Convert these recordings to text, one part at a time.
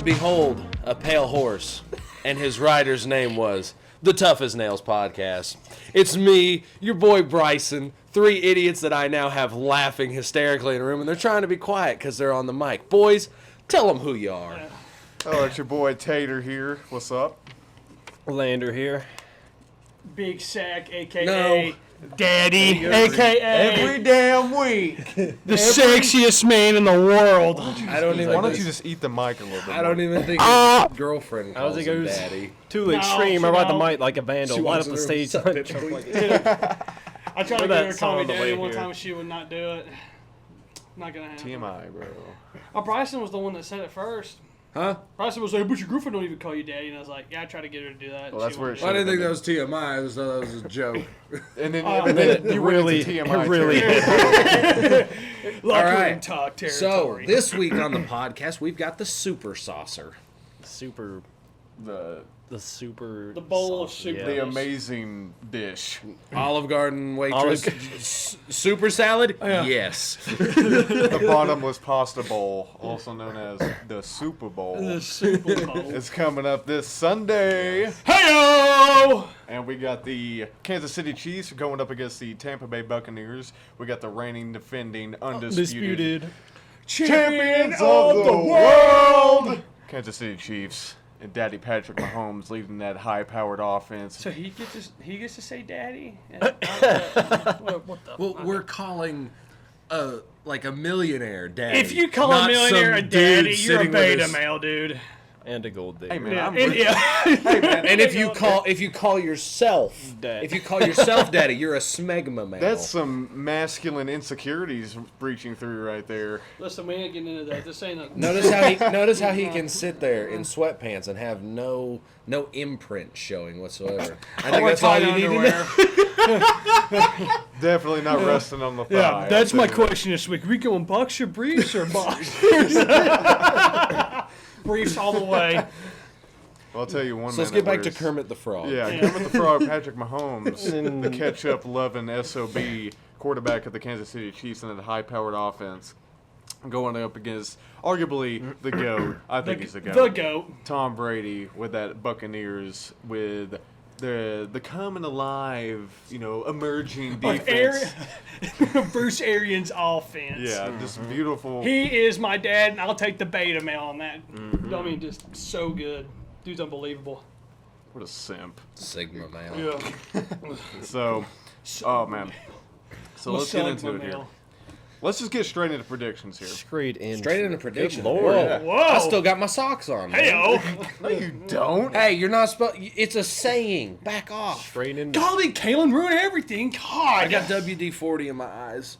behold a pale horse, and his rider's name was the Tough as Nails Podcast. It's me, your boy Bryson, three idiots that I now have laughing hysterically in a room, and they're trying to be quiet because they're on the mic. Boys, tell them who you are. Oh, it's your boy Tater here. What's up? Lander here. Big Sack, a.k.a. No. Daddy, a.k.a. Every damn week. the sexiest man in the world. I don't even. Why don't you just eat the mic a little bit? I don't even think his girlfriend calls think him it was daddy. Too extreme. No, I ride the no. mic like a vandal. Light up the stage. I tried to get her to call me on the daddy way one here. time, she would not do it. Not gonna happen. TMI, bro. Oh, Bryson was the one that said it first. Huh? Bryson was like, but your girlfriend don't even call you daddy. And I was like, yeah, I tried to get her to do that. Well, that's where it I didn't think that was TMI. I was thought that was a joke. And then, it really- TMI it really Locker All right. room talk So territory. this week on the podcast, we've got the Super Saucer. The super. The bowl of sauce, super. the Yes. amazing dish. Olive Garden waitress. Super salad? Yeah. Yes. The bottomless pasta bowl, also known as the Super Bowl. The Super Bowl. It's coming up this Sunday. Hey-o! And we got the Kansas City Chiefs going up against the Tampa Bay Buccaneers. We got the reigning, defending, undisputed champions of the world, Kansas City Chiefs, and Daddy Patrick Mahomes leading that high-powered offense. So he gets to say daddy? what the Well, we're calling like a millionaire daddy. If you call not a millionaire some a daddy, dude you're a sitting with beta his- male, dude. And a gold digger. Hey man, Yeah, I'm Hey man, and if you call yourself Daddy. daddy, you're a smegma male. That's some masculine insecurities breaching through right there. Listen, we ain't getting into that. This ain't a... Notice how he can sit there in sweatpants and have no imprint showing whatsoever. I think that's all you need to know. Definitely not resting on the thigh. Yeah, that's I'll my tell you. question this week. We going boxer briefs or boxers? Briefs all the way. Well, I'll tell you one. So let's man get back that to wears- Kermit the Frog. Yeah, Kermit the Frog, Patrick Mahomes, the ketchup-loving SOB quarterback of the Kansas City Chiefs and a high-powered offense, going up against arguably the GOAT. I think he's the GOAT. The GOAT. Tom Brady with that Buccaneers with the coming alive, emerging defense. Bruce Arians' offense. Yeah, just beautiful. He is my dad, and I'll take the beta male on that. I mean, just so good. Dude's unbelievable. What a simp. Sigma male. Yeah. So, oh man. So let's get into it here. Male. Let's just get straight into predictions here. Straight Into prediction. Good Lord. Whoa. Whoa. I still got my socks on. man. Hey-o. No, you don't. Hey, you're not supposed. It's a saying. Back off. Straight into. Golly, Kalen ruined everything. God. I got WD-40 in my eyes.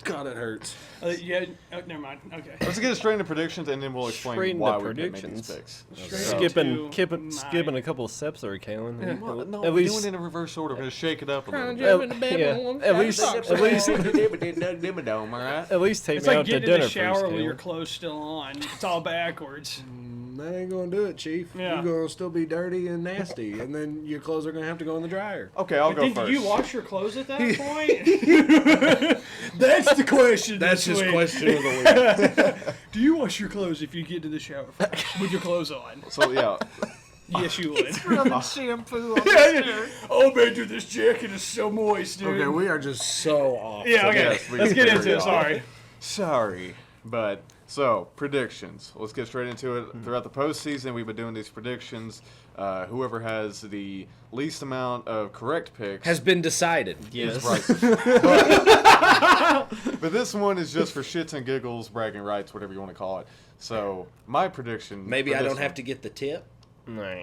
God, it hurts. Yeah. Oh, never mind. Okay. Let's get straight into predictions, and then we'll Straight explain into why we made these predictions. picks. Skipping a couple of steps there, Kalen. Well, no, At we're least- doing it in reverse order. We're gonna shake it up a little bit. At least take It's me like out to getting in dinner the shower first, with your Kalen. clothes still on. It's all backwards. That ain't gonna do it, Chief. Yeah. You're gonna still be dirty and nasty, and then your clothes are gonna have to go in the dryer. Okay, I'll go Did first. you wash your clothes at that point? That's the question. That's this his week. question of the week. Do you wash your clothes if you get to the shower first with your clothes on? So yeah, Yes, you would. shampoo. Oh, man, dude, this jacket is so moist, dude. Okay, we are just so off. Yeah, okay. yes, we Let's can get into carry it. on. Sorry. Sorry, but so predictions. Let's get straight into it. Throughout the postseason, we've been doing these predictions. Whoever has the least amount of correct picks Has been decided. is right. But this one is just for shits and giggles, bragging rights, whatever you want to call it. So my prediction. Maybe for I this don't have one- to get the tip. Nah.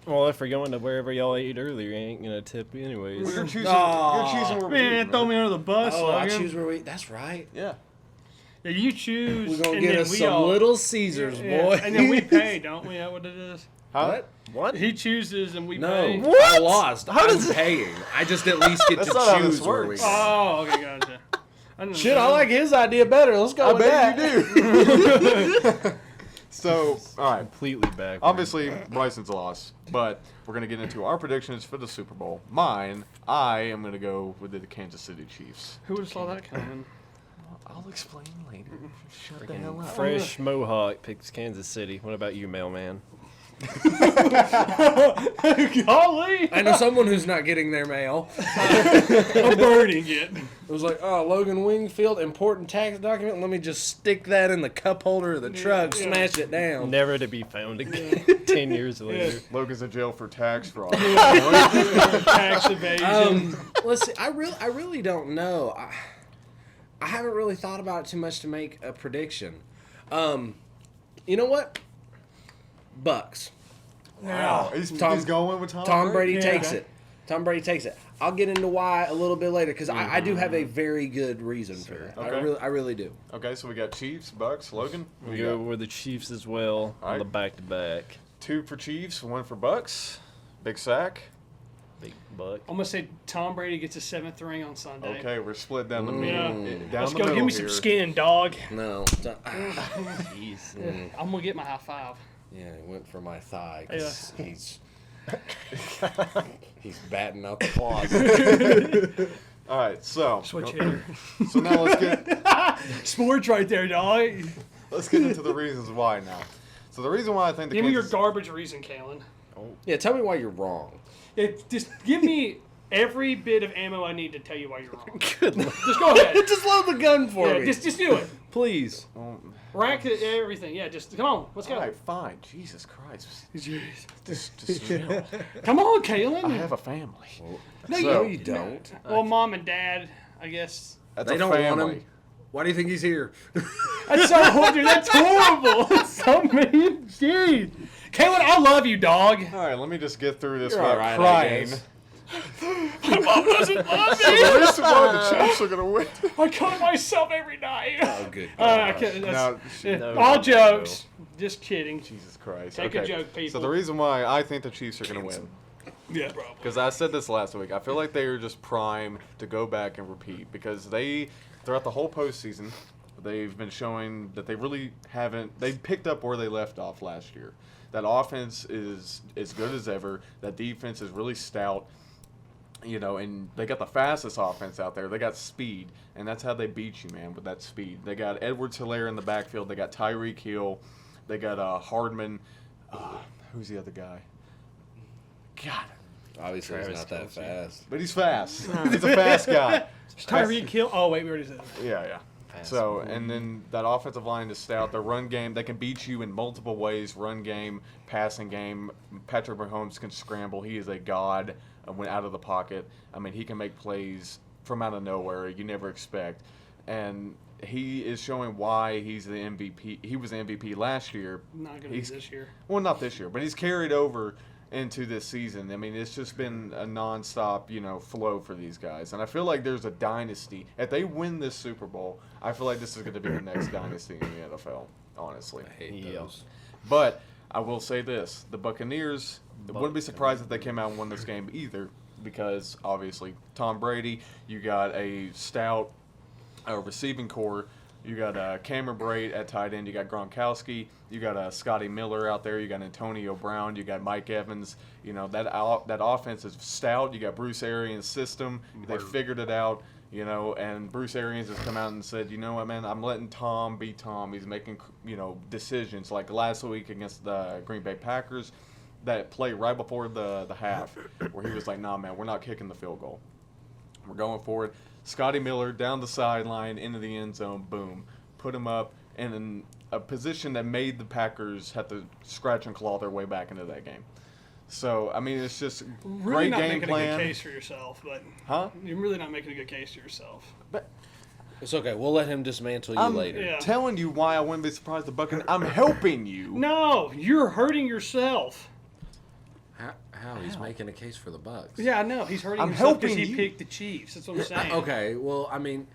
Well, if we're going to wherever y'all ate earlier, you ain't gonna tip anyways. You're choosing. Aw. You're choosing where we Man, eat, throw me under the bus, Oh, I Logan. choose where we. That's right. Yeah. Yeah, you choose. We're gonna and get then us we some all, Little Caesars, yeah, boy. And then we pay, don't we? Is that what it is? Huh? What? He chooses and we No, pay. I lost. I'm paying. I just at least get That's to not how this choose where we works. go. Oh, okay, gotcha. I didn't Shit, know. I like his idea better. Let's go I with bet that. you do. So, all right. Completely back. Obviously, Bryson's lost, but we're going to get into our predictions for the Super Bowl. Mine, I am going to go with the Kansas City Chiefs. Who would have saw that coming? I'll explain later. Shut the hell up. Fresh Mohawk picks Kansas City. What about you, mailman? Golly! I know someone who's not getting their mail. I'm burning it. It was like, oh, Logan Wingfield, important tax document. Let me just stick that in the cup holder of the truck, smash it down. Never to be found again. 10 years later. Logan's in jail for tax fraud. Tax evasion. Let's see. I really don't know. I haven't really thought about it too much to make a prediction. You know what? Bucks. Wow. He's going with Tom Brady takes okay. it. Tom Brady takes it. I'll get into why a little bit later because I do have a very good reason for that. Okay. I really do. Okay, so we got Chiefs, Bucks, Logan. We go with the Chiefs as well on the Alright. back-to-back. 2 for Chiefs, 1 for Bucks. Big sack. Big buck. I'm gonna say Tom Brady gets his 7th ring on Sunday. Okay, we're split down the middle. Yeah. Down Let's the go. middle Give me here. some skin, dog. No. Jeez. I'm gonna get my high five. Yeah, he went for my thigh 'cause Yeah. he's batting out the closet. All right, so Switch hitter. so now Sports right there, dog. let's get into the reasons why now. So the reasson why I think the Give me your Kansas garbage reason, Kalen. Yeah, tell me why you're wrong. Just give me every bit of ammo I need to tell you why you're wrong. Good Lord. Just go ahead. Just load the gun for Yeah, me. just do it. Please. Rack it, everything. Yeah, just come on. Let's go. all right, fine. Jesus Christ. Just chill. Come on, Kalen. I have a family. No, No, you don't. Well, mom and dad, I guess. That's They a don't family. want him. Why do you think he's here? That's so dude, that's horrible. That's so mean. Jeez. Kalen, I love you, dog. All right, let me just get through this You're without all right, I crying. guess. My mom doesn't love So me. the reason why the Chiefs are gonna win. I cut myself every night. Oh, good. Okay, Now, all jokes. Just kidding. Jesus Christ. Take a joke, people. So the reason why I think the Chiefs are gonna win, Yeah, bro. because I said this last week, I feel like they are just prime to go back and repeat because they, throughout the whole postseason, they've been showing that they really haven't. They picked up where they left off last year. That offense is as good as ever. That defense is really stout. You know, and they got the fastest offense out there. They got speed, and that's how they beat you, man, with that speed. They got Edwards-Helaire in the backfield. They got Tyreek Hill. They got Hardman. Who's the other guy? God. Obviously, he's not that Kelce. fast. But he's fast. He's a fast guy. Tyreek Hill. Oh, wait, we already said it. Yeah. So, and then that offensive line is stout. Their run game, they can beat you in multiple ways. Run game, passing game. Patrick Mahomes can scramble. He is a god when out of the pocket. I mean, he can make plays from out of nowhere you never expect. And he is showing why he's the MVP. He was the MVP last year. Not going to be this year. Well, not this year, but he's carried over into this season. I mean, it's just been a nonstop, flow for these guys. And I feel like there's a dynasty. If they win this Super Bowl, I feel like this is going to be the next dynasty in the NFL, honestly. I hate those. But I will say this. The Buccaneers, wouldn't be surprised if they came out and won this game either because, obviously, Tom Brady, you got a stout receiving core. You got Cameron Brate at tight end. You got Gronkowski. You got Scotty Miller out there. You got Antonio Brown. You got Mike Evans. That offense is stout. You got Bruce Arians' system. They figured it out. And Bruce Arians has come out and said, you know what, man, I'm letting Tom be Tom. He's making, decisions like last week against the Green Bay Packers, that play right before the half where he was like, nah, man, we're not kicking the field goal. We're going forward. Scotty Miller down the sideline into the end zone, boom. Put him up in a position that made the Packers have to scratch and claw their way back into that game. So, I mean, it's just Really great not game making plan. a good case for yourself, but Huh? you're really not making a good case for yourself. It's okay. We'll let him dismantle you I'm later. Yeah. telling you why I wouldn't be surprised the Buccaneers. I'm helping you. No, you're hurting yourself. How? He's making a case for the Bucks. Yeah, I know. He's hurting I'm himself because helping he you. picked the Chiefs. That's what I'm saying. Okay. Well, I mean,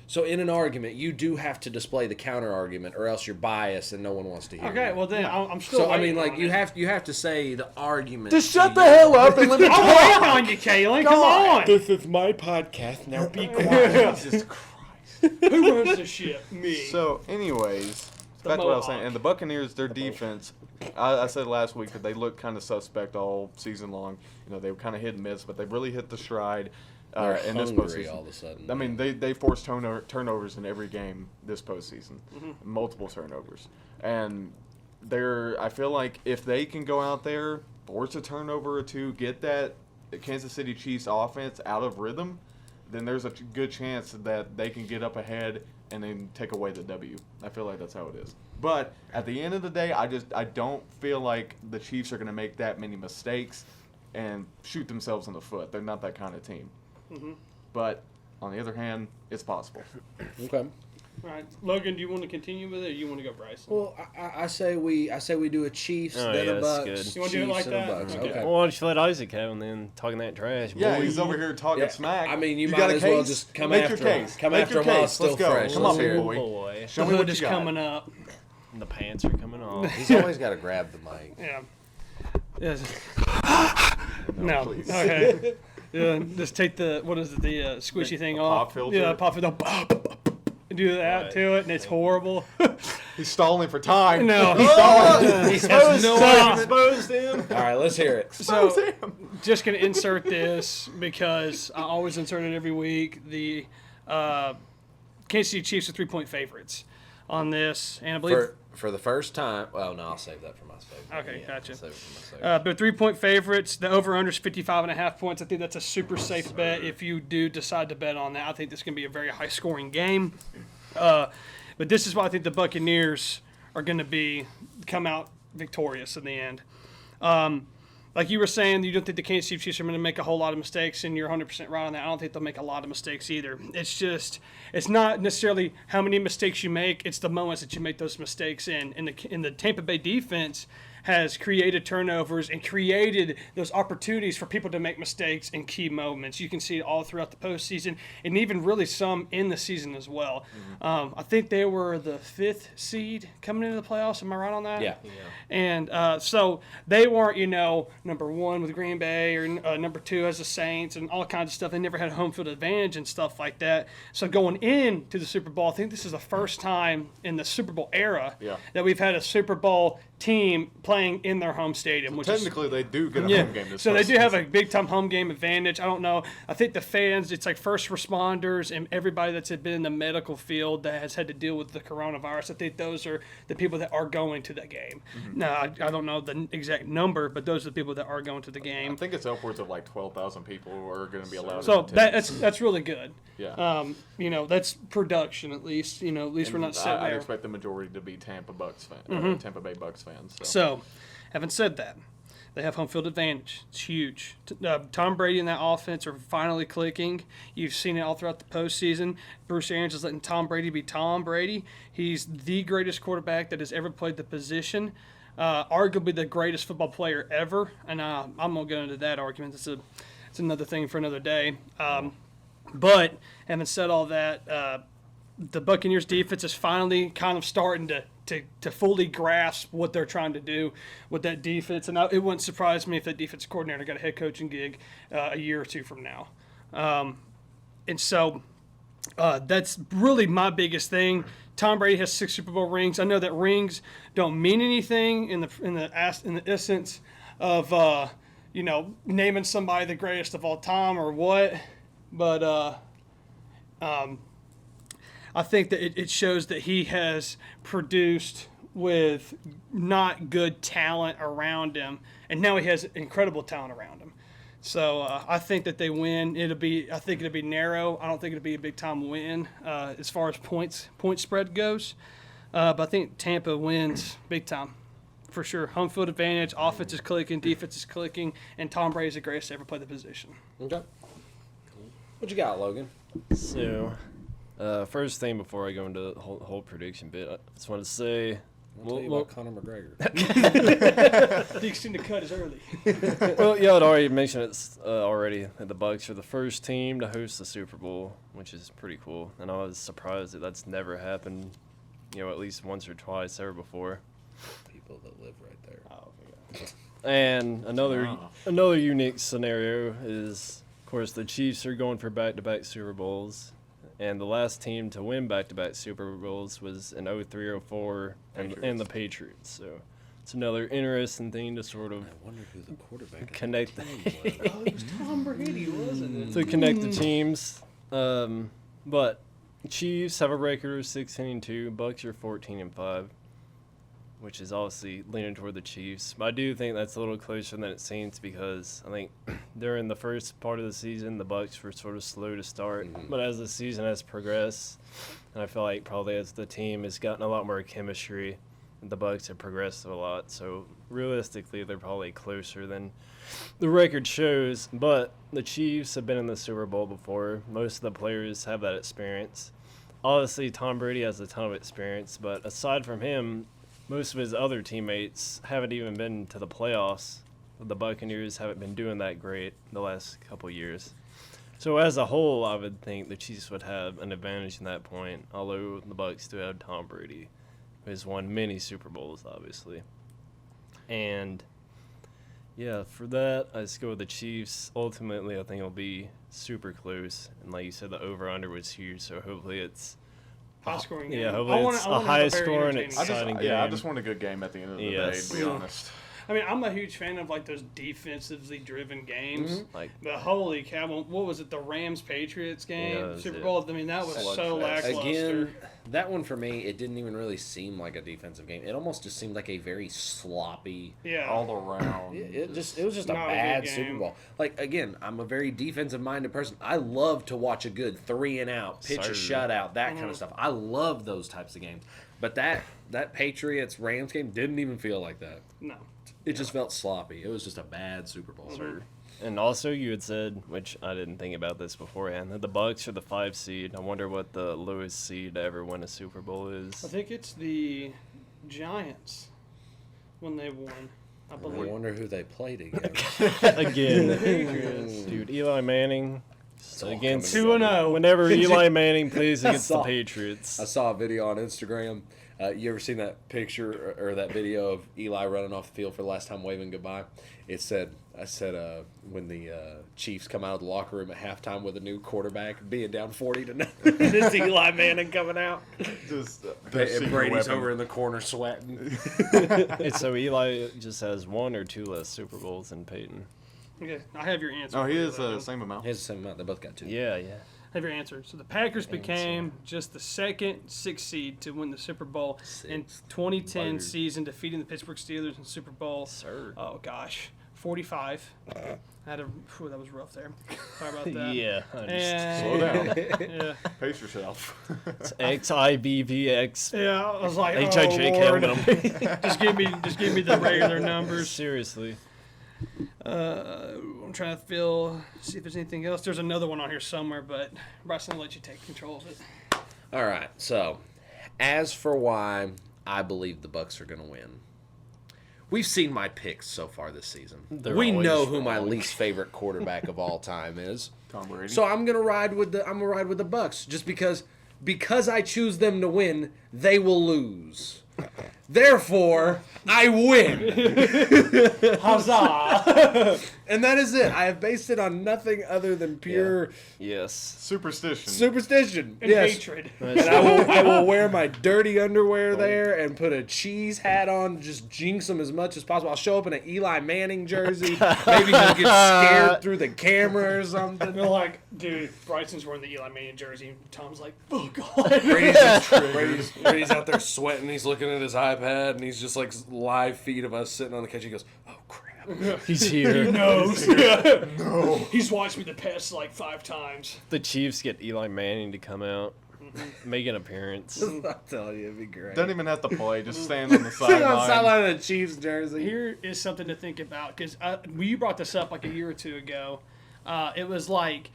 so in an argument, you do have to display the counter argument, or else you're biased and no one wants to hear. Okay, you. well then I'm still. So I mean, waiting like on you it. have to say the argument. Just to shut the you. hell up and let me I'm talk. waiting on you, Kalen. Come on. This is my podcast. Now be quiet. Jesus Christ. Who runs the ship? Me. So, anyways, back to what I was saying. Mohawk. And the Buccaneers, their defense, I said last week that they looked kind of suspect all season long. They were kind of hit and miss, but they really hit the stride. in this hungry postseason. all of a sudden. I mean, they forced turnovers in every game this postseason, multiple turnovers, and I feel like if they can go out there, force a turnover or two, get that Kansas City Chiefs offense out of rhythm, then there's a good chance that they can get up ahead and then take away the W. I feel like that's how it is. But at the end of the day, I don't feel like the Chiefs are going to make that many mistakes and shoot themselves in the foot. They're not that kind of team. But on the other hand, it's possible. Okay. All right, Logan, do you want to continue with it, or you want to go Bryson? Well, I say we do a Chiefs, then a Bucks. good. You wanna do it like Chiefs, then a that? Bucks. Okay. Okay. Well, why don't you let Isaac have and then talking that trash? Yeah, boy. he's over here talking Yeah, smack. I mean, you might got a as well case? just come Make after your him. case. Come Make after your him while case. it's still Let's go. fresh. Come Let's on, hear it. boy. Boy. Show The me what hood you is got. coming up. The pants are coming off. He's always got to grab the mic. Yeah. Yes. No, No. please. Okay. Yeah, just take the squishy thing off. pop filter? Yeah, pop filter. Do that Right. to it, and it's horrible. He's stalling for time. No. He has no argument. Exposed him. All right, let's hear it. So, just gonna insert this because I always insert it every week. The Kansas City Chiefs are 3-point favorites on this, and I believe For the first time, well, no, I'll save that for my segment. Okay, gotcha. I'll save it for my segment. they're 3-point favorites. The over/under is 55.5 points. I think that's a super safe bet if you do decide to bet on that. I think this is going to be a very high-scoring game. But this is why I think the Buccaneers are going to come out victorious in the end. Like you were saying, you don't think the Kansas City Chiefs are going to make a whole lot of mistakes, and you're 100% right on that. I don't think they'll make a lot of mistakes either. It's not necessarily how many mistakes you make; it's the moments that you make those mistakes in. And the Tampa Bay defense has created turnovers and created those opportunities for people to make mistakes in key moments. You can see it all throughout the postseason, and even really some in the season as well. I think they were the 5th seed coming into the playoffs. Am I right on that? Yeah. And so they weren't, number 1 with Green Bay or number 2 as the Saints and all kinds of stuff. They never had home field advantage and stuff like that. So going into the Super Bowl, I think this is the first time in the Super Bowl era that we've had a Super Bowl team playing in their home stadium. Which Technically, they do get a yeah, home game this so they do postseason. have a big-time home game advantage. I don't know. I think the fans, it's like first responders and everybody that's been in the medical field that has had to deal with the coronavirus. I think those are the people that are going to the game. Now, I don't know the exact number, but those are the people that are going to the game. I think it's upwards of like 12,000 people who are going to be allowed. So in attendance. that's really good. Yeah. That's production at least. At least we're not sitting I'd there. expect the majority to be Tampa Bay Bucks fans. So, having said that, they have home field advantage. It's huge. Tom Brady and that offense are finally clicking. You've seen it all throughout the postseason. Bruce Arians is letting Tom Brady be Tom Brady. He's the greatest quarterback that has ever played the position. Arguably the greatest football player ever. And I'm going to go into that argument. It's another thing for another day. But having said all that, the Buccaneers defense is finally kind of starting to fully grasp what they're trying to do with that defense. And it wouldn't surprise me if that defense coordinator got a head coaching gig a year or two from now. And so that's really my biggest thing. Tom Brady has 6 Super Bowl rings. I know that rings don't mean anything in the essence of naming somebody the greatest of all time or what, but I think that it shows that he has produced with not good talent around him, and now he has incredible talent around him. So I think that they win. I think it'll be narrow. I don't think it'll be a big time win as far as point spread goes. But I think Tampa wins big time for sure. Home field advantage, offense is clicking, defense is clicking, and Tom Brady's the greatest to ever play the position. Okay. What you got, Logan? So, first thing before I go into the whole prediction bit, I just want to say, I'll tell you about Conor McGregor. The extended cut is early. well, y'all had already mentioned it already that the Bucs are the first team to host the Super Bowl, which is pretty cool. And I was surprised that that's never happened, at least once or twice ever before. People that live right there. Oh, yeah. And another unique scenario is, of course, the Chiefs are going for back-to-back Super Bowls. And the last team to win back-to-back Super Bowls was in 03-04 and the Patriots. So it's another interesting thing to sort of I wonder who the quarterback connect It was Tom Brady, wasn't it? to connect the teams. But Chiefs have a record of 16-2. Bucks are 14-5, which is obviously leaning toward the Chiefs. But I do think that's a little closer than it seems because I think during the first part of the season, the Bucks were sort of slow to start. But as the season has progressed, and I feel like probably as the team has gotten a lot more chemistry, the Bucks have progressed a lot. So realistically, they're probably closer than the record shows. But the Chiefs have been in the Super Bowl before. Most of the players have that experience. Obviously, Tom Brady has a ton of experience, but aside from him, most of his other teammates haven't even been to the playoffs. The Buccaneers haven't been doing that great the last couple years. So as a whole, I would think the Chiefs would have an advantage in that point, although the Bucs do have Tom Brady, who has won many Super Bowls, obviously. And, yeah, for that, I just go with the Chiefs. Ultimately, I think it'll be super close. And like you said, the over-under was huge, so hopefully it's High-scoring game. yeah, hopefully it's a high-scoring, exciting game. I just want a good game at the end of the day, to be honest. I mean, I'm a huge fan of like those defensively driven games. Like, But holy cow, what was it? The Rams-Patriots game, Yeah, that was Super it. Bowl. I mean, that was so Slugfest. lackluster. Again, that one for me, it didn't even really seem like a defensive game. It almost just seemed like a very sloppy. Yeah. All around. It was just a Not a bad good Super game. Bowl. Like again, I'm a very defensive minded person. I love to watch a good 3 and out, pitch a Sir. shutout, that kind of stuff. I love those types of games. But that Patriots Rams game didn't even feel like that. No. It just felt sloppy. It was just a bad Super Bowl. and also you had said, which I didn't think about this beforehand, that the Bucks are the 5 seed. I wonder what the lowest seed to ever win a Super Bowl I is. think it's the Giants when they won. I I believe. wonder who they played against. Again, Patriots. dude, Eli Manning all against coming 2-0. whenever Eli Manning plays against the saw- Patriots. I saw a video on Instagram. You ever seen that picture or that video of Eli running off the field for the last time waving goodbye? I said when the Chiefs come out of the locker room at halftime with a new quarterback being down 40-0, it's Eli Manning coming out. Just And Brady's over in the corner sweating. And so Eli just has 1 or 2 less Super Bowls than Peyton. Okay, I have your answer. Oh, he for you, is though. the same amount. He has the same amount. They both got 2. Yeah. I have your answer. So the Packers became just the second 6th seed to win the Super Bowl in 2010 Bird. season, defeating the Pittsburgh Steelers in the Super Bowl. Sir. Oh gosh, 45. that was rough there. Sorry about that. Yeah. Slow down. Yeah. Pace yourself. It's XIVVX. Yeah, I was like, HIJK. oh, Lord. just give me the regular numbers. Seriously. I'm trying to see if there's anything else. There's another one on here somewhere, but Bryson, I'll let you take control of it. All right. So, as for why I believe the Bucks are going to win, we've seen my picks so far this season. They're We always know who my wrong. least favorite quarterback of all time is. Tom Brady. So I'm gonna ride with the Bucks just because I choose them to win, they will lose. Therefore, I win. Huzzah! And that is it. I have based it on nothing other than pure Yes. Superstition. superstition. And Yes. hatred. And I will wear my dirty underwear there and put a cheese hat on, just jinx them as much as possible. I'll show up in an Eli Manning jersey. Maybe he'll get scared through the camera or something. They're like, dude, Bryson's wearing the Eli Manning jersey. Tom's like, oh, God. Brady's out there sweating. He's looking at his iPad, and he's just like live feed of us sitting on the couch. He goes, "Oh crap!" He's here. He knows. No. He's watched me the past, 5 times. The Chiefs get Eli Manning to come out, make an apprance. I'll tell you, it'd be great. Doesn't even have to play. Just stand on the Sit on the sideline. sideline of the Chiefs jersey. Here is something to think about, because you brought this up a year or two ago. It was like,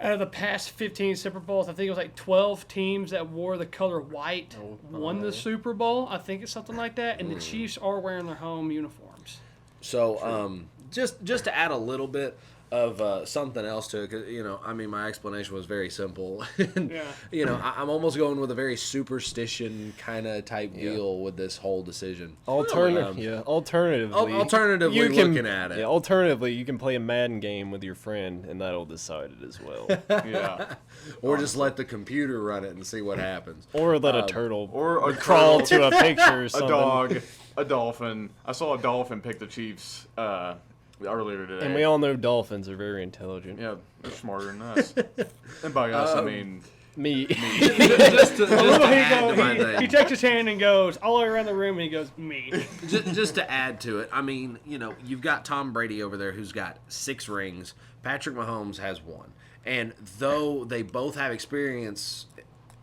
out of the past 15 Super Bowls, I think it was 12 teams that wore the color white won the Super Bowl. I think it's something like that. And the Chiefs are wearing their home uniforms. So, just to add a little bit, something else to it. 'Cause, my explanation was very simple. And, Yeah. I'm almost going with a very superstition kind of type deal with this whole decision. Alternatively, Alternatively, you can, looking at it. Yeah, alternatively, you can play a Madden game with your friend, and that'll decide it as well. Yeah. Or just let the computer run it and see what happens. Or let a turtle Or a crawl turtle, to a picture or a something. dog, a dolphin. I saw a dolphin pick the Chiefs earlier today. And we all know dolphins are very intelligent. Yeah, they're smarter than us. And by us, I mean Me. just to add to my He thing. takes his hand and goes all the way around the room, and he goes, me. Just to add to it, you've got Tom Brady over there who's got 6 rings. Patrick Mahomes has 1. And though they both have experience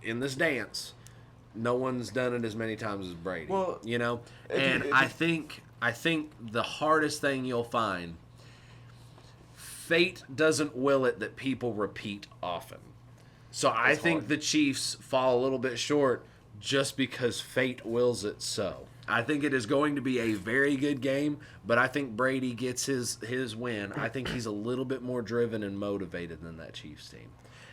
in this dance, no one's done it as many times as Brady. Well, And I think the hardest thing you'll find, fate doesn't will it that people repeat often. So I think the Chiefs fall a little bit short just because fate wills it so. I think it is going to be a very good game, but I think Brady gets his win. I think he's a little bit more driven and motivated than that Chiefs team.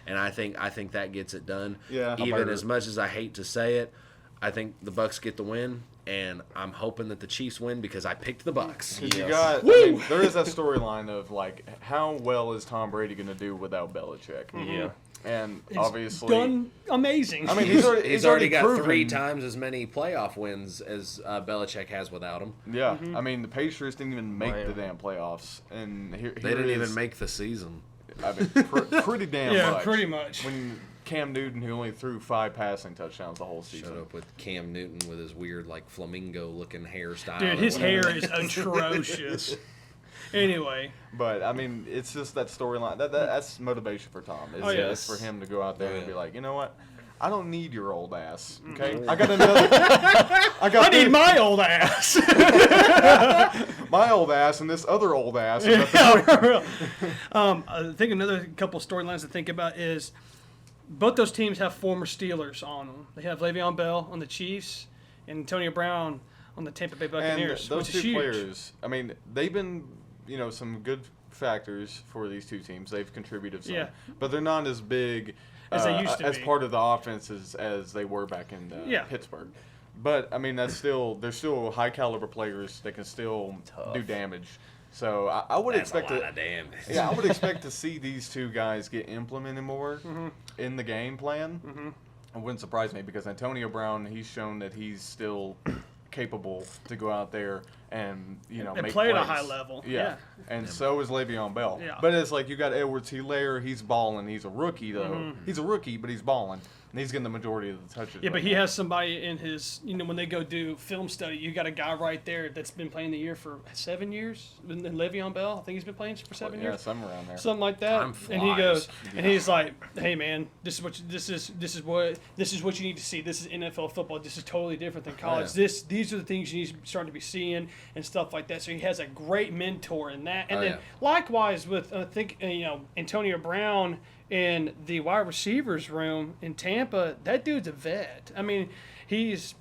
And I think that gets it done. Yeah. Even as much as I hate to say it, I think the Bucks get the win, and I'm hoping that the Chiefs win because I picked the Bucks. There is that storyline of how well is Tom Brady going to do without Belichick? Yeah. And It's obviously done amazing. I mean, He's already got proven, 3 times as many playoff wins as Belichick has without him. Yeah, I mean the Patriots didn't even make the damn playoffs, and here They didn't it even is. make the season. I mean, pretty damn yeah, much. pretty much. When Cam Newton, who only threw 5 passing touchdowns the whole season. Shut up with Cam Newton with his weird, flamingo-looking hairstyle. Dude, his or whatever. hair is atrocious. Anyway, But I mean, it's just that storyline. That's motivation for Tom. Is Oh, yeah. is for him to go out there Oh, and be yeah. like, you know what? I don't need your old ass. Mm-hmm. Okay, I got another. I need my old ass. my old ass and this other old ass. I think another couple storylines to think about is both those teams have former Steelers on them. They have Le'Veon Bell on the Chiefs and Antonio Brown on the Tampa Bay And Buccaneers, those which is two huge. players, I mean, they've been, some good factors for these two teams. They've contributed some, Yeah. but they're not as big As they used to as be. part of the offenses as they were back in Yeah. Pittsburgh. But I mean, they're still high caliber players. They can still do damage. So I would That's expect a lot of damage. Yeah, I would expect to see these two guys get implemented more in the game plan. It wouldn't surprise me because Antonio Brown, he's shown that he's still capable to go out there and And make play at a plays. high level. Yeah, and so is Le'Veon Bell. Yeah. But it's like you got Edwards-Helaire, he's balling. He's a rookie though. He's a rookie, but he's balling. And he's getting the majority of the touches. Yeah, but right he now. has somebody in his, when they go do film study, you got a guy right there that's been playing the year for 7 years. And then Le'Veon Bell, I think he's been playing for 7 Yeah, years. somewhere around there. Something like that. Time And he flies. goes, and he's like, "Hey man, this is what you need to see. This is NFL football. This is totally different than college. yeah. These are the things you need to start to be seeing and stuff like that." So he has a great mentor in that. And Oh, then yeah. likewise with Antonio Brown in the wide receivers room in Tampa, that dude's a vet. I mean, he's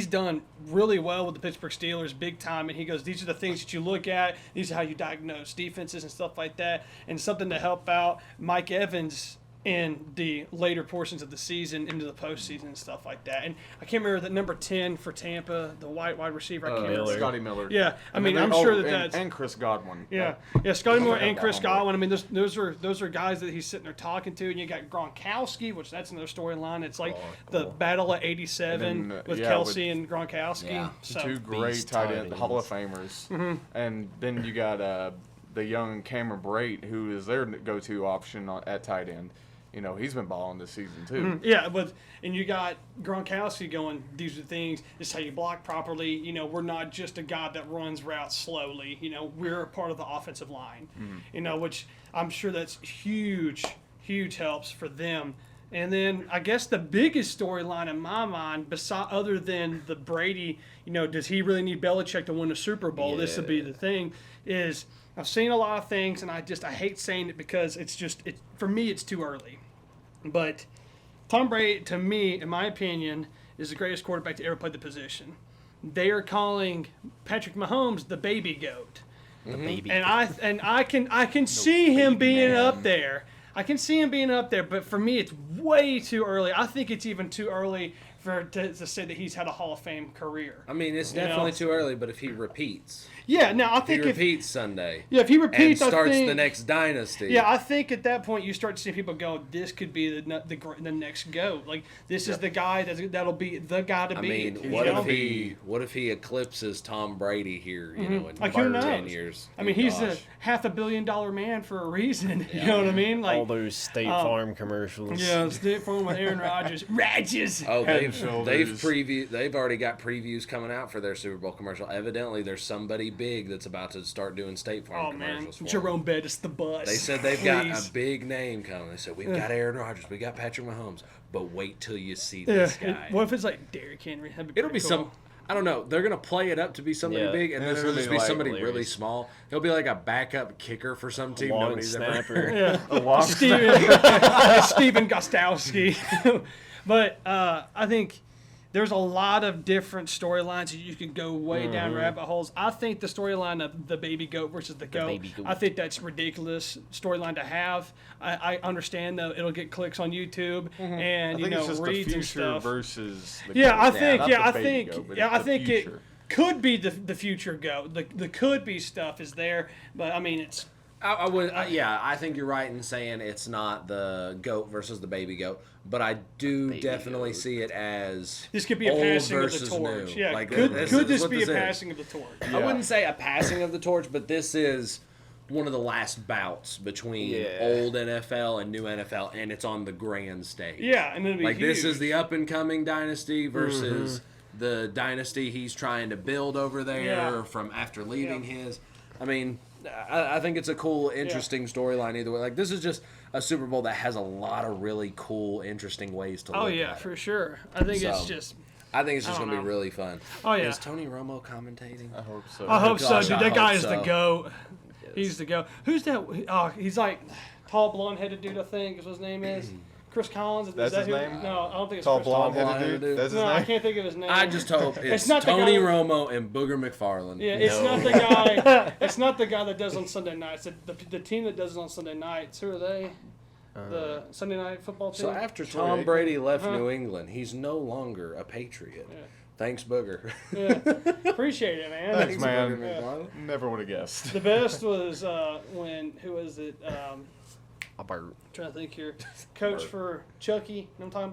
done really well with the Pittsburgh Steelers, big time. And he goes, these are the things that you look at. These are how you diagnose defenses and stuff like that. And something to help out Mike Evans in the later portions of the season into the postseason and stuff like that. And I can't remember the number 10 for Tampa, the wide receiver. I can't remember. Scotty Miller. Yeah, I And mean, then I'm they- sure oh, that and, that's and Chris Godwin. yeah, Scotty Moore forgot and that Chris one, Godwin. I mean, those are guys that he's sitting there talking to, and you got Gronkowski, which that's another storyline. It's like the battle of '87 And then, with yeah, Kelsey and Gronkowski. Yeah. So Two great Beast tight tight end Hall of ends. Famers. And then you got the young Cameron Brate, who is their go-to option at tight end. He's been balling this season too. yeah, and you got Gronkowski going, these are things, this is how you block properly. We're not just a guy that runs routes slowly. We're a part of the offensive line. Which I'm sure that's huge helps for them. And then I guess the biggest storyline in my mind, other than the Brady, does he really need Belichick to win a Super Bowl? This would be the thing. Is I've seen a lot of things, and I hate saying it because for me it's too early. But Tom Brady, to me, in my opinion, is the greatest quarterback to ever play the position. They are calling Patrick Mahomes the baby goat. The baby. And I can see him being up there. I can see him being up there, but for me, it's way too early. I think it's even too early to say that he's had a Hall of Fame career. I mean, it's definitely too early, but if he repeats, Yeah, now I if he think repeats Sunday, if he repeats, and starts I think, the next dynasty. Yeah, I think at that point you start to see people go, "This could be the next GOAT. Like this is the guy that'll be the guy to I beat." mean, what if he eclipses Tom Brady here? You know, in Like who 10 knows? years. I mean, Good he's a gosh. $500 million man for a reason. You know what I mean? Like all those State Farm commercials. yeah, State Farm with Aaron Rodgers. Rodgers. Oh, Head and Shoulders. they've already got previews coming out for their Super Bowl commercial. Evidently, there's somebody big that's about to start doing State Farm Oh man, commercials for 'em. Jerome Bettis the bus. They said they've got Please. a big name coming. They said we've got Aaron Rodgers, we got Patrick Mahomes, but wait till you see this guy. What if it's like Derrick Henry? That'd be It'll be pretty cool. some. I don't know. They're gonna play it up to be somebody Yeah. big, and then It's it'll gonna just be be like somebody really hilarious. small. He'll be like a backup kicker for some team Long nobody's ever. snapper. Yeah. A long Steven Gostowski. But I think there's a lot of different storylines that you can go way down rabbit holes. I think the storyline of the baby goat versus the goat, baby goat. I think that's ridiculous storyline to have. I understand though it'll get clicks on YouTube and I think it's just the reads and future stuff. versus the Yeah, goat. I think. Not Yeah, the I baby think. goat, but Yeah, I the think it future. could be the future goat. The could be stuff is there, but I mean it's. I would. I think you're right in saying it's not the goat versus the baby goat, but I do definitely see it as This could be a old passing of the versus torch. new. Yeah, Like, could this could is this what be a this is. passing of the torch? I wouldn't say a passing of the torch, but this is one of the last bouts between old NFL and new NFL, and it's on the grand stage. Yeah, and it'll be Like huge. this is the up and coming dynasty versus the dynasty he's trying to build over there Yeah. from after leaving his. I mean, I think it's a cool, interesting storyline either way. Like this is just a Super Bowl that has a lot of really cool, interesting ways to Oh look yeah, at for it. sure. I think it's So, just. I think it's just I gonna don't be know. really fun. Oh yeah. Is Tony Romo commentating? I hope so. I hope so, gosh, dude. I That guy hope is the so. goat. He's the goat. Who's that? Oh, he's like tall, blonde-headed dude. I think is what his name is. Chris Collins. Is That's that his who? name? No, I don't think it's Tall Chris blonde-headed blonde-headed dude. dude. That's his No, I name. can't think of his name. I just hope it's not the Tony guy- Romo and Booger McFarland. Yeah, it's not the guy. It's not the guy that does on Sunday nights. The team that does it on Sunday nights. Who are they? The Sunday night football team. So after Troy Tom Aikman. Brady left New England, he's no longer a Patriot. Yeah. Thanks, Booger. Yeah, appreciate it, man. Thanks, man. Booger McFarland. Never would have guessed. The best was when who was it? Albert. Trying to think here. Coach for Chucky. You know what I'm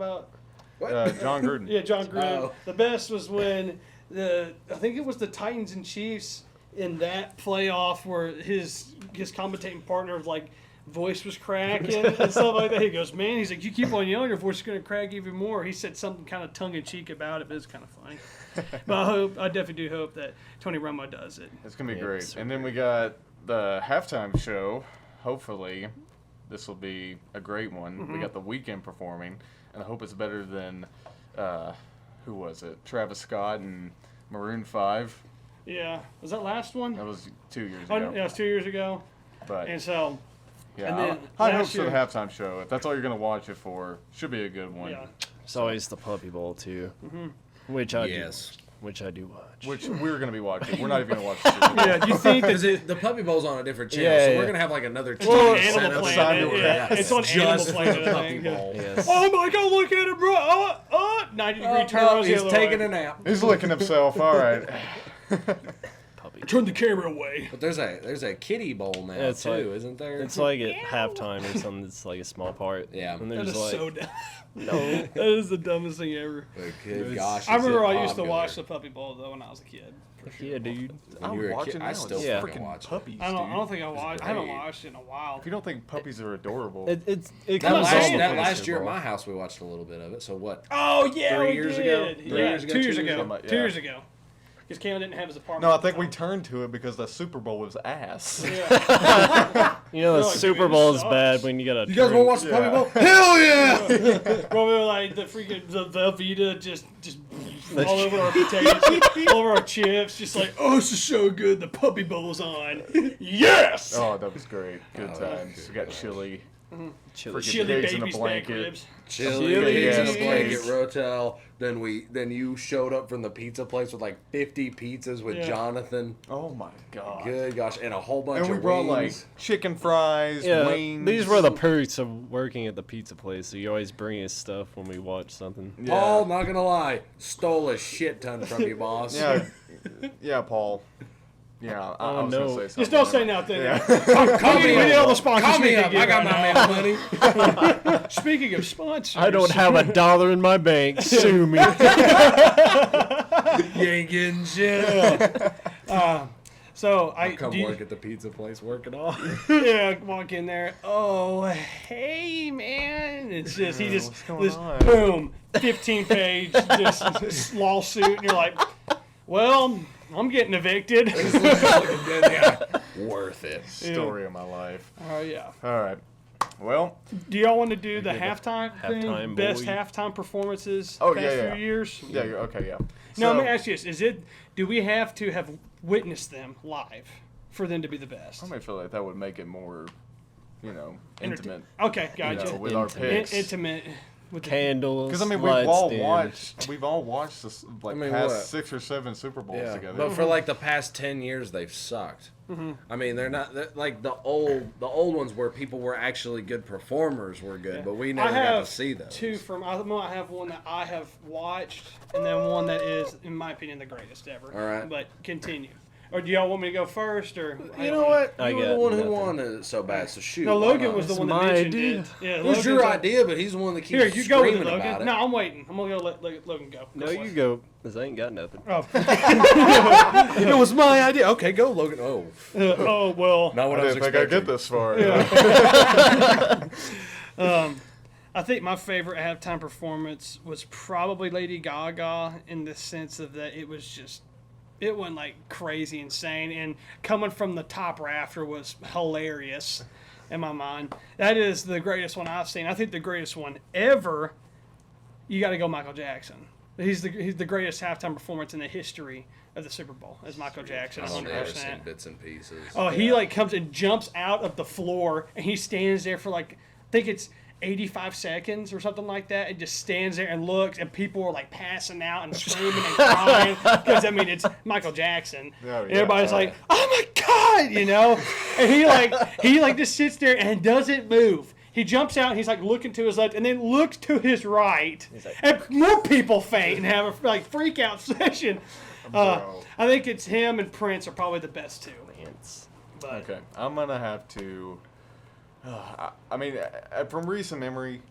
talking about? John Gruden. Yeah, John Gruden. Oh. The best was when I think it was the Titans and Chiefs in that playoff where his commentating partner like voice was cracking and stuff like that. He goes, man, he's like, you keep on yelling, your voice is gonna crack even more. He said something kind of tongue in cheek about it, but it's kind of funny. But I definitely do hope that Tony Romo does it. It's gonna be Yeah, great. so And then we got the halftime show. Hopefully, this will be a great one. We got the Weeknd performing, and I hope it's better than who was it? Travis Scott and Maroon 5. Yeah, was that last one? That was 2 years Oh, ago. yeah, it was 2 years ago. But And so, yeah, and then high last hopes for the year- halftime show. If that's all you're gonna watch it for, should be a good one. yeah. It's always the Puppy Bowl too, which I Yes. do, which I do watch. Which we're gonna be watching. We're not even gonna watch the Super Bowl. Yeah, do you think that Because the Puppy Bowl's on a different channel, Yeah, so yeah. we're gonna have like another it's on channel set Animal up Planet? somewhere. Yeah, it's on Just Animal for Planet. the I Puppy think. Bowl. Yes. Oh my God! Look at it, bro! 90-degree turn. Oh, the he's other taking way. a nap. He's licking himself. All right. Puppy. Turn the camera away. But there's a kiddie bowl now Yeah, it's too, like- isn't there? It's like at halftime or something. It's like a small part. Yeah. And That there's is like so dumb. no. That is the dumbest thing ever. Good gosh. I remember is it I used to popular. watch the Puppy Bowl though when I was a kid. For sure. Yeah, dude. When you were a watch kid. it I now. still Yeah. fucking freaking watch it. puppies. I don't dude. think I watched. I haven't watched it in a while. If you don't think puppies are adorable, It That comes last, on that the last Super year at Bowl. my house, we watched a little bit of it. So what? Oh yeah, 3 we years did. ago? 3 Yeah, years ago, 2 years 2 years ago. ago? 2 Yeah. years ago. Because Cam didn't have his apartment. no, I at the think we time. turned to it because the Super Bowl was ass. Yeah. You know, the No, Super dude, Bowl it is sucks. bad when you gotta. You guys want to watch the Yeah. Puppy Bowl? Hell yeah! Well, we were like the freaking the Velveeta just all over our potatoes, all over our chips, just like, oh, this is so good. The Puppy Bowl's on. Yes. Oh, that was great. Good Oh, times. good We got times. chili. Chili. Chili pigs in a baby spank blanket. ribs. Chili Chili pigs in a pigs. blanket rotel. Then you showed up from the pizza place with like 50 pizzas with Yeah. Jonathan. Oh my god. Good gosh, and a whole bunch And we of brought wings. like chicken fries, Yeah, wings. these were the perks of working at the pizza place. So you always bring us stuff when we watch something. Yeah. Paul, not gonna lie, stole a shit ton from you, boss. Yeah, yeah, Paul. Yeah, I was no. gonna say something. Just don't say nothing. Yeah. Call We need all the sponsors Call me we can up. get I got right my now. man money. Speaking of sponsors, I don't have $1 in my bank. Sue me. You ain't getting shit. So I Come do you- work at the pizza place, work it off. yeah, walk in there. Oh, hey, man! It's just he just what's going this on? boom, 15-page just lawsuit, and you're like, well, I'm getting evicted. This looks like a dead guy. Worth it. Story of my life. Oh yeah. All right. Well, Do y'all want to do the halftime thing? halftime Best boy. halftime performances Oh, past yeah. few years? yeah, okay, yeah. Now, So- let me ask you this: do we have to have witnessed them live for them to be the best? I may feel like that would make it more, intimate. Okay, gotcha. With our Intimate. picks. Intimate with the Candles. Because I mean, lights dim. we've all watched this like I mean, past what? 6 or 7 Super Bowls Yeah, together. but for like the past 10 years, they've sucked. I mean, they're like the old ones where people were actually good performers were good, but we never I Oh, got have to see those. two from. I have one that I have watched, and then one that is, in my opinion, the greatest ever. All right. But continue. Or do y'all want me to go first, or You know what? I You were got the one who nothing. wanted it so bad, so shoot. No, why Logan not? was the It's one that my mentioned idea. it. Yeah, It was your Logan's idea, but he's the one that keeps Here, you go with it, screaming Logan. about it. No, I'm waiting. I'm gonna let Logan go. No, for you it. go, because I ain't got nothing. Oh. It was my idea. Okay, go, Logan. Oh, Oh well. not what I I was didn't think I'd expecting. get this far. I think my favorite halftime performance was probably Lady Gaga in the sense of that it went like crazy insane, and coming from the top rafter was hilarious in my mind. That is the greatest one I've seen. I think the greatest one ever. You got to go Michael Jackson. He's the greatest halftime performance in the history of the Super Bowl is Michael Jackson. I've only ever 100%. seen bits and pieces. Oh, he like comes and jumps out of the floor, and he stands there for like, I think it's 85 seconds or something like that, and just stands there and looks, and people are like passing out and screaming and crying because I mean it's Michael Jackson. Oh, yeah. And everybody's like, "Oh my God!" And he like just sits there and doesn't move. He jumps out and he's like looking to his left and then looks to his right, and more people faint and have a like freak out session. Bro. I think it's him and Prince are probably the best two. But Okay, I'm gonna have to. I mean, from recent memory,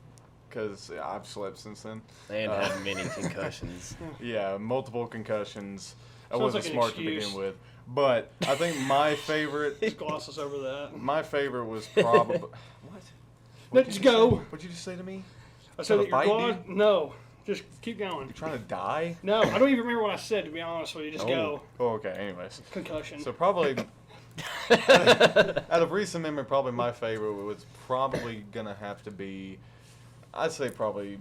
because I've slept since then. And had many concussions. Yeah, multiple concussions. I Sounds wasn't like an smart excuse. to begin with. But I think my favorite, he glosses over that. my favorite was probably. What? Let's go. What'd you just say to me? I said to that you're fight glad. No, just keep going. You trying to die? No, I don't even remember what I said. To be honest with you, just go. Oh, okay. Anyways, Concussion. so probably out of recent memory, probably my favorite was probably gonna have to be. I'd say probably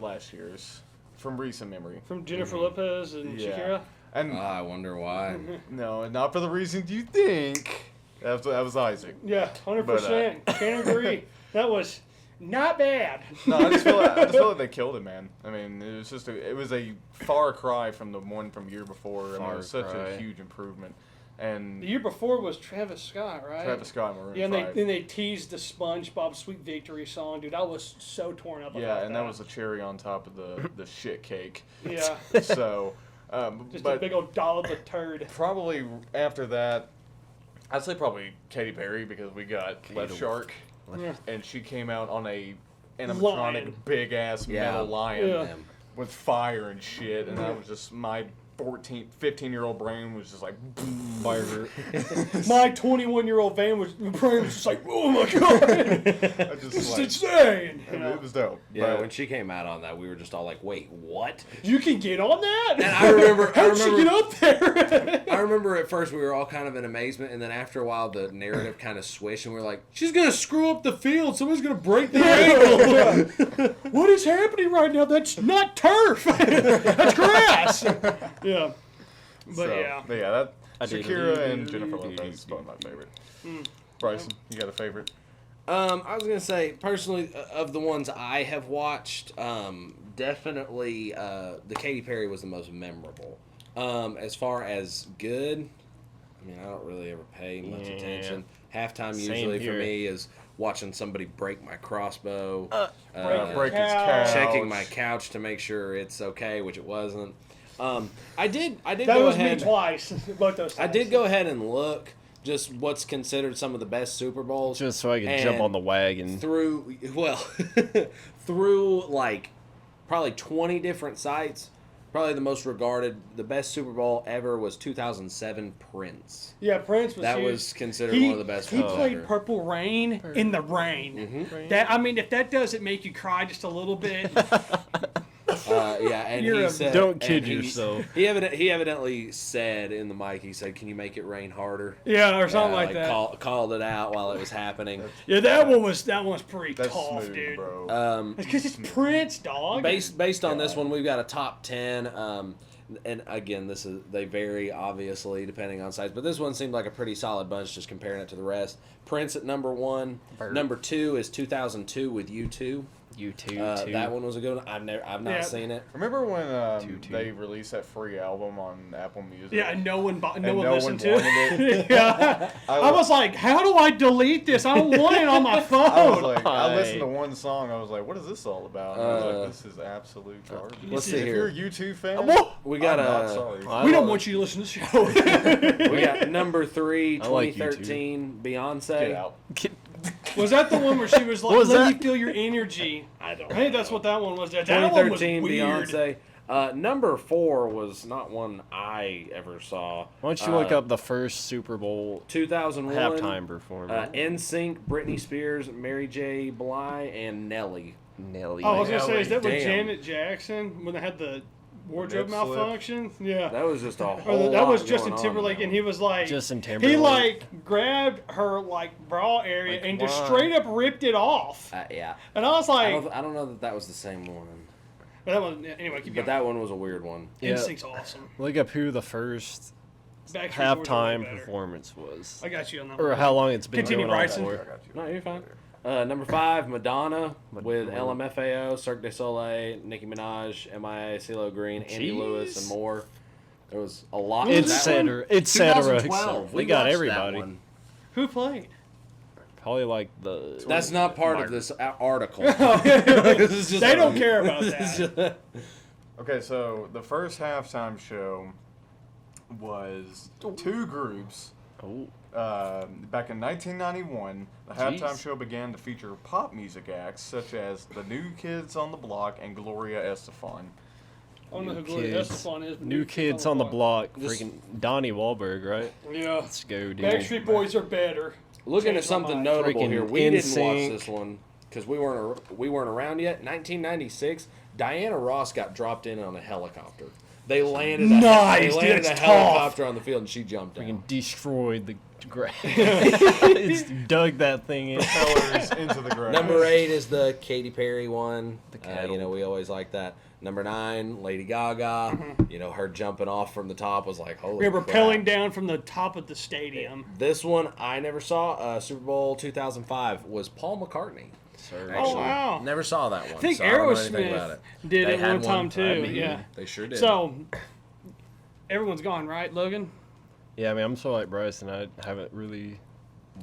last year's from recent memory. From Jennifer Lopez and Yeah. Shakira. And I wonder why. no, not for the reasons you think. That was Isaac. Yeah, 100%. Can't agree. That was not bad. No, I just feel like they killed it, man. I mean, it was a far cry from the one from year before. I mean, it was such Far a cry. huge improvement. And The year before was Travis Scott, right? Travis Scott, Maroon Yeah, and 5. then they teased the SpongeBob Sweet Victory song, dude. I was so torn up about Yeah, and that was a cherry on top of the shit cake. Yeah, So, just a but big old dollop of turd. probably after that, I'd say probably Katy Perry because we got Left Shark, Yeah. and she came out on a Lion. animatronic big ass Yeah. metal lion Yeah. Damn. with fire and shit, and that was just my 15-year-old brain was just like fire. My 21-year-old brain was just like, oh my God, I just it's like, insane. You it know? was dope. Yeah, but when she came out on that, we were just all like, "Wait, what?" You can get on that? And I remember, How'd she get up there? I remember at first we were all kind of in amazement, and then after a while the narrative kind of switched, and we were like, "She's gonna screw up the field. Someone's gonna break their ankle." What is happening right now? That's not turf. That's grass. Yeah. But yeah. that I did. Shakira and Jennifer Lopez is both my favorite. Bryson, you got a favorite? I was gonna say personally, of the ones I have watched, definitely the Katy Perry was the most memorable. As far as good, I mean, I don't really ever pay much attention. Halftime Same usually here. for me is watching somebody break my crossbow, Break his couch. checking my couch to make sure it's okay, which it wasn't. I did That go was ahead. me twice. Both those times. I did go ahead and look just what's considered some of the best Super Bowls. Just so I could jump And on the wagon. through through like probably 20 different sites. Probably the most regarded, the best Super Bowl ever was 2007 Prince. Yeah, Prince was That huge. was considered one of the best He ones played ever. Purple Rain in the rain. That I mean, if that doesn't make you cry just a little bit, Yeah, and You're he a- said, Don't and kid he- yourself. He evidently said in the mic, he said, "Can you make it rain harder?" yeah, or something Yeah, like that. Called it out while it was happening. Yeah, that one was pretty That's tough, smooth, dude. bro. Because it's Prince, dog. Based on this one, we've got a top 10. And again, they vary obviously depending on size, but this one seemed like a pretty solid bunch just comparing it to the rest. Prince at number 1. Bird. Number 2 is 2002 with U2. You too. That one was a good one. I've not Yeah. seen it. Remember when Tutu. they released that free album on Apple Music? Yeah, and no one no listened one to wanted it. Yeah, I was like, how do I delete this? I don't want it on my I was phone. like, I listened to Right. one song. I was like, what is this all about? And I was like, this is absolute garbage. Let's see if here. you're a U2 fan, We got I'm not a sorry. We don't want you to listen to the show. we got number 3, I like U2. 2013 Beyonce. Get out. Was that the one where she was like, was let me that? feel your energy? I don't. I think that's know. what that one was. That one was 2013 weird. Beyonce. Number 4 was not one I ever saw. Why don't you look up the first Super Bowl 2001 halftime performance? NSYNC, Britney Spears, Mary J. Blige, and Nelly. Nelly. Oh, I was gonna say, is that with Damn. Janet Jackson when they had the wardrobe Lip slip. malfunction? Yeah. That was just a Or whole that was lot Justin going on Timberlake, in and he was like, Justin he Timberlake. like grabbed her like bra area Like, and just why? straight up ripped it off. Yeah. And I was I like, don't know that was the same one. but that one anyway. Keep But going. that one was a weird one. Yeah. Instinct's awesome. Look up who the first Backstreet Boys are way halftime better. performance was, I got you on that or one. how long it's been Continue, going Bryson. on I for. got you. No, you're fine. Number 5, Madonna with LMFAO, Cirque du Soleil, Nicki Minaj, MIA, CeeLo Green, Andy Jeez. Lewis, and more. There was a lot. It of that Etc. one. Etc. 2012. They We got watched that everybody. one. Who played? Probably like the. That's not part of this article. This is just They don't care about that. Okay, so the first halftime show was 2 groups. Oh, Back in 1991, the halftime Jeez. show began to feature pop music acts such as the New Kids on the Block and Gloria Estefan. I don't know who New Gloria Kids. Estefan is. But New Kids on the Block. Freaking Donnie Wahlberg, right? Yeah. Let's go, dude. Backstreet Boys are better. Looking at Changed my something mind. notable Freaking here, we didn't watch NSYNC. this one because we weren't around yet. 1996, Diana Ross got dropped in on a helicopter. They landed Nice, they landed dude, a that's helicopter on the field, and she jumped out. Freaking destroyed the grass. It's dug that thing in. Propellers into the ground. Number 8 is the Katy Perry one. The cattle. We always like that. Number 9, Lady Gaga. Her jumping off from the top was like, holy We're crap. rappelling down from the top of the stadium. This one I never saw. Super Bowl 2005 was Paul McCartney. Sir. Oh, wow. Never saw that one. I think so I don't know anything about Aerosmith it. did They it had one time too. I mean, Yeah. They sure did. So everyone's gone, right, Logan? Yeah, I mean, I'm so like Bryson. I haven't really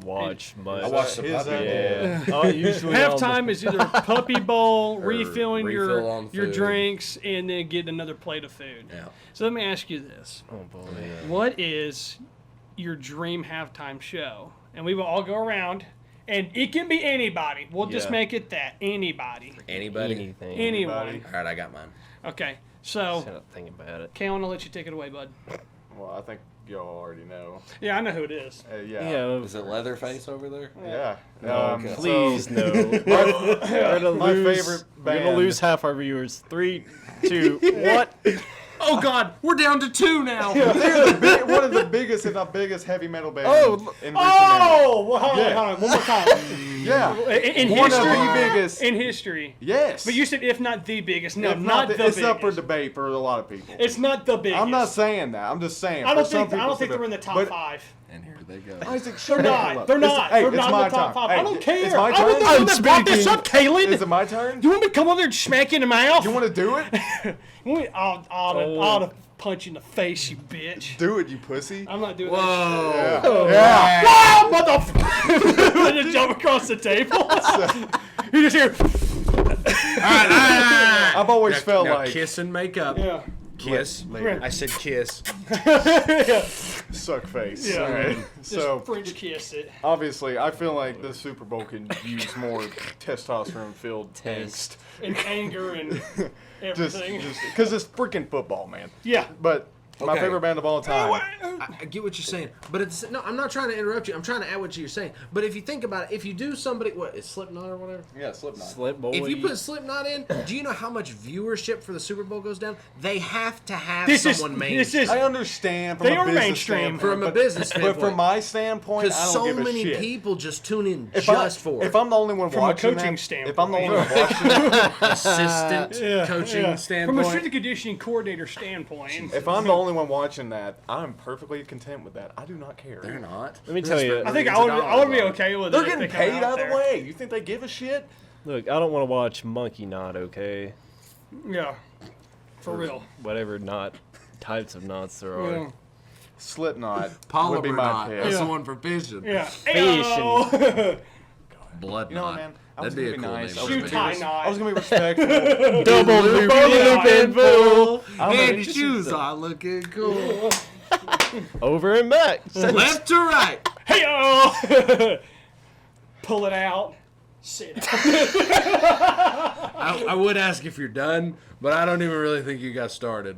watched much. I watched the His puppy. idea. Yeah. Oh, usually Halftime is either Puppy Bowl, Or refilling refill on your food. drinks, and then get another plate of food. Yeah. So let me ask you this: Oh boy. what is your dream halftime show? And we will all go around, and it can be anybody. We'll just Yeah. make it that anybody, Anybody? Anything. anyone. All right, I got mine. Okay, so Shut up, think about it. Kay, I want to let you take it away, bud. Well, I think y'all already know. Yeah, I know who it is. Yeah. Yeah. Is it Leatherface over there? Yeah. okay. Please no. My favorite We're gonna band. lose half our viewers. 3, 2, what? Oh God, we're down to 2 now. They're one of the biggest, if not biggest, heavy metal bands in recent memory. Oh, well, hold on, Yeah. hold on, one more time. Yeah. In One history, of the biggest. in history. Yes. But you said if not the biggest. No, If not the it's biggest. up for debate for a lot of people. It's not the biggest. I'm not saying that. I'm just saying. I don't for some think people they're in the it's top but 5. And here they go. Isaac, They're shut not. up. They're not. Hey, They're it's not in my the top turn. 5. I Hey, don't care. It's my I'm turn. the one that brought this up, Kalen. Is it my turn? You want me to come over there and smack you in the mouth? You want to do it? I'll punch you in the face, you bitch. Do it, you pussy. I'm not doing Whoa. that Yeah. shit. Wow, motherfucker! Just jump across the table. You just hear. I've always felt Now like kiss and make up. Yeah. Kiss. Later. I said kiss. suck face. Yeah. All right. Just So French kiss it. obviously, I feel like the Super Bowl can use more testosterone-filled angst. And anger and everything. Just because it's freaking football, man. Yeah. But my Okay. favorite band of all time. I get what you're saying, but it's no. I'm not trying to interrupt you. I'm trying to add what you're saying. But if you think about it, if you do somebody, what is Slipknot or whatever? Yeah, Slipknot. Slip boy. If you put Slipknot in, do you know how much viewership for the Super Bowl goes down? They have to have This is someone this mainstream. is I understand from They a are business mainstream. standpoint, From a but- business But standpoint. from my standpoint, I Because don't so give a many shit. people just tune in If just I, for if I'm the only one From a watching coaching that, if I'm the only one standpoint. watching that, assistant coaching From a standpoint. strength and conditioning coordinator standpoint. if I'm the only one watching that, I'm perfectly content with that. I do not care. They're not. Let me tell you. I think Millions I of would dollars be on it. okay with They're it. if getting they come paid out of there. the way. You think they give a shit? Look, I don't want to watch Monkey Knot. Okay, Yeah. For real. whatever knot types of knots there are. Yeah. Slipknot Polymer would be my knot. pick. That's Yeah. the one for fishing. Yeah. Fish Ayo. Blood You know what, knot. man? I was That'd be gonna a be cool nice. name. I was Shoe gonna be tie res- knot. I was gonna be respectful. Double loop and full. And your shoes are looking cool. Over and back. Left to right. Heyo. Pull it out. Sit. I would ask if you're done, but I don't even really think you got started.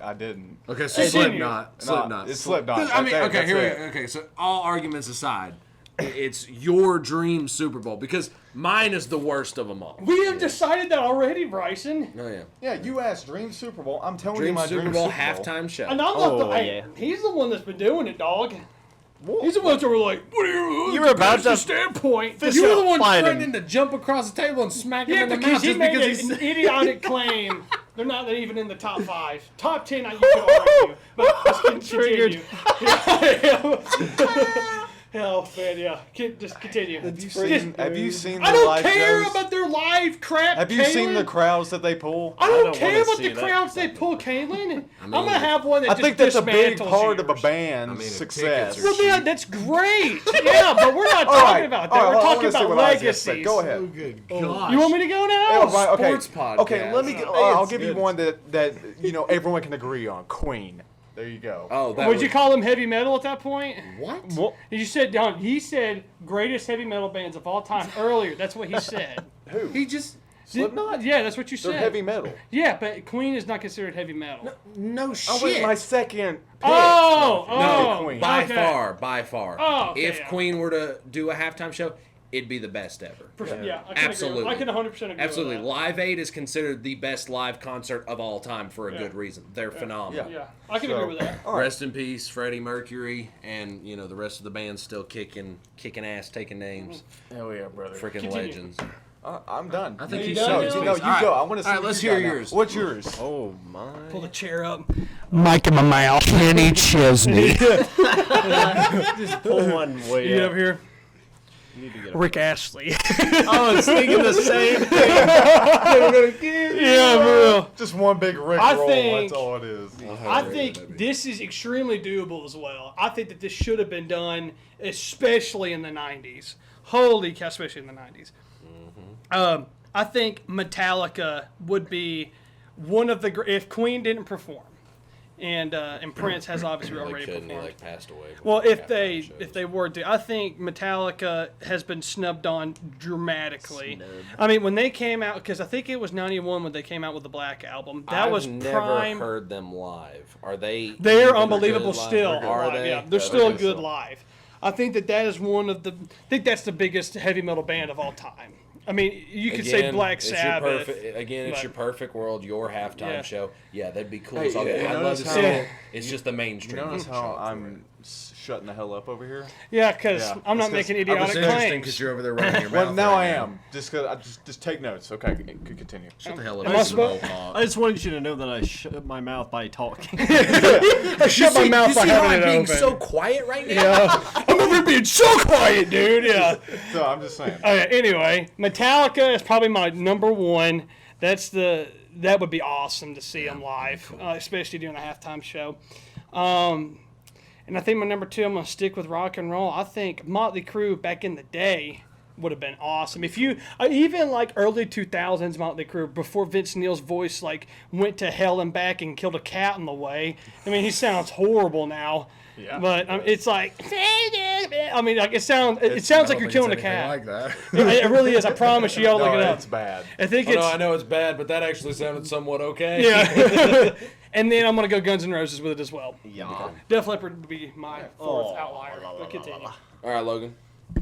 I didn't. Okay, so Continue. Slipknot. No, Slipknot. it's Slipknot. I mean, That's it. okay, That's here we it. go. Okay, so all arguments aside, it's your dream Super Bowl because mine is the worst of them all. We have decided that already, Bryson. Oh yeah. Yeah, you asked Dream Super Bowl. I'm telling you Dream my Super Dream Bowl Super Bowl. halftime show. And I'm not the. Oh, Hey, yeah. he's the one that's been doing it, dog. He's the one that were like, "What are you?" You were about to standpoint. You were the one Fight him. threatening to jump across the table and smack him Yeah, in the because mouth he just made because he's an idiotic claim. They're not even in the top 5. Top 10, you can argue. But let's continue. Hell, man, yeah. Just continue. Have you seen the I don't live care shows? about their live crap, Have you seen the Kalen. crowds that they pull? I don't don't care wanna about see the that. crowds they pull, Kalen. I'm mean, gonna have one that I just think that's a big dismantles part of a yours. band's I mean, if success. tickets are Well, yeah, that's great. Yeah, but we're not talking about that. We're talking about legacies. Go ahead. good gosh. You want me to go now? Oh, right, okay. sports podcast. Okay, let me. Hey, I'll it's give you good. one that everyone can agree on. Queen. There you go. Oh, that Would you call them heavy metal at that point? what? Well, You said, Don, he said greatest heavy metal bands of all time earlier. That's what he said. Who? He just Slipknot? Yeah, that's what you They're said. heavy metal. Yeah, but Queen is not considered heavy metal. no Oh, shit. wait, my second pick. Oh, No, oh, Queen. by okay. far. Oh, okay, if yeah. Queen were to do a halftime show, it'd be the best ever. Yeah, I can Absolutely. agree. I can 100% agree Absolutely. with that. Live Aid is considered the best live concert of all time for a Yeah. good reason. They're phenomenal. Yeah, I can So- agree with that. All right. Rest in peace, Freddie Mercury, and the rest of the band's still kicking ass, taking names. Hell yeah, brother. Freaking Continue. legends. I'm done. I think You you done should. now? No, you All right. go. I want to see. All right, what let's you hear got now. yours. What's yours? oh my. Pull the chair up. Mic in my mouth. Kenny Chesney. Just pull one way You up. over here? You need to get a- Rick Astley. I was thinking the same thing. Yeah, for real. Just one big Rick I roll. think- That's all it is. I think this is extremely doable as well. I think that this should have been done, especially in the 90s. Holy cow, especially in the 90s. I think Metallica would be one of the if Queen didn't perform, and Prince has obviously already performed. He passed away. Well, if they were to, I think Metallica has been snubbed on dramatically. I mean, when they came out, because I think it was '91 when they came out with the Black Album. That was never prime. heard them live. Are they? They're even unbelievable good live? still. Are live. they? Yeah, they're still Okay, good so- live. I think that is one of the. I think that's the biggest heavy metal band of all time. I mean, you could say Black it's your Sabbath. it's but- your perfect world, your halftime Yeah. show. Yeah, that'd be cool. Hey, So, you I'd love notice to how- see it. It's just the mainstream. You notice how show. I'm shutting the hell up over here. Yeah, because Yeah, I'm not it's 'cause making It's idiotic interesting claims. because you're over there running your Well, mouth. now right I am. Just take notes. Okay, could continue. Shut the hell up. Am I Mr. supposed- Mohawk. I just wanted you to know that I shut my mouth by talking. I shut my mouth You by see how having I'm it being open. so quiet right now? Yeah. I'm over here being so quiet, dude. Yeah. So I'm just saying. Okay, anyway, Metallica is probably my number one. That would be awesome to see them live, especially during a halftime show. And I think my number two, I'm gonna stick with rock and roll. I think Motley Crue back in the day would have been awesome. If you even like early 2000s Motley Crue before Vince Neil's voice like went to hell and back and killed a cat on the way. I mean, he sounds horrible now. Yeah. But it's like, I mean, like it sounds like you're killing a cat. Like that. It really is. I promise you. I'll look No, it up. it's bad. I think Oh, it's no, I know it's bad, but that actually sounded somewhat okay. yeah. And then I'm gonna go Guns N' Roses with it as well. Yeah. Def Leppard would be my fourth outlier. But continue. All right, Logan.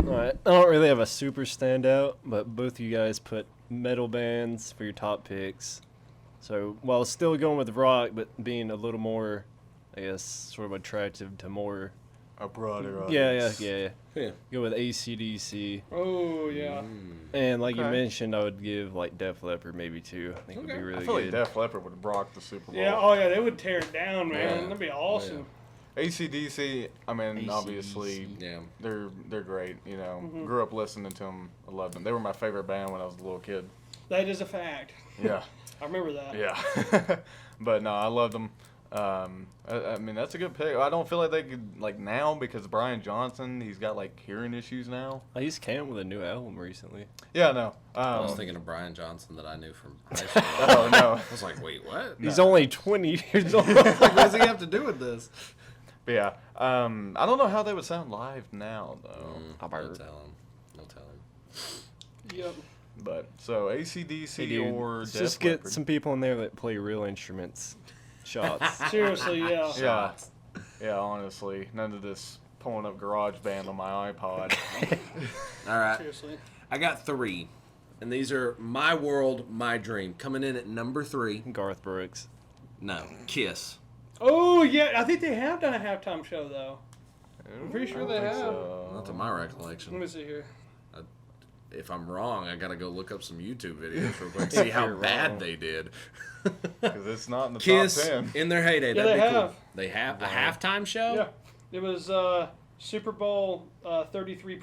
Alright, I don't really have a super standout, but both you guys put metal bands for your top picks. So while still going with rock, but being a little more, I guess, sort of attractive to more. A broader Yeah. Yeah. Go with AC/DC. Oh yeah. And like you Okay. mentioned, I would give like Def Leppard maybe two. I think would be Okay. really I feel like good. Def Leppard would rock the Super Bowl. Yeah. Oh yeah. They would tear it down, man. Yeah. That'd be awesome. AC/DC, I mean, obviously, Yeah. they're great. You know, grew up listening to them. I loved them. They were my favorite band when I was a little kid. That is a fact. Yeah, I remember that. yeah. But no, I loved them. I mean, that's a good pick. I don't feel like they could like now because Brian Johnson, he's got like hearing issues now. I just came with a new album recently. Yeah, no. I was thinking of Brian Johnson that I knew from high school. I Oh no. was like, wait, what? He's only 20 years old. Like, what does he have to do with this? But yeah, I don't know how they would sound live now though. Don't tell him. Don't tell him. Yep. But so AC/DC Hey, dude, or let's Def just get Leppard. some people in there that play real instruments. Shots. Seriously, yeah. Yeah, yeah. Honestly, none of this pulling up GarageBand on my iPod. All right. Seriously. I got three. And these are My World, My Dream. Coming in at number 3. Garth Brooks. No, Kiss. Oh yeah. I think they have done a halftime show though. I'm pretty sure they have. Not to my recollection. Let me see here. If I'm wrong, I gotta go look up some YouTube videos real quick to see how You're bad wrong. they did. Because it's not in the Kiss top 10. in their heyday. Yeah, That'd they be cool. have. They have a halftime show. Yeah. It was Super Bowl 33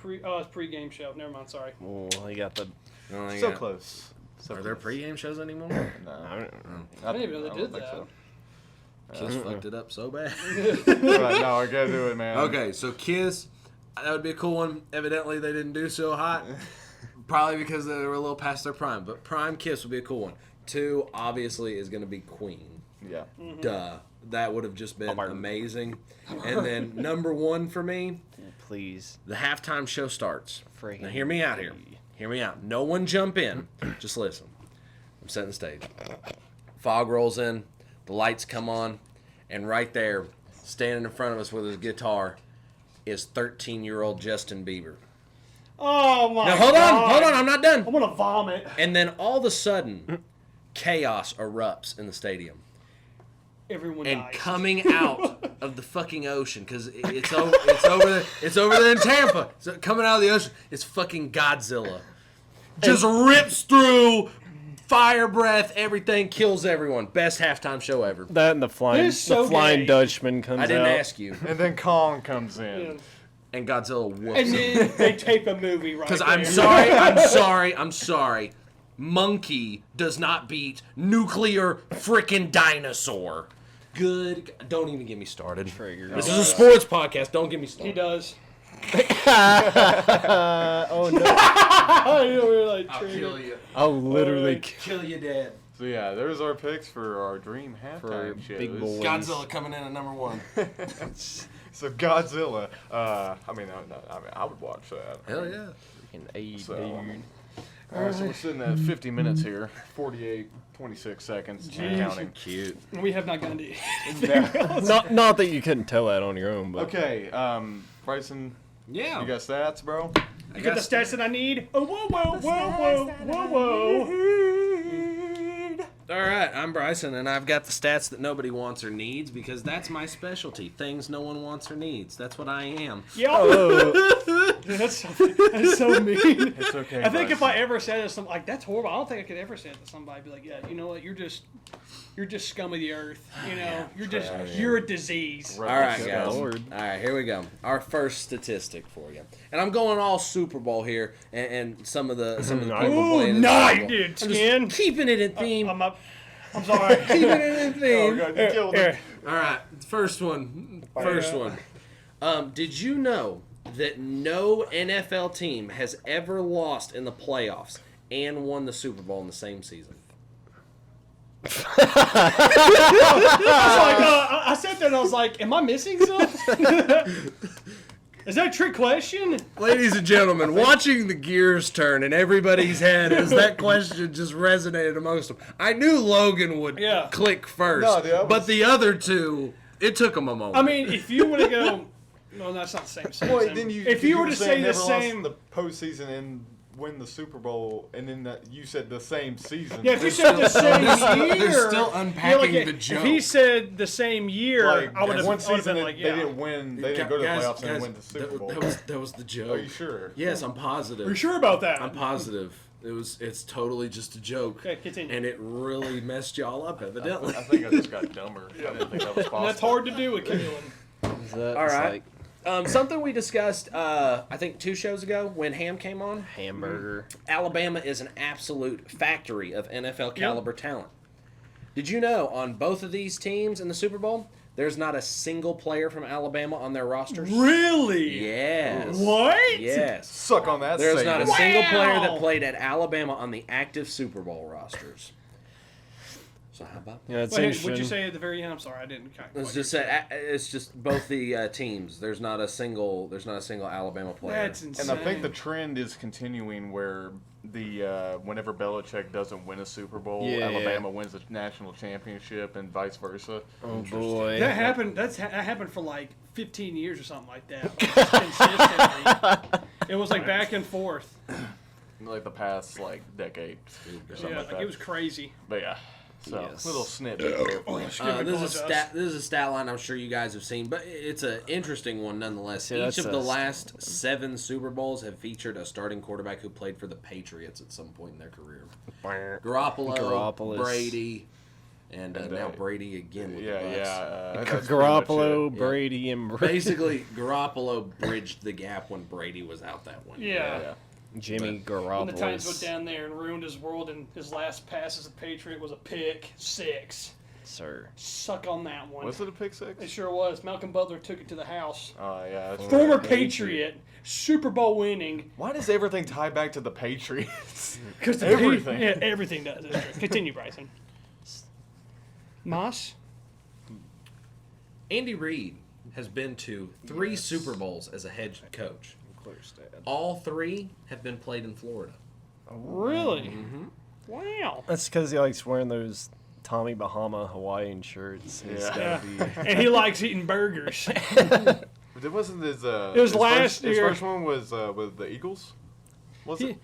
pre-game show. Never mind. Sorry. Oh, he got the. Oh, they So got- close. So Are there close. pregame shows anymore? No. I don't, I didn't even know they don't did think that. so. Kiss fucked it up so bad. Right, no, I gotta do it, man. Okay, so Kiss, that would be a cool one. Evidently, they didn't do so hot. Probably because they were a little past their prime. But prime Kiss would be a cool one. 2, obviously, is going to be Queen. Yeah. Duh. That would have just been amazing. And then number 1 for me, please. the halftime show starts. Friggin' Now hear me out here. Hear me out. No one jump in. Just listen. I'm setting the stage. Fog rolls in. The lights come on. And right there, standing in front of us with his guitar, is 13-year-old Justin Bieber. Oh my. Now hold on. I'm not done. I'm gonna vomit. And then all of a sudden, chaos erupts in the stadium. Everyone And dies. coming out of the fucking ocean, because it's over there in Tampa. So coming out of the ocean, it's fucking Godzilla. Just rips through, fire breath, everything, kills everyone. Best halftime show ever. That and the Flying, It is so the Flying gay. Dutchman comes I didn't out. ask you. And then Kong comes in. Yeah. And Godzilla whoops And him. then they tape a movie right Because there. I'm sorry. Monkey does not beat nuclear frickin' dinosaur. Good. Don't even get me started. Trigger. This is a sports podcast. Don't get me He started. does. Oh no! Oh, you were like triggered. you. I'll literally Kill you dead. So yeah, there's our picks for our dream for halftime shows. big boys. Godzilla coming in at number 1. So Godzilla. I would watch that. Hell yeah. Freaking A, So- dude. Alright, so we're sitting at 50 minutes here. 48, 26 seconds. And counting. Cute. We have not gone to. Not that you couldn't tell that on your own, but Okay, Bryson, Yeah. you got stats, bro? I Get the stats that I need. Oh, whoa, whoa, whoa, whoa, whoa, whoa. All right. I'm Bryson, and I've got the stats that nobody wants or needs because that's my specialty. Things no one wants or needs. That's what I am. Yeah. Oh. That's so mean. It's okay. I think if Bryson. I ever said it to somebody, like, that's horrible. I don't think I could ever say it to somebody. Be like, yeah, you know what? You're just scum of the earth. You know, you're a disease. All right, Good guys. Lord. All right, here we go. Our first statistic for you, and I'm going all Super Bowl here, and some of the people playing. in the nice, Super Bowl. dude. I'm just Skin. keeping it in theme. I'm sorry. Keeping it in Oh, theme. God, you killed him. All right, first one. Did you know that no NFL team has ever lost in the playoffs and won the Super Bowl in the same season? I said that and I was like, am I missing something? Is that a trick question? Ladies and gentlemen, watching the gears turn in everybody's head as that question just resonated amongst them. I knew Logan would click first, No, dude, but the other two, it took them a moment. I mean, if you were to go, no, that's not the same season. Well, then if you were to say the never lost same, the postseason and win the Super Bowl, and then you said the same season. yeah, if you said the same year, they're still unpacking the If joke. he said the same year, Like, I would have one season been like, they yeah. didn't win. They didn't go to the Guys, playoffs and win the Super Bowl. That was the joke. Are you sure? Yes, I'm positive. Are you sure about that? I'm positive. It's totally just a joke. Okay, continue. And it really messed y'all up, evidently. I think I just got dumber. I didn't think that was possible. And that's hard to do with Kalen. Is that, All it's right. like Something we discussed, I think 2 shows ago when Ham came on. hamburger. Alabama is an absolute factory of NFL caliber talent. Did you know on both of these teams in the Super Bowl, there's not a single player from Alabama on their rosters? Really? Yes. What? Yes. Suck on that. There's not a Saban. single player that Wow. played at Alabama on the active Super Bowl rosters. So how about that? Yeah, it's Wait, interesting. what'd you say at the very end? I'm sorry, I didn't. It's just it's just both the teams. There's not a single Alabama player. That's insane. And I think the trend is continuing where whenever Belichick doesn't win a Super Bowl, Yeah. Alabama wins the national championship and vice versa. Oh boy. that happened. That happened for like 15 years or something like that. Consistently. It was like back and forth. Like the past decade or something Yeah, like that. it was crazy. But yeah. So Yes. little snippet there. This is a stat line I'm sure you guys have seen, but it's an interesting one nonetheless. Yeah, Each of that's the a last 7 Super Bowls have featured a starting quarterback who played for the Patriots at some point in their career. Garoppolo, Brady, and now Brady again with the Bucs. That's pretty much Garoppolo, it. Brady, and Brady. Basically, Garoppolo bridged the gap when Brady was out that one year. Yeah. Yeah. Jimmy When the Titans went Garoppolo. down there and ruined his world, and his last pass as a Patriot was a pick 6. Sir. Suck on that one. Was it a pick six? It sure was. Malcolm Butler took it to the house. Oh, yeah. That's Former right. Patriot, Super Bowl winning. Why does everything tie back to the Patriots? Because Everything. Yeah, everything does. That's true. Continue, Bryson. Moss? Andy Reid has been to 3 Super Bowls as a head coach. All 3 have been played in Florida. Really? Wow. That's because he likes wearing those Tommy Bahama Hawaiian shirts. He's Yeah. gotta be. And he likes eating burgers. It wasn't his. It was last His year. first one was with the Eagles. Was it?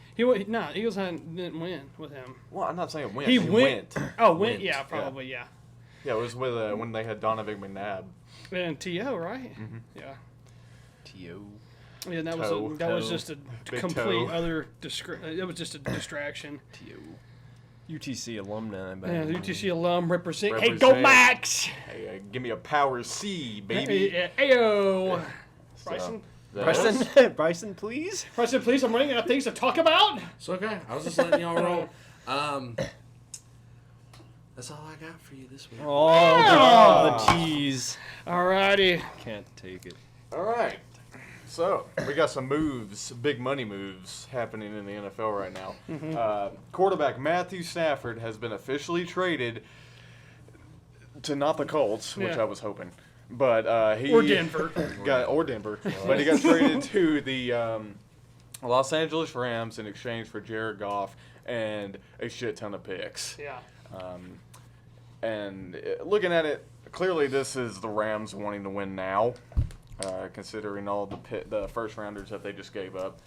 No, Eagles didn't win with him. Well, I'm not saying win. He went. Oh, went. Went, Yeah, probably. Yeah. Yeah, it was with when they had Donovan McNabb. And T.O., right? Yeah. T.O. Yeah, that was Toe, that was toe. just a Big complete toe. other. It was just a distraction. T.O. UTC alumni. Back Yeah, in the UTC alum represent. Hey, go Represent. Max! Hey, give me a power C, baby. Hey, ayo. Bryson, Bryson, Bryson, please. Bryson, please. I'm running out of things to talk about. It's okay. I was just letting y'all roll. That's all I got for you this week. Oh, the tease. Alrighty. Can't take it. All right. So we got some moves, big money moves happening in the NFL right now. Quarterback Matthew Stafford has been officially traded to not the Colts, which Yeah. I was hoping, but he Or Denver. or Denver, but he got traded to the Los Angeles Rams in exchange for Jared Goff and a shit ton of picks. Yeah. And looking at it, clearly this is the Rams wanting to win now, considering all the first rounders that they just gave up.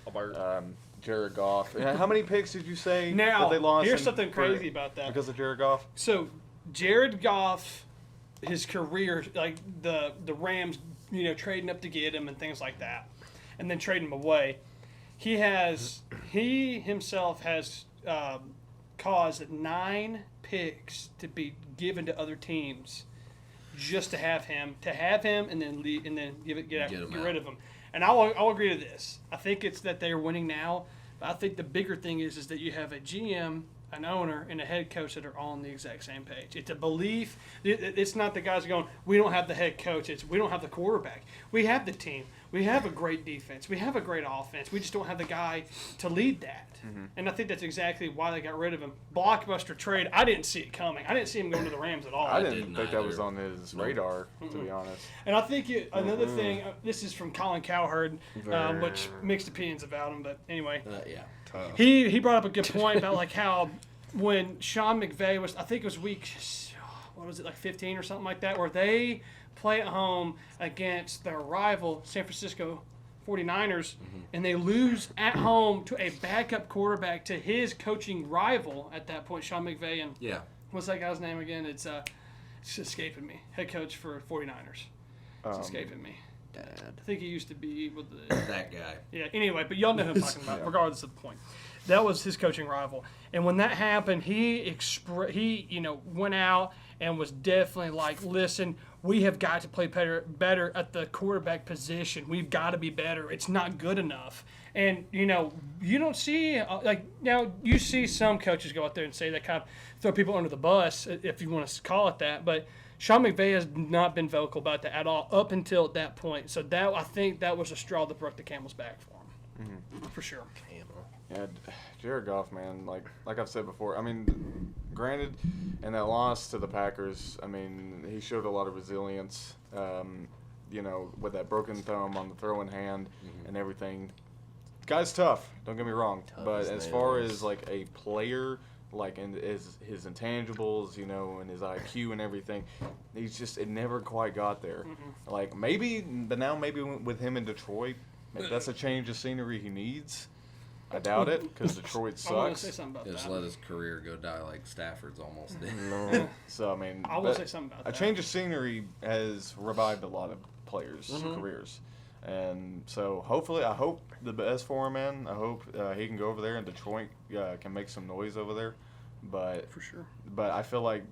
Jared Goff. And how many picks did you say that Now, they lost? here's something for- crazy about that. Because of Jared Goff? So, Jared Goff, his career, like the Rams, trading up to get him and things like that, and then trading him away. He himself has caused 9 picks to be given to other teams just to have him, and then leave, and then get rid of him. And I'll agree to this. I think it's that they are winning now, but I think the bigger thing is that you have a GM, an owner, and a head coach that are all on the exact same page. It's a belief. It's not the guys going, we don't have the head coach. It's we don't have the quarterback. We have the team. We have a great defense. We have a great offense. We just don't have the guy to lead that. Mm-hmm. And I think that's exactly why they got rid of him. Blockbuster trade. I didn't see it coming. I didn't see him going to the Rams at all. I didn't think that was on his radar, to be honest. And I think another thing, this is from Colin Cowherd, which mixed opinions about him, but anyway. Yeah. He brought up a good point about like how when Sean McVay was, I think it was week, 15 or something like that, where they play at home against their rival, San Francisco 49ers, and they lose at home to a backup quarterback to his coaching rival at that point, Sean McVay. And what's that guy's name again? It's escaping me. Head coach for 49ers. It's escaping me. Dad. I think he used to be with that guy. Yeah, anyway, but y'all know who I'm talking about, regardless of the point. That was his coaching rival. And when that happened, he went out and was definitely like, listen, we have got to play better at the quarterback position. We've got to be better. It's not good enough. And, you don't see, now you see some coaches go out there and say that kind of throw people under the bus, if you want to call it that. But Sean McVay has not been vocal about that at all up until that point. So I think that was a straw that broke the camel's back for him, for sure. Yeah, Jared Goff, man, like I've said before, I mean, granted, in that loss to the Packers, I mean, he showed a lot of resilience, with that broken thumb on the throwing hand and everything. Guy's tough, don't get me wrong, but as far as, like, a player, like, in his intangibles, and his IQ and everything, it never quite got there. Like, maybe with him in Detroit, maybe that's a change of scenery he needs. I doubt it, because Detroit sucks. I want to say something about Just that. let his career go die like Stafford's almost did. No. So, I mean, I will say something about that. A change of scenery has revived a lot of players' careers. And so, hopefully, I hope the best for him, man. I hope he can go over there and Detroit can make some noise over there. But for sure. But I feel like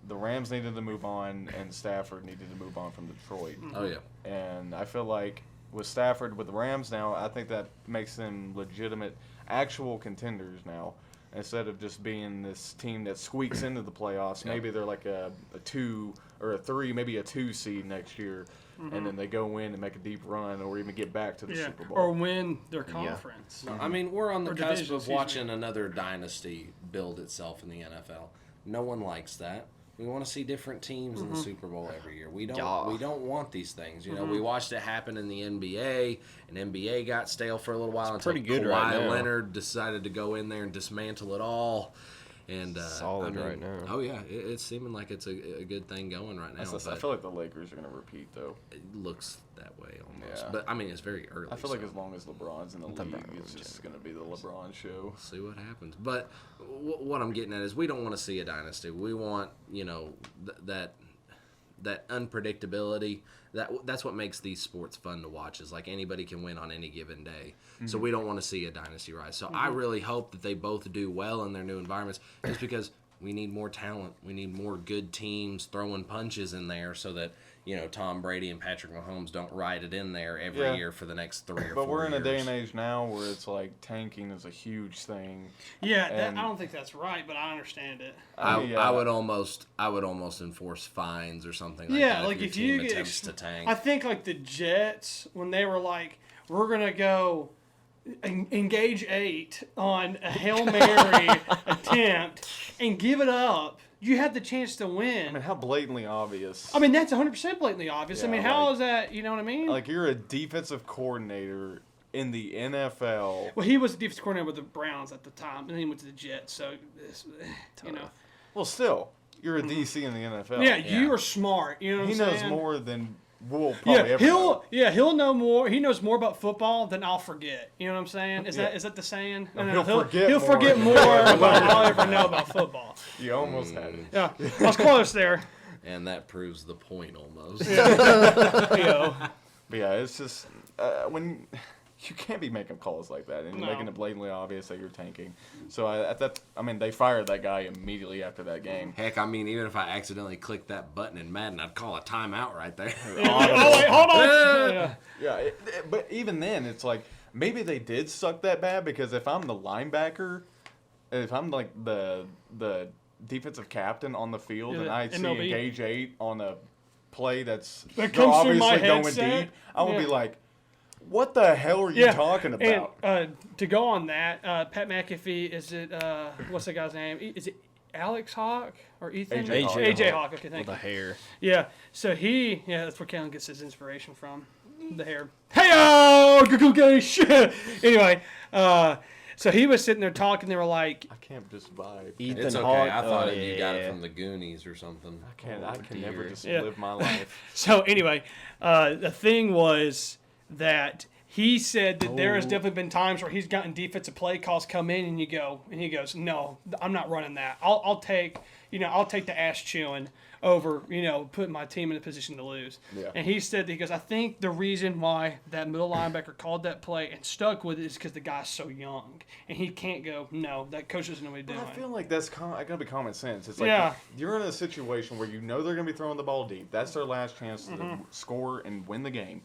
the Rams needed to move on, and Stafford needed to move on from Detroit. Oh, yeah. And I feel like with Stafford, with the Rams now, I think that makes them legitimate, actual contenders now. Instead of just being this team that squeaks into the playoffs, maybe they're like a 2 or a 3, maybe a 2 seed next year, and then they go in and make a deep run or even get back to the Super Bowl. Or win their conference. No, I mean, we're on the cusp of watching another dynasty build itself in the NFL. No one likes that. We want to see different teams in the Super Bowl every year. We don't want these things. We watched it happen in the NBA, and NBA got stale for a little while until Kawhi Leonard decided to go in there and dismantle it all. And solid right now. Oh yeah, it's seeming like it's a good thing going right now. I feel like the Lakers are going to repeat though. It looks that way almost, yeah. But I mean it's very early. I feel like as long as LeBron's in the league, it's just going to be the LeBron show. We'll see what happens. But what I'm getting at is we don't want to see a dynasty. We want that unpredictability. That's what makes these sports fun to watch. Is like anybody can win on any given day. So we don't want to see a dynasty rise. So I really hope that they both do well in their new environments, just because we need more talent. We need more good teams throwing punches in there, so that Tom Brady and Patrick Mahomes don't ride it in there every year for the next 3 or 4 years. But we're in a day and age now where it's like tanking is a huge thing. Yeah, I don't think that's right, but I understand it. I would almost enforce fines or something like that. Like if your team attempts to tank. I think like the Jets, when they were like, we're gonna go engage 8 on a Hail Mary attempt and give it up. You had the chance to win. I mean, how blatantly obvious. I mean, that's 100% blatantly obvious. Yeah, I mean, how is that, you know what I mean? Like, you're a defensive coordinator in the NFL. Well, he was the defensive coordinator with the Browns at the time, and then he went to the Jets, so, Well, still, you're a DC in the NFL. Yeah, you are smart. You know what I'm saying? He knows more than we'll probably ever know. He'll know more. He knows more about football than I'll forget. You know what I'm saying? Is that the saying? No, he'll forget more about than I'll ever know about football. You almost had it. Yeah, I was close there. And that proves the point almost. But yeah, it's just when you can't be making calls like that, and you're making it blatantly obvious that you're tanking. So they fired that guy immediately after that game. Heck, I mean, even if I accidentally clicked that button in Madden, I'd call a timeout right there. Oh wait, hold on. Yeah, but even then, it's like maybe they did suck that bad, because if I'm the linebacker, if I'm like the defensive captain on the field, and I see MLB. Engage 8 on a play that comes through my obviously going headset. deep, I would be like, what the hell are you talking about? And to go on that, Pat McAfee, is it, what's the guy's name? Is it Alex Hawk or Ethan? AJ Hawk. Okay, thank you. With the hair. Yeah, so that's where Kellen gets his inspiration from. The hair. Hey-oh! Anyway, so he was sitting there talking. They were like, I can't just vibe. Ethan It's okay. Hawke. I thought Oh, you got it yeah. from the Goonies or something. I can never just Yeah. live my life. So anyway, the thing was that he said that there has definitely been times where he's gotten defensive play calls come in, and he goes, no, I'm not running that. I'll take the ass chewing over, putting my team in a position to lose. Yeah. And he said, I think the reason why that middle linebacker called that play and stuck with it is because the guy's so young, and he can't go, no, that coach doesn't know what he's doing. I feel like that's gotta be common sense. It's like you're in a situation where you know they're gonna be throwing the ball deep. That's their last chance to score and win the game,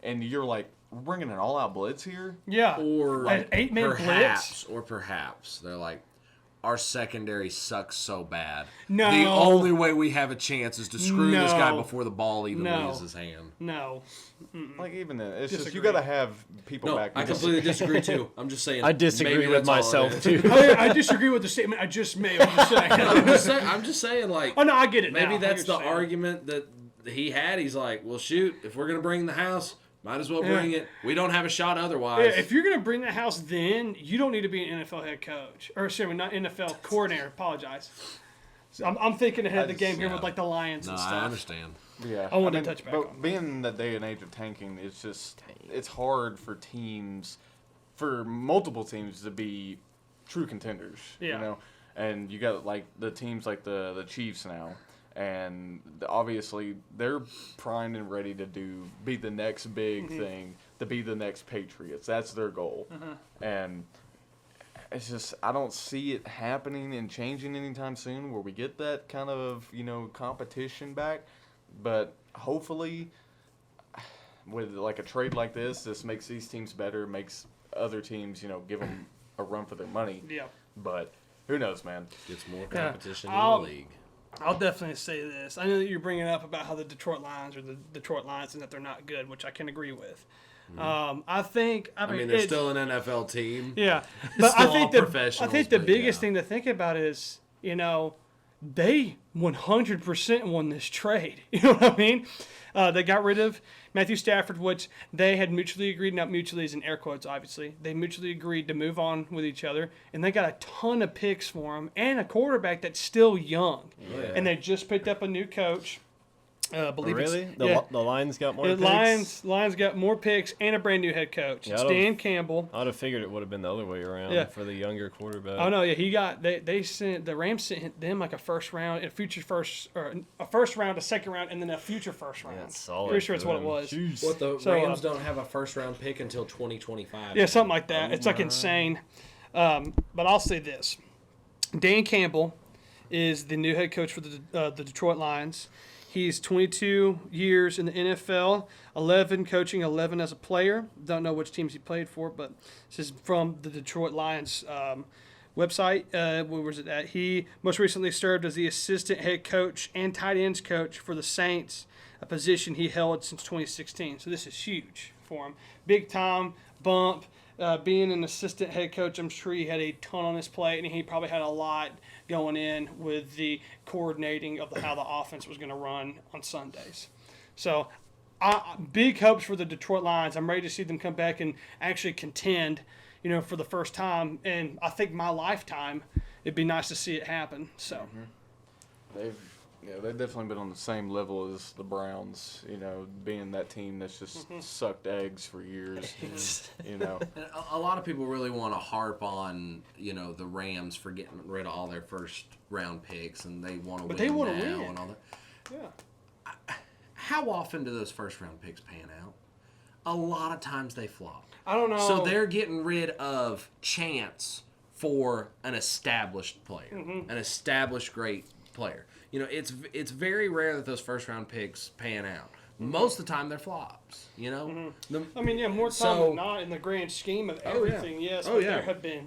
and you're like, we're bringing an all-out blitz here. Yeah. Or An 8-man blitz. Perhaps they're like, our secondary sucks so bad. No. The only way we have a chance is to screw this guy No. before the ball even No. leaves his hand. No. Like even then, it's just you Disagree. gotta have people No, back. I completely disagree too. I'm just saying. I disagree maybe with that's all it myself is. too. I disagree with the statement I just made. I'm just saying. I'm just saying, like, Oh no, I get it. maybe now. that's the I understand. argument that he had. He's like, well, shoot, if we're gonna bring the house, might as well bring it. We don't have a shot otherwise. Yeah, if you're gonna bring that house, then you don't need to be an NFL head coach, or sorry, not NFL coordinator. Apologize. So I'm thinking ahead of the game here with like the Lions no, and stuff. I understand. Yeah, I wanted to touch back But on being in the day and age of tanking, it's hard for teams, for multiple teams to be true contenders. Yeah. And you got like the teams like the Chiefs now, and obviously they're primed and ready to be the next big thing, to be the next Patriots. That's their goal, and it's just I don't see it happening and changing anytime soon where we get that kind of competition back. But hopefully, with like a trade like this makes these teams better, makes other teams give them a run for their money. Yeah. But who knows, man? Gets more competition in I'll- the league. I'll definitely say this. I know that you're bringing up about how the Detroit Lions and that they're not good, which I can agree with. I mean, they're it's- still an NFL team. Yeah, but Still I think all the professionals, the but biggest yeah. thing to think about is they 100% won this trade. You know what I mean? They got rid of Matthew Stafford, which they had mutually agreed, not mutually as in air quotes, obviously. They mutually agreed to move on with each other, and they got a ton of picks for him and a quarterback that's still young. Yeah. And they just picked up a new coach. Believe Really? it's, The Lions got more the picks? Lions got more picks and a brand new head coach. Yeah, It's I don't- Dan Campbell. I'd have figured it would have been the other way around for the younger quarterback. Oh no, yeah, he got the Rams sent them like a first round, a future first, or a first round, a second round, and then a future first round. That's solid. Pretty sure it's for what it them. was. Jeez. What the So, Rams don't have a first round pick until 2025. Yeah, something like that. It's like insane. But I'll say this: Dan Campbell is the new head coach for the Detroit Lions. He's 22 years in the NFL, 11 coaching, 11 as a player. Don't know which teams he played for, but this is from the Detroit Lions website. Where was it at? He most recently served as the assistant head coach and tight ends coach for the Saints, a position he held since 2016. So this is huge for him. Big time bump. Being an assistant head coach, I'm sure he had a ton on his plate, and he probably had a lot going in with the coordinating of how the offense was going to run on Sundays. So, big hopes for the Detroit Lions. I'm ready to see them come back and actually contend, for the first time. And I think my lifetime, it'd be nice to see it happen. So, Yeah, they've definitely been on the same level as the Browns, being that team that's just sucked eggs for years, And a lot of people really want to harp on, the Rams for getting rid of all their first round picks, and they want to win they wanna now win. and all that. Yeah. How often do those first round picks pan out? A lot of times they flop. I don't know. So they're getting rid of chance for an established player, an established great player. It's very rare that those first round picks pan out. Most of the time they're flops. More time than not in the grand scheme of everything. Yes, but there have been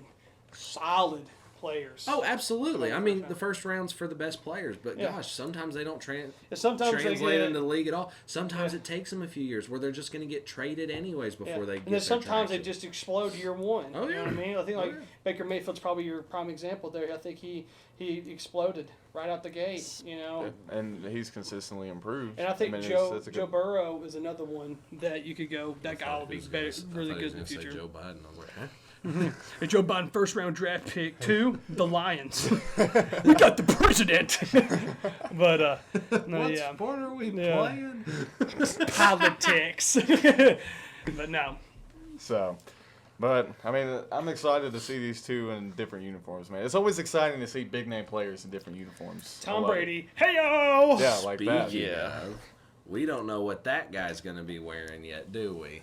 solid players. Oh, absolutely. The first round's for the best players, but gosh, sometimes they don't translate into the league at all. Sometimes it takes them a few years where they're just going to get traded anyways before they get and then sometimes traction. they just explode year one. Oh, You know what I mean? I think Baker Mayfield's probably your prime example there. I think he exploded right out the gate, And he's consistently improved. And I think that's a Joe Burrow is another one that you could go, that guy will be really good in the future. Joe Biden. I was like, huh? A Joe Biden first round draft pick to the Lions. We got the president. But What sport are we playing? Politics. But no. So, but I'm excited to see these two in different uniforms, man. It's always exciting to see big name players in different uniforms. Tom Brady, hey-o! Yeah, like that. Speaking of, we don't know what that guy's going to be wearing yet, do we?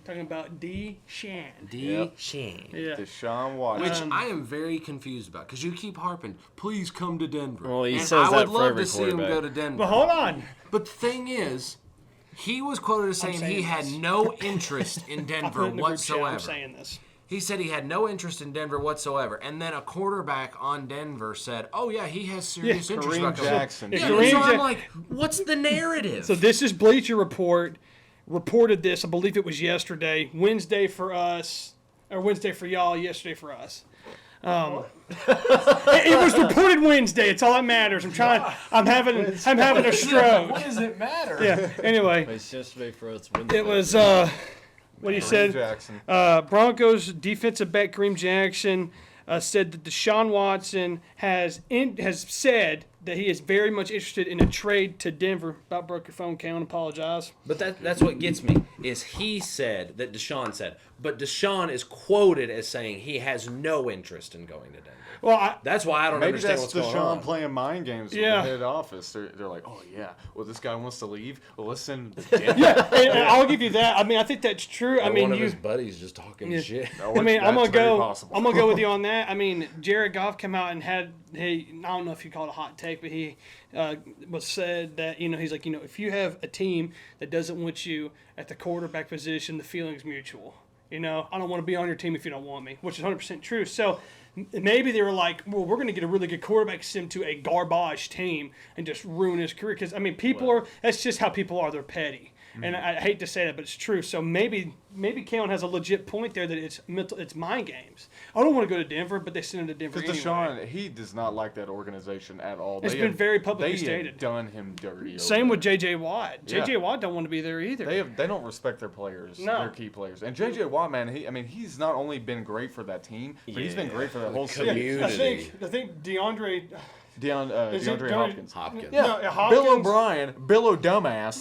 Talking about Deshaun. Deshaun. Yeah. Deshaun Watson. Which I am very confused about, because you keep harping, please come to Denver. Well, he and says I that would for love every to see him quarterback. go to Denver. But hold on. But the thing is, he was quoted as saying he saying had this. no interest in I'll Denver put it in the group chat. I'm whatsoever. saying this. He said he had no interest in Denver whatsoever. And then a quarterback on Denver said, oh, yeah, he has serious interest. Kareem about coming." Jackson. Yeah, Kareem so I'm Ja- like, what's the narrative? So this is Bleacher Report. Reported this, I believe it was yesterday. Wednesday for us, or Wednesday for y'all, yesterday for us. It was reported Wednesday. It's all that matters. I'm having a stroke. What does it matter? Yeah. Anyway, It's yesterday for us. it was what he Kareem said. Jackson. Broncos defensive back Kareem Jackson said that Deshaun Watson has said that he is very much interested in a trade to Denver. About broke your phone, Kalen. Apologize. But that's what gets me, is he said that Deshaun said. But Deshaun is quoted as saying he has no interest in going to Denver. Well, That's why I don't Maybe understand that's what's going Deshaun on. playing mind games with Yeah. the head office. They're like, oh, yeah, well, this guy wants to leave. Well, let's send him to Denver. and I'll give you that. I think that's true. Or one of his buddies just talking shit. No, I'm that's gonna very go. possible. I'm gonna go with you on that. Jared Goff came out and I don't know if you call it a hot take, but he was said that he's like if you have a team that doesn't want you at the quarterback position, the feeling's mutual. I don't want to be on your team if you don't want me, which is 100% true. So maybe they were like, well, we're going to get a really good quarterback, send him to a garbage team and just ruin his career. Because, people are, that's just how people are. They're petty. And I hate to say that, but it's true. So maybe Kalen has a legit point there that it's mind games. I don't want to go to Denver, but they send him to Denver Because anyway. Deshaun, he does not like that organization at all. It's been very publicly stated. They have done him dirty. Same over with there. J.J. Watt. J.J. Watt don't want to be there either. They don't respect their players, No. their key players. And J.J. Watt, man, he's not only been great for that team, but he's been great for the whole community. city. I think DeAndre DeAndre Hopkins. Hopkins. Yeah, Bill Hopkins. O'Brien, Bill O'Dumbass,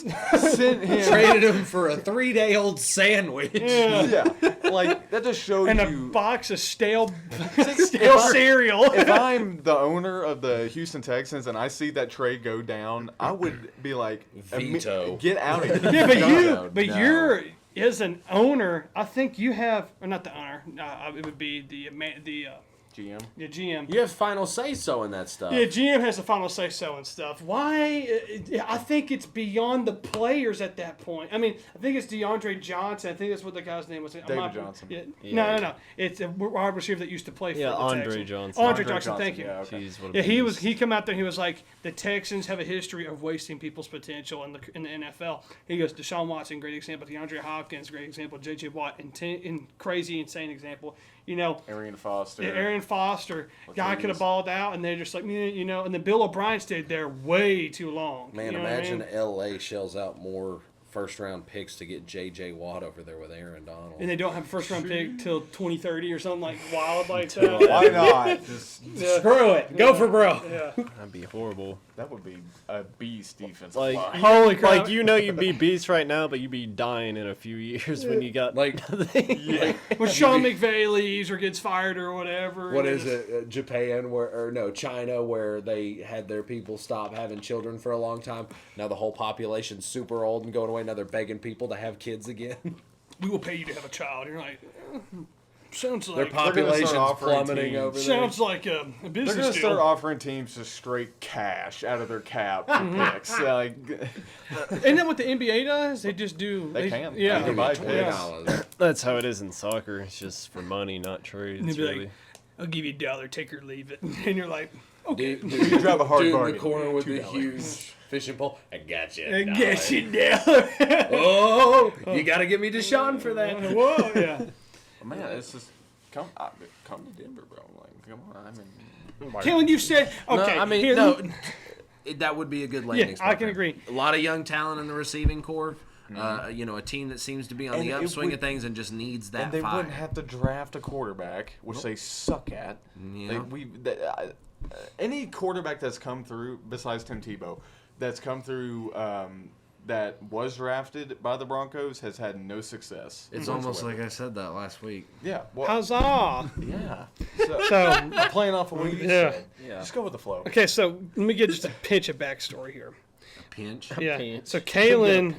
sent him. Traded him for a 3-day-old sandwich. Yeah, like that just shows And you. a box of stale If cereal. If I'm the owner of the Houston Texans and I see that trade go down, I would be like, Veto. Get out of here. Yeah, but No. you're as an owner. I think you have, or not the owner. It would be the GM. GM. You have final say-so in that stuff. Yeah, GM has the final say-so and stuff. Why? I think it's beyond the players at that point. I think it's DeAndre Johnson. I think that's what the guy's name was. David Johnson. Yeah. No. It's a wide receiver that used to play for the Andre Texans. Johnson. Andre Johnson, thank you. Yeah, okay. Jeez, what a Yeah, beast. he come out there and he was like, the Texans have a history of wasting people's potential in the NFL. He goes, Deshaun Watson, great example. DeAndre Hopkins, great example. J.J. Watt, crazy, insane example. Arian Foster. Yeah, Aaron Foster, guy could have Please. balled out, and they're just like, and then Bill O'Brien stayed there way too long. Man, You know what I imagine mean? L.A. shells out more first-round picks to get J.J. Watt over there with Aaron Donald. And they don't have a first round pick till 2030 or something like wild like that. Why not? Just Screw it. Go for bro. Yeah. That'd be horrible. that would be a beast defensive Like, line. Holy crap. Like, you know you'd be beast right now, but you'd be dying in a few years when you got Like, when Sean McVay leaves or gets fired or whatever. what is it? Japan, China, where they had their people stop having children for a long time. Now the whole population's super old and going away. Now they're begging people to have kids again. We will pay you to have a child. And you're like, sounds Their like population's offering plummeting teams. over there. sounds like a They're business gonna deal. start offering teams just straight cash out of their cap for picks. Like, Isn't that what the NBA does? They just do. They can. Yeah. They can buy $20. That's how it is in soccer. It's just for money, not trades. And they'd be Really. like, I'll give you $1, take it or leave it. And you're like, okay. Dude, you drive a hard dude in bargain. the corner with the $2. huge fishing pole. I got you. I guess you $1. Oh, you got to give me Deshaun for that. Whoa, yeah. Man, it's just come to Denver, bro. Like, come on. I mean, Kellen, you said, okay. No, I mean, here, that would be a good landing Yeah, spot. I can for him. agree. A lot of young talent in the receiving core. A team that seems to be on And the it upswing would- of things and just needs that and they fire. wouldn't have to draft a quarterback, which they suck at. Yeah. Any quarterback that's come through, besides Tim Tebow, that's come through that was drafted by the Broncos has had no success. It's almost like I said that last week. Yeah. Well, Huzzah. yeah. So, I'm playing off of what you Yeah. said. Just go with the flow. okay, so let me get just a pinch of backstory here. Pinch. Yeah. Pinch. So Kalen,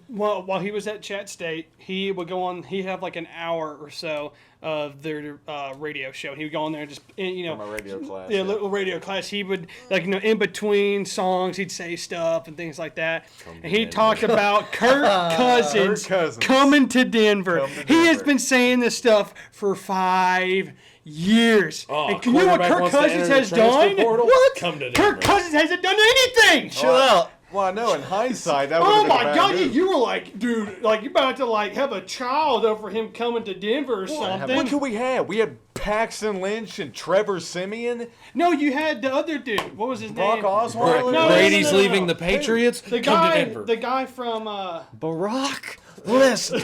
while he was at Chat State, he would go on. He'd have like an hour or so of their radio show. He would go on there and just For my radio class. Yeah, little radio class. He would in between songs, he'd say stuff and things like that. And he talked about Kirk Cousins, coming to Denver. Come to He has Denver. been saying this stuff for 5 years. Oh, and can you know what quarterback Kirk wants to Cousins enter the has transfer done? portal? What? Come to Kirk Denver. Cousins hasn't done anything. Chill out. Well, I know in hindsight that would Oh have been my a bad God! move. You were like, dude, like you're about to like have a child over him coming to Denver or something. What could we have? We had Paxton Lynch and Trevor Simeon. No, you had the other dude. What was his Brock name? Osweiler? No, Brady's no. leaving the Patriots. The Come to guy, Denver. the guy from. Barack. Listen.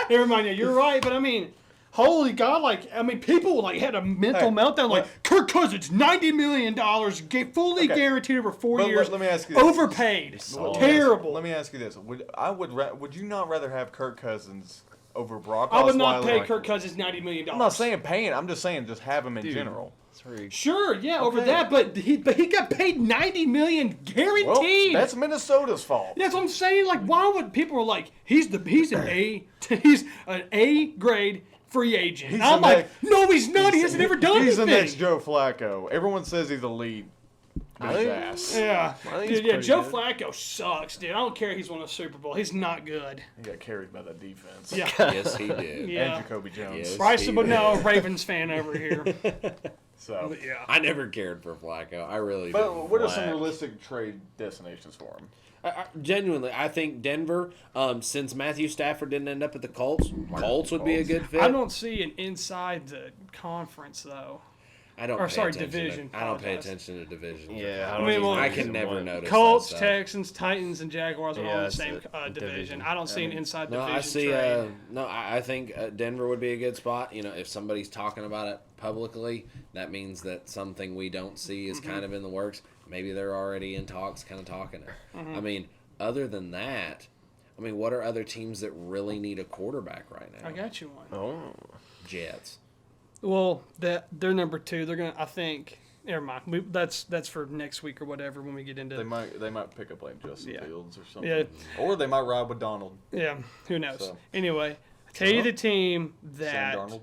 Never mind. Yeah, you're right, but I mean, holy God! Like, I mean, people like had a mental meltdown. Like, Kirk Cousins, $90 million, fully guaranteed over 4 But years. let me ask you this. Overpaid. Solid. Terrible. Let me ask you this: Would you not rather have Kirk Cousins over Brock Osweiler? I would not pay Kirk Cousins $90 million. I'm not saying paying. I'm just saying just have him in general. Sorry. Sure, yeah, over Okay. that, but he got paid $90 million guaranteed. Well, that's Minnesota's fault. That's what I'm saying. Like, why would people are like, he's an A grade free agent? And I'm the like, next- no, he's not. He hasn't ever done He's the anything. next Joe Flacco. Everyone says he's elite. But his ass. Yeah, think he's dude, yeah. pretty Joe good. Flacco sucks, dude. I don't care. He's won a Super Bowl. He's not good. He got carried by the defense. Yeah, Yes, he did. yeah. And Jacoby Jones. Yes. Bryson, but no, Ravens fan over here. So. But yeah. I never cared for Flacco. I really But didn't. what are some realistic trade destinations for him? Genuinely, I think Denver, since Matthew Stafford didn't end up at the Colts would be a good fit. I don't see an inside the conference though. I don't. or pay sorry, attention division, I don't pay apologize. attention to divisions. Yeah, I mean, well, I can never notice Colts, that stuff. Texans, Titans, and Jaguars are all in the that's same the division. division. I don't see an inside No, division I see. trade. I think Denver would be a good spot. You know, if somebody's talking about it publicly, that means that something we don't see is kind of in the works. Maybe they're already in talks, kind of talking it. I mean, other than that, I mean, what are other teams that really need a quarterback right now? I got you one. Oh. Jets. Well, they're number 2. They're gonna. I think. Never mind. That's for next week or whatever when we get into. They might pick up like Justin Yeah. Fields or something. Yeah. Or they might ride with Donald. Yeah. Who knows? So. Anyway, I tell you the team that. Sam Darnold.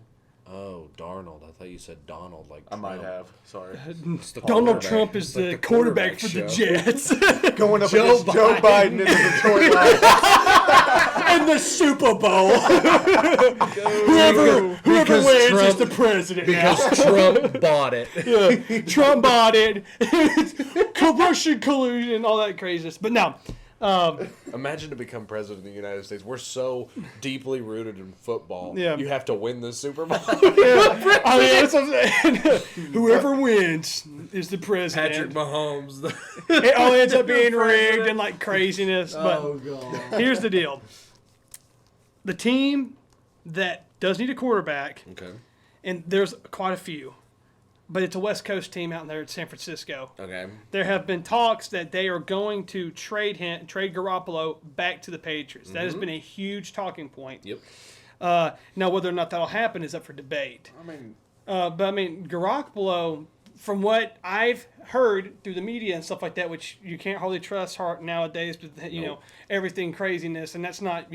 Oh, Darnold. I thought you said Donald. Like I might Trump. have. Sorry. It's the Donald quarterback. Trump is It's like the quarterback for the show. Jets Going up Joe against Joe Biden in the Detroit Lions. in the Super Bowl. whoever Because wins Trump- is the president. Because Trump bought it. Trump bought it. Russian collusion, all that craziness. But no, Imagine to become president of the United States. We're so deeply rooted in football. Yeah. You have to win the Super Bowl. I mean, that's what I'm saying. Whoever wins is the president. Patrick Mahomes. It all ends up being rigged and like craziness. But God. here's the deal: the team that does need a quarterback, Okay. and there's quite a few, but it's a West Coast team out there in San Francisco. Okay. There have been talks that they are going to trade Garoppolo back to the Patriots. That has been a huge talking point. Yep. Now, whether or not that'll happen is up for debate. But I mean, Garoppolo, from what I've heard through the media and stuff like that, which you can't hardly trust nowadays, but know everything craziness, and that's not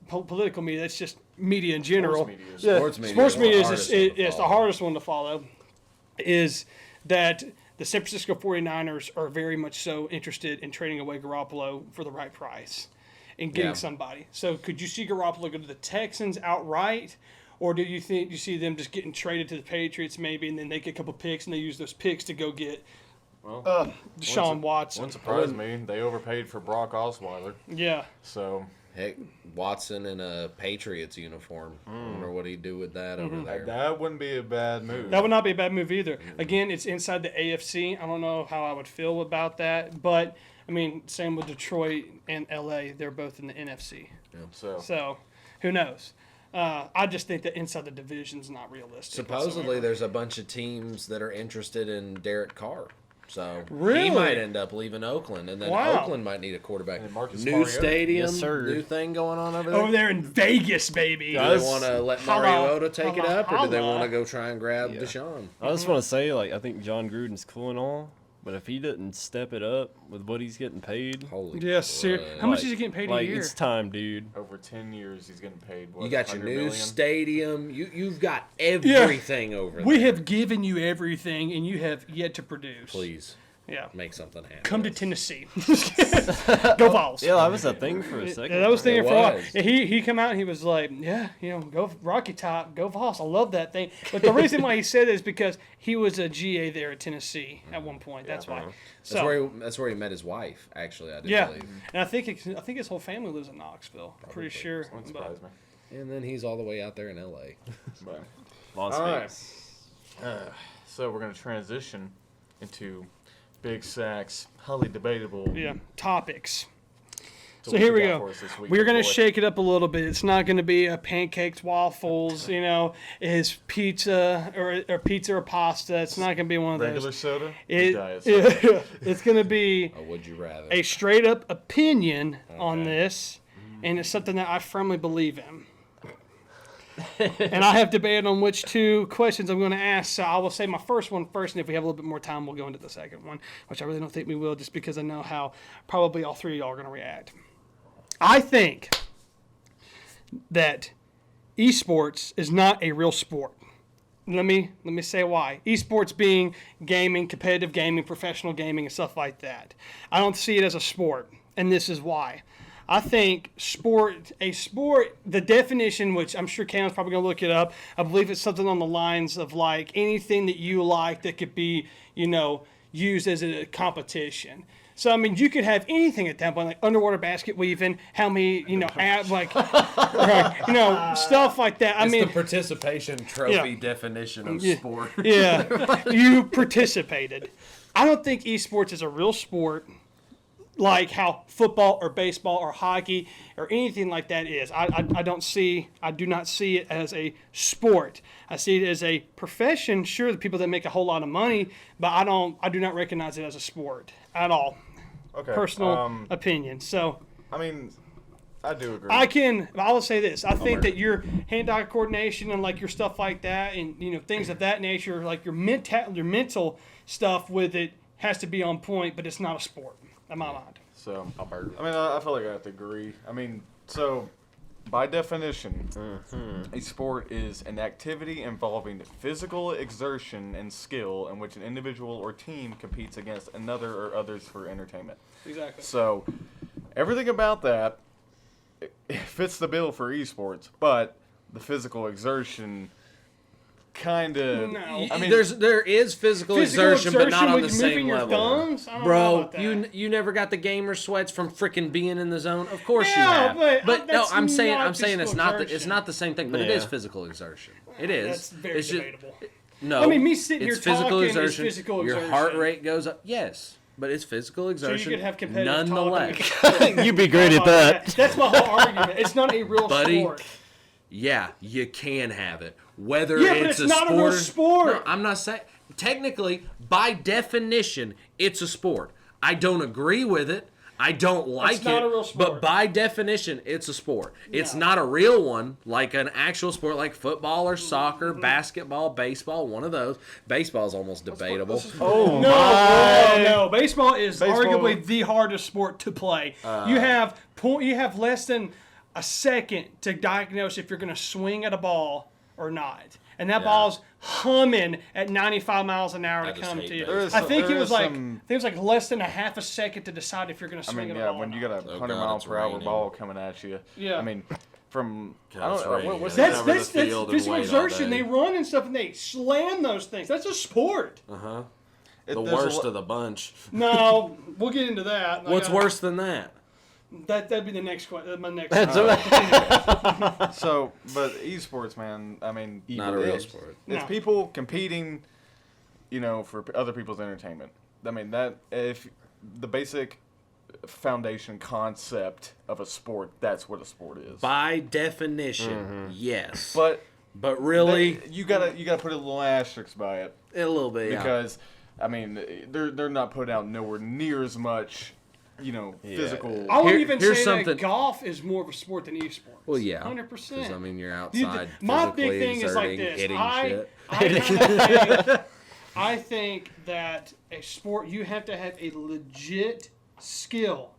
political media. That's just media in general. Sports media. Sports media Sports is media the is the hardest one to follow. Is that the San Francisco 49ers are very much so interested in trading away Garoppolo for the right price and getting somebody. So could you see Garoppolo go to the Texans outright, or do you think you see them just getting traded to the Patriots maybe, and then they get a couple picks and they use those picks to go get Deshaun Watson? Wouldn't surprise me. They overpaid for Brock Osweiler. Yeah. So Heck, Watson in a Patriots uniform. I wonder what he'd do with that over there. that wouldn't be a bad move. That would not be a bad move either. Again, it's inside the AFC. I don't know how I would feel about that, but I mean, same with Detroit and LA. They're both in the NFC. So, who knows? I just think that inside the division's not realistic. Supposedly, whatsoever. there's a bunch of teams that are interested in Derek Carr. So Really? he might end up leaving Oakland, and then Wow. Oakland might need a quarterback. And Marcus New Mariota. stadium, Yes, sir. new thing going on over there. Over there in Vegas, baby. Do they want to let Mariota take it up, or do they holla. want to go try and grab Deshaun? I just want to say, like, I think John Gruden's cool and all, but if he didn't step it up with what he's getting paid, Holy Yes, sir. crud. How much is he getting paid like, a year? it's time, dude. Over 10 years, he's getting paid. What, You got your 100 new million? stadium. You've got everything over there. We have given you everything, and you have yet to produce. Please Yeah. make something happen. Come to Tennessee. Go Vols. Yeah, that was a thing for a second. Yeah, that was thinking It for a while. was. And he come out and he was like, yeah, go Rocky Top, go Vols. I love that thing. But the reason why he said it is because he was a GA there at Tennessee at one point. That's why. So That's where he met his wife. Actually, I do yeah, believe. and I think his whole family lives in Knoxville. Pretty sure. Wouldn't But- surprise me. And then he's all the way out there in L.A. But, Las all right. Vegas. So we're going to transition into Big Sac's highly debatable. yeah, topics. So what here you we got go. for us this week, We're going to boy? shake it up a little bit. It's not going to be a pancakes, waffles, is pizza or pizza or pasta. It's not going to be one of Regular those. soda? It- Diet soda. it's going to be Or would you rather? a straight up opinion on this, and it's something that I firmly believe in. And I have debated on which two questions I'm going to ask, so I will say my first one first, and if we have a little bit more time, we'll go into the second one, which I really don't think we will, just because I know how probably all three of y'all are going to react. I think that esports is not a real sport. Let me say why. Esports being gaming, competitive gaming, professional gaming, and stuff like that. I don't see it as a sport, and this is why. I think a sport, the definition, which I'm sure Cam's probably going to look it up, I believe it's something on the lines of like anything that you like that could be, used as a competition. So, I mean, you could have anything at that point, like underwater basket weaving, how many, stuff like that. I It's mean, the participation trophy Yeah. definition of Yeah. sport. yeah, you participated. I don't think esports is a real sport like how football or baseball or hockey or anything like that is. I do not see it as a sport. I see it as a profession. Sure, the people that make a whole lot of money, but I do not recognize it as a sport at all. Okay. Personal opinion. So I mean, I do agree. I will say this. I think that your hand-eye coordination and like your stuff like that and things of that nature, like your mental stuff with it has to be on point, but it's not a sport in my mind. So, I mean, I feel like I have to agree. I mean, so by definition, a sport is an activity involving physical exertion and skill in which an individual or team competes against another or others for entertainment. Exactly. So, everything about that it fits the bill for esports, but the physical exertion kind of. No. I mean, there is physical exertion, but not on the with same moving your level. thumbs? I don't know Bro, about that. you never got the gamer sweats from freaking being in the zone. Of course you Yeah, have. but no, that's I'm saying not it's physical not exertion. the same thing, but it is Yeah. physical exertion. It is. That's very It's just- debatable. No, I mean, me sitting it's here physical talking is exertion. physical Your exertion. heart rate goes up. Yes, but it's physical So you exertion. could have competitive nonetheless. talking. You'd be great at that. That's my whole argument. It's not a real Buddy, sport. Yeah, you can have it. Whether Yeah, but it's it's not a real sport. No, I'm not saying. Technically, by definition, it's a sport. I don't agree with it. I don't like it. not a real sport. But by definition, it's a sport. It's No. not a real one, like an actual sport like football or soccer, Mm-hmm. basketball, baseball, one of those. Baseball's almost debatable. oh No. Baseball is Baseball- arguably the hardest sport to play. You have less than a second to diagnose if you're going to swing at a ball or not. And that ball's humming at 95 miles an hour I to just come hate to you. baseball. I think There it was is like some- less than a half a second to decide if you're going to I swing mean, at a yeah, ball. when or you not. got a Oh, 100 God, mile it's per hour raining. ball coming at you. Yeah. I mean, from God, it's raining. what's It's that? over the That's field and physical wait all exertion. day. They run and stuff and they slam those things. That's a sport. The there's a worst lo- of the bunch. No, we'll get into that. What's worse than that? That'd be the next question. My next. So, but esports, man. I mean, Not a real it's- sport. It's No. people competing, for other people's entertainment. I mean, that if the basic foundation concept of a sport, that's what a sport is. By definition, yes. But really, you gotta put a little asterisk by it a little bit, yeah. because I mean they're not putting out nowhere near as much, physical. I would Here- even here's say something- that golf is more of a sport than esports. Well, yeah. 100%. 'Cause, I mean, you're Dude, outside, my physically big thing is like exerting, this. hitting shit. I think that a sport, you have to have a legit skill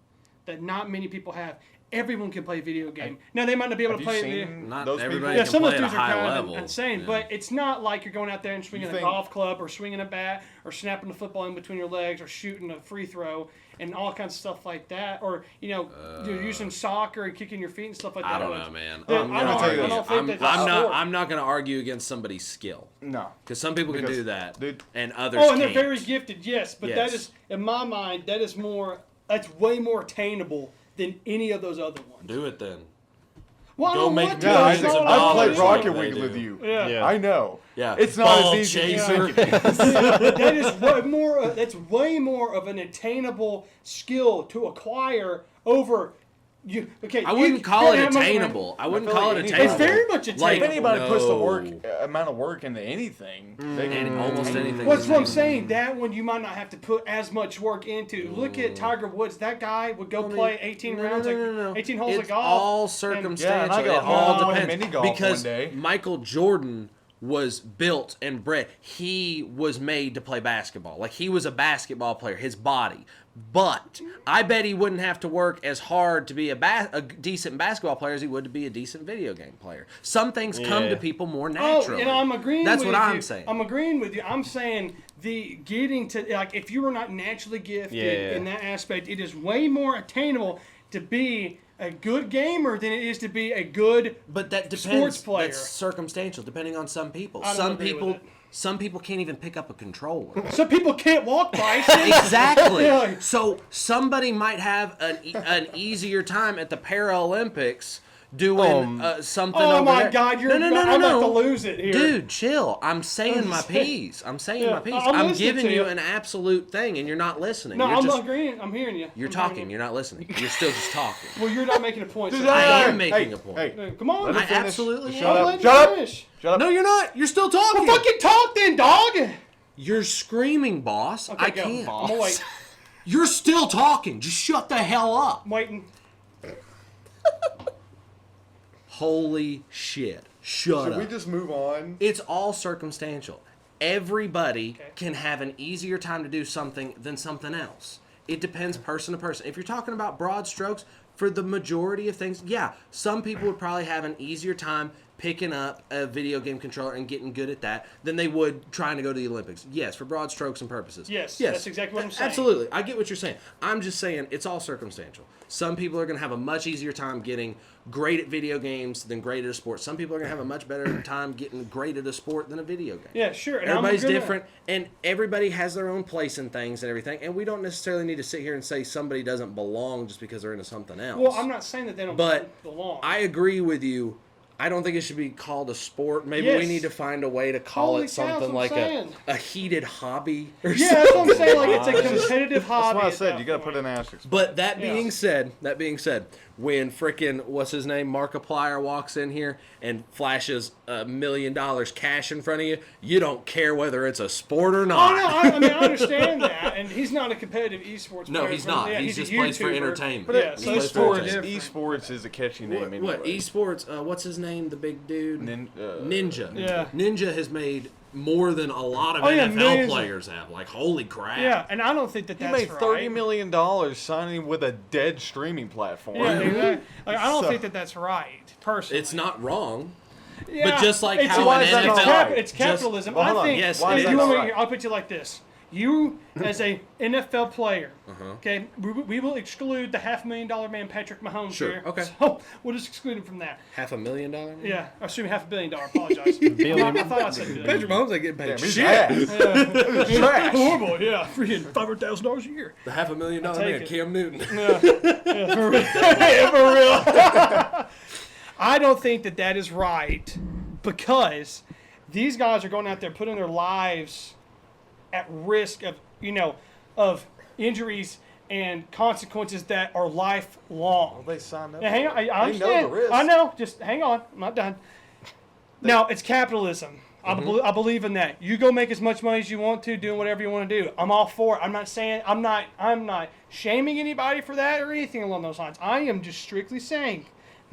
that not many people have. Everyone can play a video game. Now, they might not be able Have to you play seen Not those everybody people? Yeah, can some of play those at dudes a are high kind level. of insane, Yeah. but it's not like you're going out there and swinging You a think- golf club or swinging a bat or snapping a football in between your legs or shooting a free throw and all kinds of stuff like that. Or, you're using soccer and kicking your feet and stuff like that. I don't know, man. Yeah, I'm I gonna don't- argue. I don't think I'm, that's I'm a not. sport. I'm not going to argue against somebody's skill No. because some people can Because, do that, dude- and others Oh, and they're can't. very gifted, yes. But that Yes. is, in my mind, that's way more attainable than any of those other ones. Do it then. Well, I Go don't make want millions to. Yeah, Millions That's of not I've what dollars played I'm Rocket they League do. with you. Yeah. Yeah. I know. Yeah. It's not Ball as easy as you chaser. think it is. That is way more. That's way more of an attainable skill to acquire over you. Okay, I wouldn't call it how much- attainable. I wouldn't feel call like it any- attainable. It's very much attainable. If anybody puts the No. amount of work into anything, they can And almost anything. Well, that's what I'm saying. That one you might not have to put as much work into. Look at Tiger Woods. That guy would go play 18 rounds, 18 holes it's of golf. all and- circumstantial. Yeah, and I got it all home and depends mini golf because one day. Michael Jordan was built and bred. He was made to play basketball. Like he was a basketball player. His body. But I bet he wouldn't have to work as hard to be a decent basketball player as he would to be a decent video game player. Some things come Yeah. to people more Oh, naturally. I'm agreeing That's with what you. I'm saying. I'm agreeing with you. I'm saying the getting to, like, if you were not naturally gifted Yeah. in that aspect, it is way more attainable to be a good gamer than it is to be a good But that depends. sports player. That's circumstantial, depending on some people. I don't Some agree with people, it. some people can't even pick up a controller. Some people can't walk Bryson. Exactly. Yeah. So somebody might have an easier time at the Paralympics doing something Oh over my there. God, you're no, I'm about to lose it here. Dude, chill. I'm saying my piece. I'm saying Yeah, my piece. I'm I'm listening giving to you you. an absolute thing, and you're not listening. No, you're I'm just, not agreeing. I'm hearing you. You're I'm talking. hearing you. You're not listening. You're still just talking. Well, you're not making a point. so- I am making a point. Hey, Come on. let him I finish. absolutely Shut am. I'll up. let you Shut up. finish. Shut up. No, you're not. You're still talking. Well, fucking talk then, dog. You're screaming, boss. Okay, I go. can't. I'm gonna wait. You're still talking. Just shut the hell up. I'm waiting. Holy shit. Shut Should up. we just move on? It's all circumstantial. Everybody Okay. can have an easier time to do something than something else. It depends person to person. If you're talking about broad strokes, for the majority of things, yeah, some people would probably have an easier time picking up a video game controller and getting good at that than they would trying to go to the Olympics. Yes, for broad strokes and purposes. Yes, that's exactly what I'm saying. Absolutely. I get what you're saying. I'm just saying it's all circumstantial. Some people are going to have a much easier time getting great at video games than great at a sport. Some people are going to have a much better time getting great at a sport than a video game. Yeah, sure. And Everybody's different, and everybody has their own place in things and everything, and we don't necessarily need to sit here and say somebody doesn't belong just because they're into something else. Well, I'm not saying that they don't belong. I agree with you. I don't think it should be called a sport. Maybe Yes. we need to find a way to call Holy it cow, something that's like what I'm saying. a heated hobby or Yeah, something. that's what I'm saying. Like, it's a competitive hobby. That's what I at said. that You got to point. put an asterisk. But that Yeah. being said, when frickin' what's his name, Markiplier walks in here and flashes $1 million cash in front of you, you don't care whether it's a sport or Oh, not. no, I mean, I understand that. And he's not a competitive esports player. No, he's not. Yeah, He he's just a plays for YouTuber. entertainment. But Yeah, so it's totally different. esports is a catchy name anyway. What esports? What's his name? The big dude. Ninja. Yeah. Ninja has made more than a lot of Oh, yeah, NFL millions of- players have. Like, holy crap. Yeah, and I don't think that He that's made right. $30 million signing with a dead streaming platform. Yeah, exactly. Like, I don't So- think that that's right, personally. It's not wrong. Yeah, but just like it's- how why an is that not NFL right? It's capitalism. Well, hold I on. think. Yes, Why it is is. that You not want me, right? I'll put you like this. You, as a NFL player, Uh-huh. okay, we will exclude the $500,000 man Patrick Mahomes Sure, here. okay. So we'll just exclude him from that. $500,000? Yeah, assuming $500 million. Apologize. I thought I said billion. Patrick Mahomes ain't getting paid Damn, he's shit. ass. Trash. Horrible, yeah. Freaking $500,000 a year. The $500,000 take man, it. Cam Newton. For real. I don't think that that is right because these guys are going out there putting their lives at risk of, of injuries and consequences that are lifelong. They signed up. Now, hang on. I They know understand. the risk. I know. Just hang on. I'm not done. Now, it's capitalism. I believe in that. You go make as much money as you want to, doing whatever you want to do. I'm all for it. I'm not saying I'm not shaming anybody for that or anything along those lines. I am just strictly saying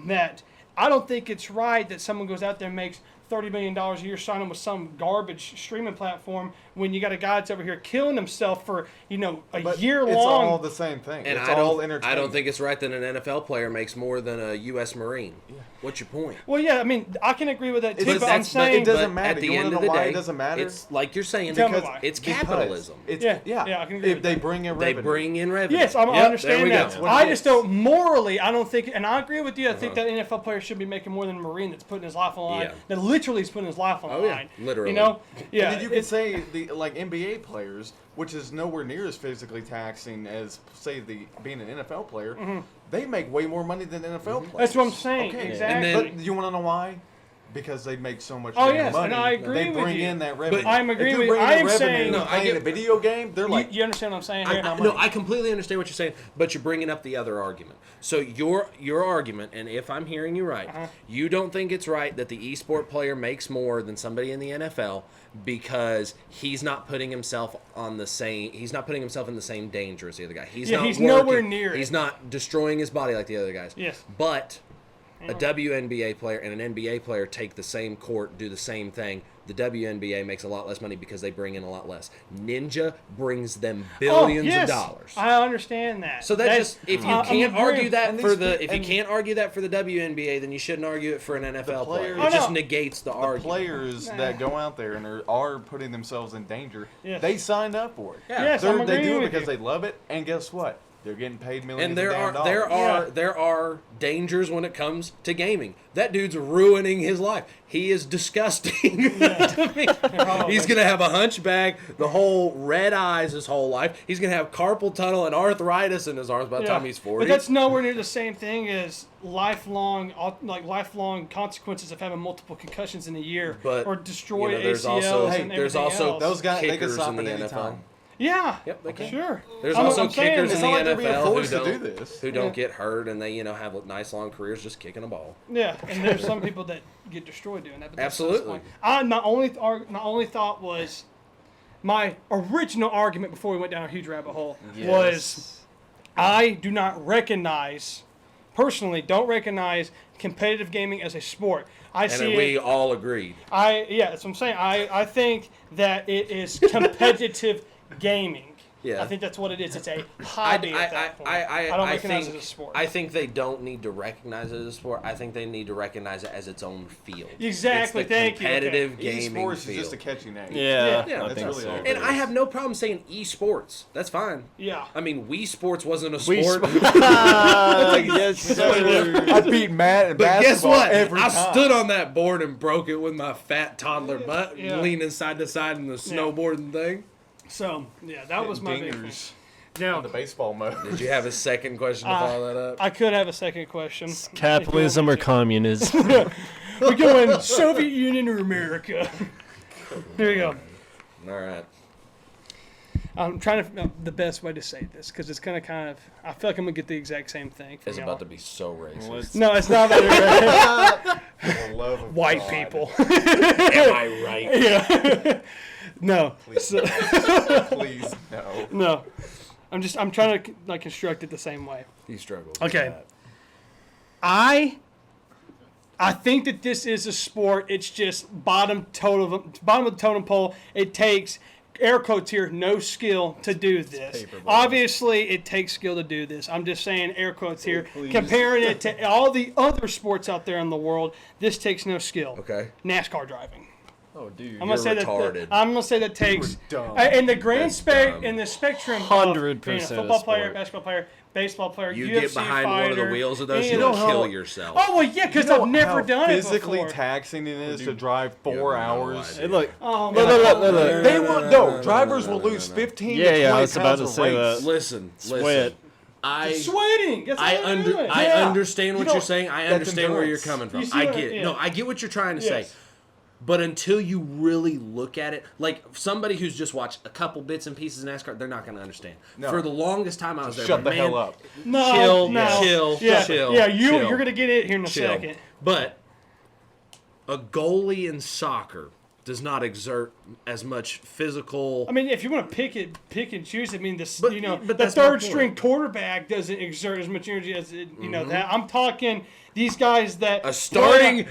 that I don't think it's right that someone goes out there and makes $30 million a year signing with some garbage streaming platform when you got a guy that's over here killing himself for, But year It's long. all the same thing. And it's I all don't, entertainment. I don't think it's right that an NFL player makes more than a U.S. Marine. What's your point? Well, yeah, I mean, I can agree with that too, It's- but I'm but saying it doesn't But matter. At the You wanna end know of the why day, it doesn't matter? It's like you're saying, Tell me because why. it's capitalism. It's, Yeah, I can agree If with they that. bring in They revenue. bring in revenue. Yes, I Yep, understand there we that. go. what I it just is. don't morally. I don't think, and I agree with you. I think that NFL player should be making more than a Marine that's putting his life on the line. Yeah. That literally is putting his life on the Oh, yeah, line. literally. Yeah. And then you can it's- say like NBA players, which is nowhere near as physically taxing as say being an NFL player. They make way more money than NFL players. That's what I'm saying. Okay. Exactly. And But you want to know why? Because they make so much Oh, damn yes, money. and I agree they with bring you. in that revenue. I'm agreeing if with you're you. bringing I in am revenue saying- and No, I playing get- a video game, they're like, you understand what I'm saying here? No, I completely understand what you're saying, but you're bringing up the other argument. So your argument, and if I'm hearing you right, you don't think it's right that the esport player makes more than somebody in the NFL because he's not putting himself in the same danger as the other guy. He's Yeah, not he's working, nowhere near it. He's not destroying his body like the other guys. Yes. But a WNBA player and an NBA player take the same court, do the same thing. The WNBA makes a lot less money because they bring in a lot less. Ninja brings them billions yes, of dollars. I understand that. So that's just, if you I'm can't argue agreeing. that And for these the pe- if you and- can't argue that for the WNBA, then you shouldn't argue it for an NFL player. players- It just Oh, no. negates the the argument. players that go out there and are putting themselves in danger, Yes. they signed up for it. Yeah. Yes, I'm They agreeing do it with because you. they love it, and guess what? They're getting paid millions And there of damn are dollars. there are dangers when it comes to gaming. That dude's ruining his life. He is disgusting to me. He's gonna have a hunchback, the whole red eyes his whole life. He's gonna have carpal tunnel and arthritis in his arms by the time he's 40. But that's nowhere near the same thing as lifelong consequences of having multiple concussions in a year But, or destroyed there's ACLs also and there's everything also else. Those guys, they can kickers stop in at the any NFL. time. Yeah. Yep, they can. Sure. There's I'm also saying kickers in it's the not like they're being NFL who forced to do don't this. who don't get hurt and they have nice long careers just kicking a ball. Yeah, and there's some people that get destroyed doing that. But that's Absolutely. my only thought was my original argument before we went down a huge rabbit hole was I do not don't recognize competitive gaming as a sport. I And see we it. all agreed. That's what I'm saying. I think that it is competitive gaming. Yeah. I think that's what it is. It's a hobby at that point. I don't recognize it as a sport. I think they don't need to recognize it as a sport. I think they need to recognize it as its own field. Exactly. It's the Thank you. competitive Okay. gaming Esports field. is just a catchy name. Yeah, Yeah, I that's think really so. all it And I have no problem saying esports. That's fine. Yeah. I mean, Wii Sports wasn't a Wii sport. Yes, sir. I beat Matt in But guess basketball what? every I time. stood on that board and broke it with my fat toddler butt, Yeah. leaning side to side in the snowboarding thing. So, yeah, that was my big thing. Dingers Now, in the baseball mode. Did you have a second question to follow that up? I could have a second question. Capitalism or communism? We're going Soviet Union or America. Here you go. All right. I'm trying to the best way to say this because it's gonna kind of. I feel like I'm gonna get the exact same thing. From It's y'all. about to be so racist. No, it's not about it. For the love of White God. people. Am I right? Yeah. No. Please, So, please, no. no. I'm trying to like construct it the same way. He struggles. Okay. I think that this is a sport. It's just bottom of the totem pole. It takes air quotes here, no skill to do this. Obviously, it takes skill to do this. I'm just saying air quotes here. Comparing it to all the other sports out there in the world, this takes no skill. Okay. NASCAR driving. Oh, dude. I'm gonna say retarded. I'm gonna say that takes dumb. in the grand That's dumb. in the spectrum. 100% of being a a football player, sport. basketball player, baseball player, You UFC get behind fighter, one of the wheels of those, any you'll those- kill yourself. Oh well, yeah, because You know I've never how done it physically before. taxing it is to drive You 4 have no hours. idea. Hey, look. Oh, Look. They will no. Drivers will lose 15 to 20 Yeah, I was about pounds to a say race. that. Listen. Sweat. I Sweating. That's I all they're doing. I Yeah. understand what You know, you're saying. I that's understand where you're endurance. coming from. You see I what- get yeah. no. I get what you're trying to say. Yes. But until you really look at it, like somebody who's just watched a couple bits and pieces of NASCAR, they're not going to understand. No. For the longest time I was there, Shut but the man, hell up. No, Chill, no. chill, yeah, chill, Yeah, chill. you're gonna get it here in a chill. second. But a goalie in soccer does not exert as much physical. I mean, if you want to pick and choose, I mean, this But- you know, but the that's my third point. string quarterback doesn't exert as much energy as that. I'm talking these guys that a starting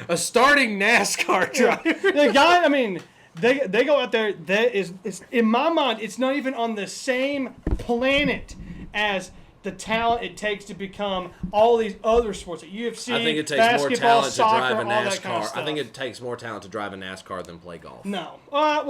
NASCAR driver. the guy. I mean, they go out there. That is in my mind, it's not even on the same planet as the talent it takes to become all these other sports, like UFC, I think it takes more basketball, talent soccer, to drive a all that NASCAR. kind of stuff. I think it takes more talent to drive a NASCAR than play golf. No. I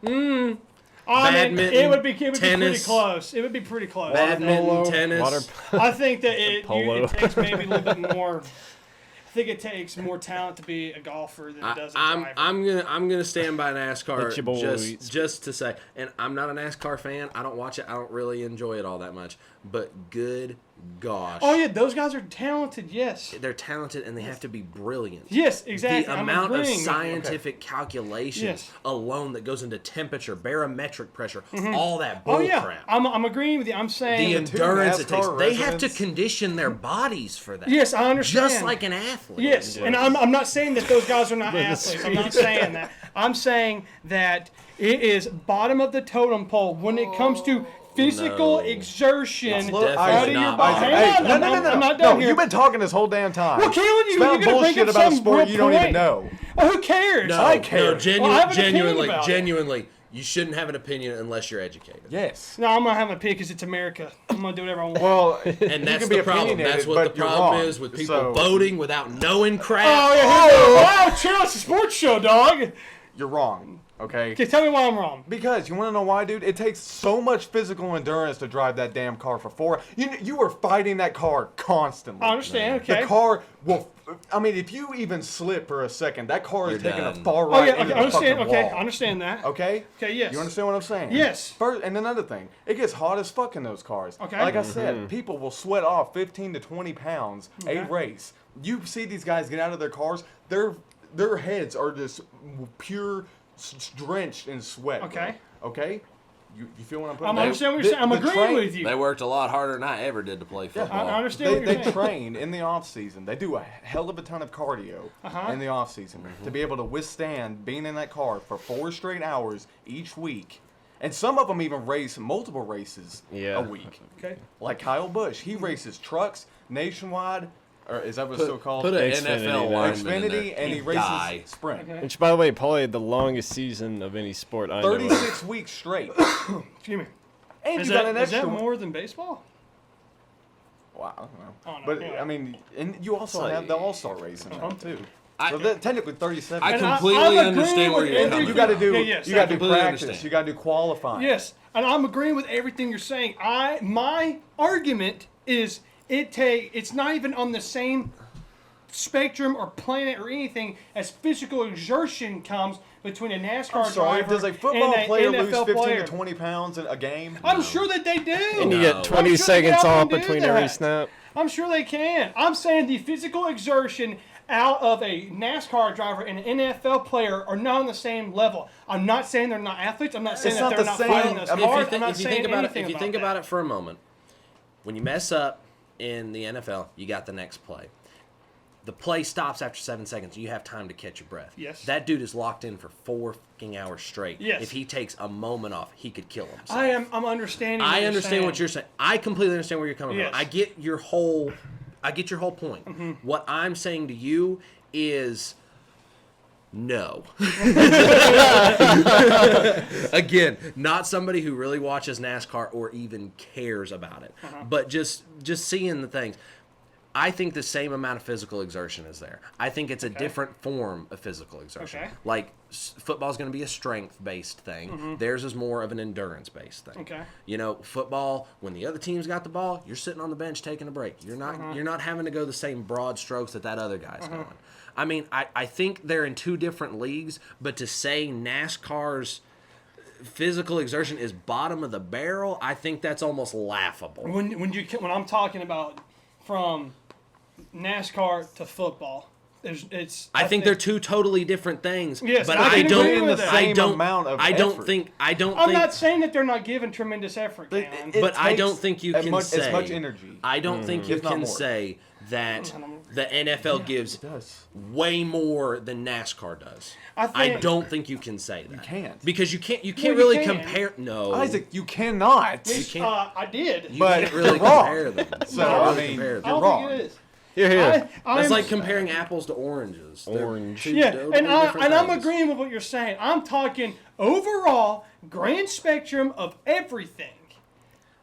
mean, Badminton, it would be pretty tennis. close. It would be pretty close. Badminton, tennis. I think that it Polo. takes maybe a little bit more. I think it takes more talent to be a golfer than it does a driver. I'm gonna stand by NASCAR Let your boys. just to say, and I'm not a NASCAR fan. I don't watch it. I don't really enjoy it all that much. But good gosh, Oh yeah, those guys are talented. Yes. they're talented and they have to be brilliant. Yes, exactly. The I'm amount of agreeing with you. scientific calculations Yes. alone that goes into temperature, barometric pressure, all that Oh bull yeah, crap. I'm agreeing with you. I'm The saying. two endurance it takes. NASCAR They have to residents- condition their bodies for that. Yes, I understand. Just like an athlete. Yes, and I'm not saying that those guys are not athletes. I'm not saying that. I'm saying that it is bottom of the totem pole when it comes to physical No. exertion It's out definitely of your not body. bottom. Hang on, no. I'm not done No, here. you've been talking this whole damn time. Well, Kalen, you're Spell gonna bring bullshit up about a some sport real you don't point. even know. Well, who cares? No, I care. No, Well, I have an opinion genuinely, about it. genuinely, you shouldn't have an opinion unless you're educated. Yes. No, I'm gonna have my pick because it's America. I'm gonna do whatever I want. Well, And you that's can be the problem. opinionated, That's what but the you're problem wrong. is with people So, voting without knowing crap. Oh yeah, wow, chill! It's a sports show, dog. You're wrong. Okay. Okay, tell me why I'm wrong. Because you want to know why, dude? It takes so much physical endurance to drive that damn car for 4. You are fighting that car constantly. I understand. Okay. The car will. I mean, if you even slip for a second, that car is You're taking a done. far Oh right yeah, into okay, I the fucking understand. Okay, wall. I understand that. Okay. Okay, yes. You understand what I'm saying? Yes. First, and another thing, it gets hot as fuck in those cars. Okay. Like I said, people will sweat off 15 to 20 pounds Okay. a race. You see these guys get out of their cars, their heads are just pure drenched in sweat. bro. Okay. Okay. You feel what I'm putting? I'm down? understanding what you're saying. I'm The agreeing train- with you. They worked a lot harder than I ever did to play football. I understand what They you're saying. train in the off season. They do a hell of a ton of cardio in the off season to be able to withstand being in that car for 4 straight hours each week. And some of them even race multiple races Yeah. a week. Okay. Like Kyle Busch, he races trucks nationwide, or is that what it's still called? Put an Xfinity NFL there. lineman in there. Xfinity, and he He'd races die. sprint. Okay. Which, by the way, probably the longest season of any sport I know of. 36 weeks straight. Excuse me. And Is you got an that extra more than baseball? Wow, I don't know. Oh, no, But yeah. I mean, and you also have the All-Star race in that too. I- So that, technically 37. I And completely I'm agreeing understand where with you're everything- coming you got to do. Yeah, yes, you got I to do completely practice. understand. You got to do qualifying. Yes, and I'm agreeing with everything you're saying. My argument is it's not even on the same spectrum or planet or anything as physical exertion comes between a NASCAR I'm sorry. driver Does a football and a player NFL lose 15 player. to 20 pounds in a game? I'm sure that they do. And you No. get 20 I'm sure they seconds can off do between that. every snap. I'm sure they can. I'm saying the physical exertion out of a NASCAR driver and an NFL player are not on the same level. I'm not saying they're not athletes. I'm not saying It's that not they're the not same- fighting those I mean, cars. If I'm not you saying think about it, anything if you think that. about it for a moment, when you mess up in the NFL, you got the next play. The play stops after 7 seconds. You have time to catch your breath. Yes. That dude is locked in for 4 fucking hours straight. Yes. If he takes a moment off, he could kill himself. I'm understanding. I understand what you're saying. I completely understand where you're coming Yes. from. I get your whole point. Mm-hmm. What I'm saying to you is no. Again, not somebody who really watches NASCAR or even cares about it, but just seeing the things. I think the same amount of physical exertion is there. I think it's a different form of physical exertion. Okay. Like football is going to be a strength-based thing. Theirs is more of an endurance-based thing. Okay. You know, football, when the other team's got the ball, you're sitting on the bench taking a break. You're not having to go the same broad strokes that other guy's going. I mean, I think they're in two different leagues, but to say NASCAR's physical exertion is bottom of the barrel, I think that's almost laughable. When I'm talking about from NASCAR to football, I think they're two totally different things. Yes, but I I can agree don't. with that. I don't. amount of I don't effort. think. I don't I'm think. not saying that they're not giving tremendous effort, But Callum. it But I takes don't think you as can much, say as much energy. I don't think you If not can more. say that the NFL gives It does. way more than NASCAR does. I I think- don't think you can say that. You can't. because you can't. You Well, can't you really can. compare. No, Isaac, you cannot. You can't. I did. You But can't really you're wrong. compare them. So, You can't I really mean, compare I them. you're don't wrong. think it is. Here, here. That's like comparing apples to oranges. They're Orange. two Yeah, totally and different I'm things. agreeing with what you're saying. I'm talking overall grand spectrum of everything.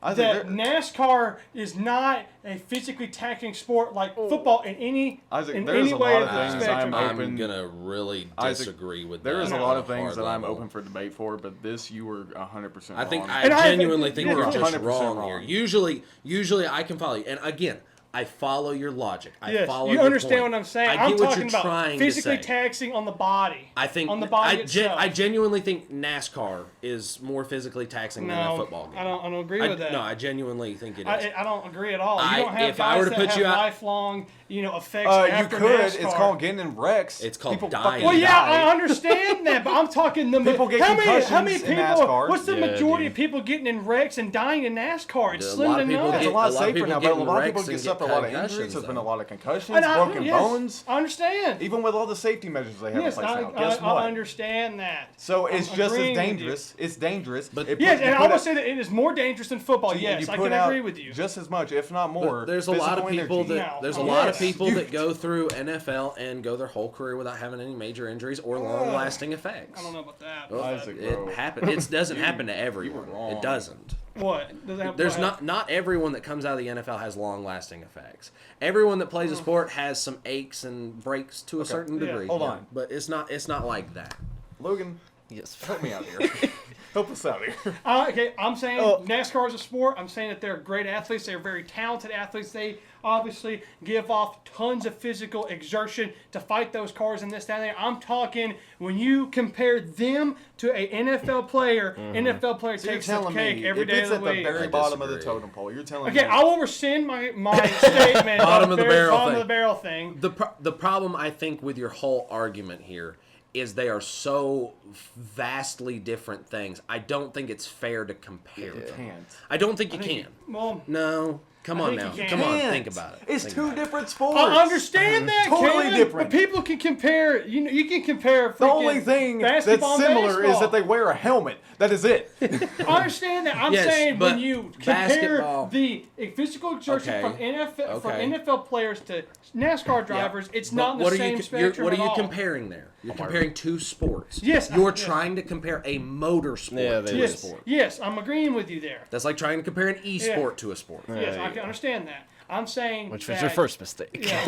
Isaac, That there- NASCAR is not a physically taxing sport like football in any Isaac, in there's any a way lot of of the things spectrum. I'm I'm open- gonna really Isaac, disagree with there that. is a on lot of a things hard that I'm level. open for debate for, but this you were 100% I think wrong. And I I- genuinely think you you're were just 100% wrong, wrong. here. Usually I can follow you, and again, I follow your logic. I Yes, follow you your understand point. what I'm saying. I get I'm what talking you're about trying physically to say. taxing on the body. I think on the body I itself. genuinely think NASCAR is more physically taxing than a No, football game. I don't agree with that. No, I genuinely think it is. I don't agree at all. I- You don't have if I guys were to that put have you out- lifelong, effects you after could. NASCAR. It's called getting in wrecks. It's called People dying. fucking Well, yeah, die. I understand that, but I'm talking the People get how many concussions in people? NASCAR. What's the Yeah, majority dude. of people getting in wrecks and dying in NASCAR? It's A slim lot to of people none. It's get- a lot a lot of safer people now, get but a in lot of wrecks people and get get suffer a lot of concussions, injuries. There's been a though. lot of concussions, And broken yes, bones, I understand. even with all the safety measures they have Yes, in place I, now. Guess I what? understand that. So I'm it's just as agreeing with you. dangerous. It's dangerous. But- Yes, and I would say that it is more dangerous than football. Yes, I can agree with you. Just as much, if not more. There's a lot of physical people energy. that No. there's a Oh, lot of yes. people that go through NFL and go their whole career without having any major injuries or long-lasting effects. I don't know about that. Well, Isaac, it bro. happens. It doesn't happen to everyone. wrong. It doesn't. What? Does it have, There's what not everyone that comes out of the NFL has long-lasting effects. Everyone that plays a sport has some aches and breaks to a certain Yeah. degree. Hold on. But it's not like that. Logan, Yes. help me out here. Help us out here. Okay, I'm saying Oh. NASCAR is a sport. I'm saying that they're great athletes. They're very talented athletes. They obviously give off tons of physical exertion to fight those cars and this, that, and there. I'm talking when you compare them to a NFL player, NFL player So you're takes the telling cake me every if day it's of at the the week. very I bottom of the disagree. totem pole, you're telling Okay, me. I will rescind my statement. Bottom of the barrel bottom thing. of the barrel thing. The problem I think with your whole argument here is they are so vastly different things. I don't think it's fair to compare them. can't. I don't think you can. Well, No. Come on now. Come on, think about it. It's Think two about it. different sports. I understand that, Totally Caleb, different. But people can compare. You can compare. The only thing that's basketball and similar is baseball. that they wear a helmet. That is it. I understand that. I'm Yes, saying when but you compare basketball- the physical exertion Okay. from NFL from Okay. NFL players to NASCAR drivers, it's not in the What are same you, spectrum What are at you all. comparing there? You're comparing two sports. Yes, You're yes. trying to compare a motor sport Yeah, to they a do. Yes, sport. yes, I'm agreeing with you there. That's like trying to compare an e-sport to a sport. Yes, I can understand that. I'm saying Which that, was your first mistake. Yeah.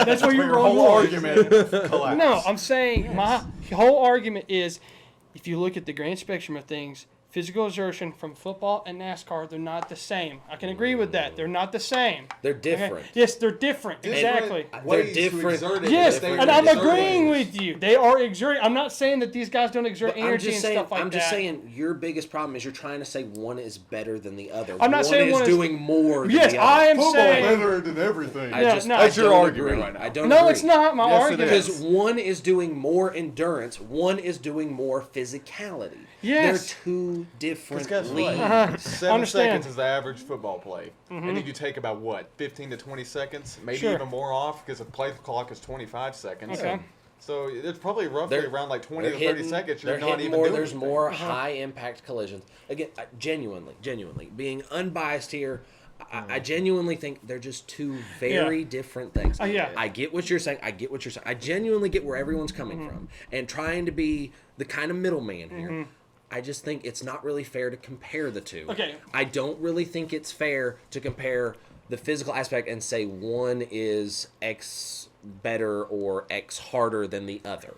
That's where you're Your whole wrong. argument collapsed. No, I'm saying my whole argument is, if you look at the grand spectrum of things, physical exertion from football and NASCAR, they're not the same. I can agree with that. They're not the same. They're Okay? different. Yes, they're different. Exactly. Ways They're to different. exert it Yes, that they and I'm exert agreeing it. with you. They are exerting. I'm not saying that these guys don't exert But I'm energy just and saying. stuff like I'm that. just saying. Your biggest problem is you're trying to say one is better than the other. I'm not saying is one is- doing more. Than Yes, the other. I am Football saying. better than everything. I Yeah, just, no. I That's your don't argument agree. right now. I don't No, agree. it's not my Yes, it argument. is. Because one is doing more endurance, one is doing more physicality. Yes. They're two different Guess what? leagues. 7 Understand. seconds is the average football play. And then you take about, what, 15 to 20 seconds? Maybe Sure. even more off because the play clock is 25 seconds. Okay. So it's probably roughly They're- around like 20 They're to 30 hitting- seconds. You're they're not hitting even more. doing There's anything. more high impact collisions. Again, genuinely, being unbiased here, I genuinely think they're just two very different things. Yeah. I get what you're saying. I genuinely get where everyone's coming from, and trying to be the kind of middleman here. I just think it's not really fair to compare the two. Okay. I don't really think it's fair to compare the physical aspect and say one is X better or X harder than the other.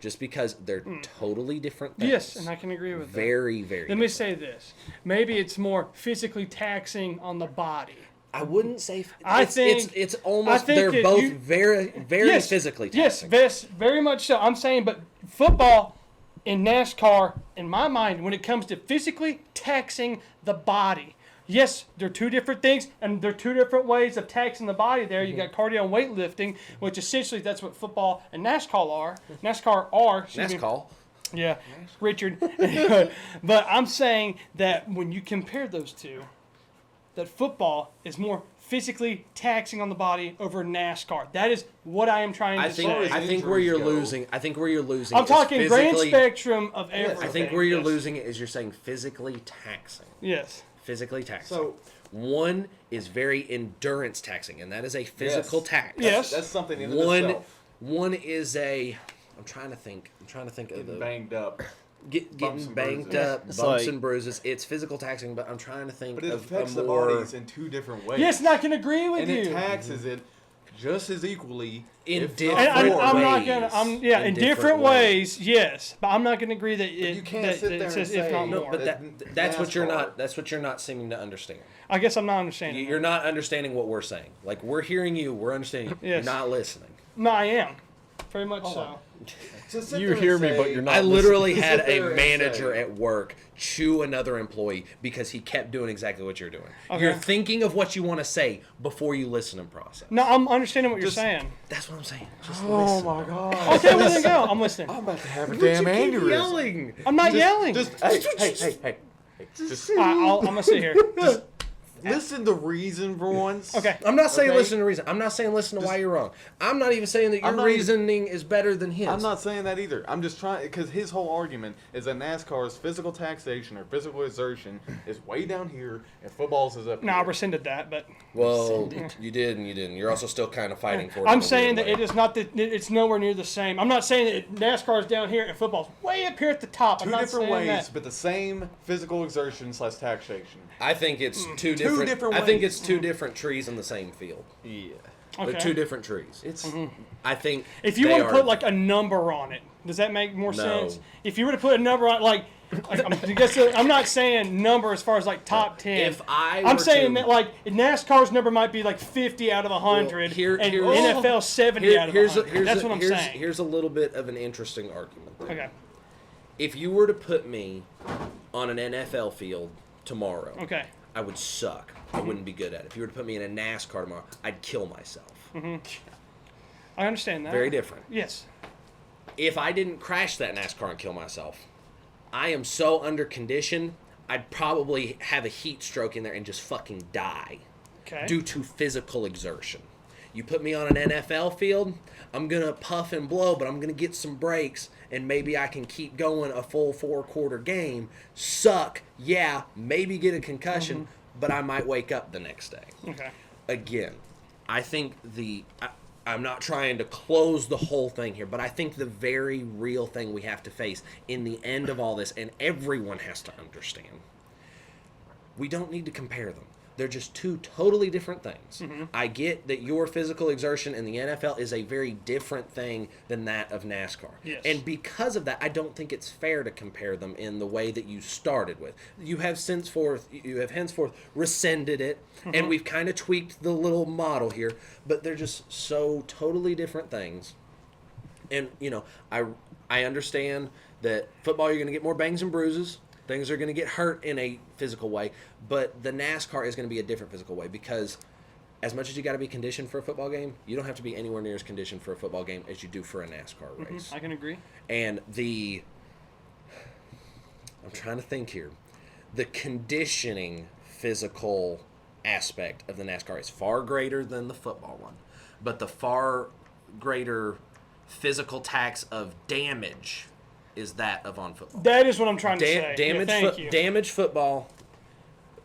Just because they're totally different things. Yes, and I can agree with that. Very, very Let me different. say this. Maybe it's more physically taxing on the body. I wouldn't say. I think- it's almost. I think They're that both you- very Yes, physically Yes, taxing. very much so. I'm saying, but football and NASCAR, in my mind, when it comes to physically taxing the body, yes, they're two different things, and they're two different ways of taxing the body there. You got cardio and weightlifting, which essentially that's what football and NASCAR are. Excuse me. NASCAR. Yeah, Richard. But I'm saying that when you compare those two, that football is more physically taxing on the body over NASCAR. That is what I am trying to I think. say. I think where you're injuries go. losing. I think where you're losing. I'm is talking grand physically- spectrum of everything. I think where you're yes. losing it is you're saying physically taxing. Yes. Physically taxing. So- one is very endurance taxing, and that is a physical Yes. tax. Yes. That's something in One. itself. One is a. I'm trying to think of Getting the banged up. getting Bumps and banged bruises. up, It's bumps like- and bruises. It's physical taxing, but I'm trying to think But it of affects a the more bodies in two different ways. Yes, and I can agree with and you. it taxes it just as equally In if different not And more. I'm not ways. gonna. In different ways, yes. But I'm not gonna agree that it. you can't that, sit that there it says and if say- not No, more. But that's what you're NASCAR. not. That's what you're not seeming to understand. I guess I'm not understanding. You're not understanding what we're saying. Like we're hearing you, we're understanding. You. Yes. You're not listening. No, I am. Very much so. So sit You there and hear me, say- but you're not. I literally Sit had there a and manager say- at work chew another employee because he kept doing exactly what you're doing. Okay. You're thinking of what you want to say before you listen and process. No, I'm understanding what Just- you're saying. That's what I'm saying. Just Oh listen. my god. Okay, well then go. I'm listening. I'm about to have a Would damn you keep aneurysm. yelling? I'm not yelling. Just hey. Just I'm gonna sit here. listen to reason for once. Okay. I'm not saying Okay. listen to reason. I'm not saying listen to why you're wrong. I'm not even saying that I'm your not even- reasoning is better than his. I'm not saying that either. I'm just trying because his whole argument is that NASCAR's physical taxation or physical exertion is way down here and football's is up No, I here. rescinded that, but Well, you did and you didn't. You're also still kind of fighting for it. in I'm a saying weird that way. it is not that it's nowhere near the same. I'm not saying that NASCAR is down here and football's way up here at the top. I'm Two not different saying ways, that. but the same physical exertion / taxation. I think it's two different. different I think ways. it's two different trees in the same field. Yeah. Okay. They're two different trees. It's I think If you they want to are- put like a number on it, does that make more No. sense? If you were to put a number on, I'm not saying number as far as like top 10. If I I'm were saying to- that like NASCAR's number might be like 50 out of 100, here- and here's- NFL 70 out of 100. That's what I'm saying. Here's a little bit of an interesting argument. Okay. If you were to put me on an NFL field tomorrow, Okay. I would suck. I wouldn't be good at it. If you were to put me in a NASCAR tomorrow, I'd kill myself. I understand that. Very different. Yes. If I didn't crash that NASCAR and kill myself, I am so under condition, I'd probably have a heat stroke in there and just fucking die. due to physical exertion. You put me on an NFL field, I'm going to puff and blow, but I'm going to get some breaks, and maybe I can keep going a full 4-quarter game. Suck, yeah, maybe get a concussion, but I might wake up the next day. Okay. Again, I think I'm not trying to close the whole thing here, but I think the very real thing we have to face in the end of all this, and everyone has to understand, we don't need to compare them. They're just two totally different things. I get that your physical exertion in the NFL is a very different thing than that of NASCAR. Yes. And because of that, I don't think it's fair to compare them in the way that you started with. You have henceforth rescinded it, and we've kind of tweaked the little model here, but they're just so totally different things. And, I understand that football, you're going to get more bangs and bruises. Things are going to get hurt in a physical way, but the NASCAR is going to be a different physical way because as much as you got to be conditioned for a football game, you don't have to be anywhere near as conditioned for a football game as you do for a NASCAR race. I can agree. And I'm trying to think here, the conditioning physical aspect of the NASCAR is far greater than the football one, but the far greater physical tax of damage is that of on football. That is what I'm trying to say. Damage football.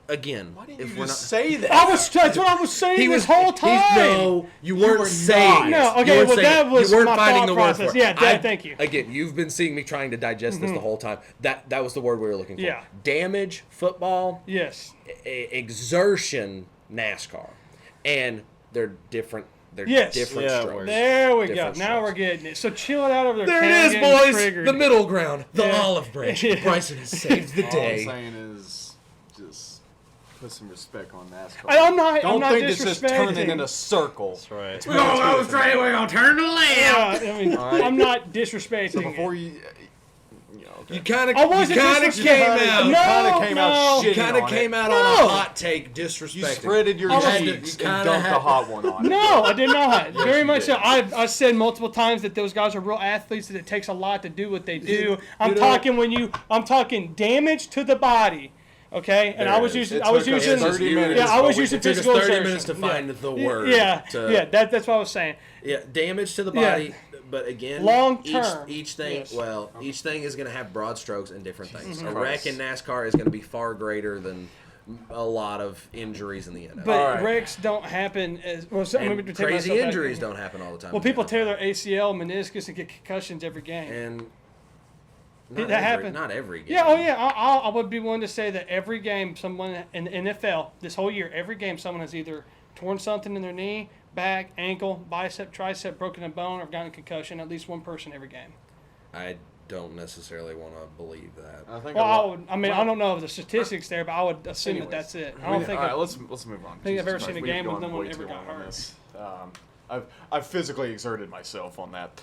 Again, Why didn't if you we're just not, say that? That's what I was saying this whole time. No, you weren't were saying. not. No, okay, You weren't well, saying that it. was you weren't my finding thought the process. word for it. Yeah, Dad, thank you. Again, you've been seeing me trying to digest this the whole time. That was the word we were looking for. Yeah. Damage football. Yes. Exertion NASCAR, and they're different. They're Yes. different Yeah, strokes. There we go. Different Now strokes. we're getting it. So chill it out over there. There Cam, it is, getting boys. triggered. The middle ground. The Yeah. olive branch. Yeah. Bryson has saved the All I'm day. saying is just put some respect on NASCAR. I'm not Don't think it's just turning disrespecting. in a circle. That's right. We're going straight. We're going to turn the left. Yeah, I mean, All right. I'm not disrespecting. So before it. You kind of I wasn't came disrespecting. out. No, came out no. shitting Kind of on came it. out No. on a hot take, You disrespecting. spreaded your I was- cheeks You and kinda dunked had- a hot one on it. No, I did not. Very you much so. did. I said multiple times that those guys are real athletes, that it takes a lot to do what they do. You I'm talking damage to the body. Okay? And I was using It took us 30 minutes, yeah, I was but we using did- It took us physical 30 exertion. minutes to find the word. Yeah, to- that's what I was saying. Yeah, damage to the Yeah. body, but again, Long term, each thing, yes. each thing is going to have broad strokes and different things. A Christ. wreck in NASCAR is going to be far greater than a lot of injuries in the NFL. But All right. wrecks don't happen as well. So, and let me take crazy myself back. injuries don't happen all the time. Well, in the people NFL. tear their ACL, meniscus, and get concussions every game. and That happens. Not every game. Yeah, oh yeah, I would be willing to say that every game someone in the NFL this whole year, every game someone has either torn something in their knee, back, ankle, bicep, tricep, broken a bone, or gotten a concussion. At least one person every game. I don't necessarily want to believe that. I think Well, a lot- I don't know the statistics there, but I would assume Anyways, that that's it. I don't think. All right, let's move on. think I've Jesus ever seen Christ, a we've game with gone no one way ever too got long on hurt. this. I've physically exerted myself on that.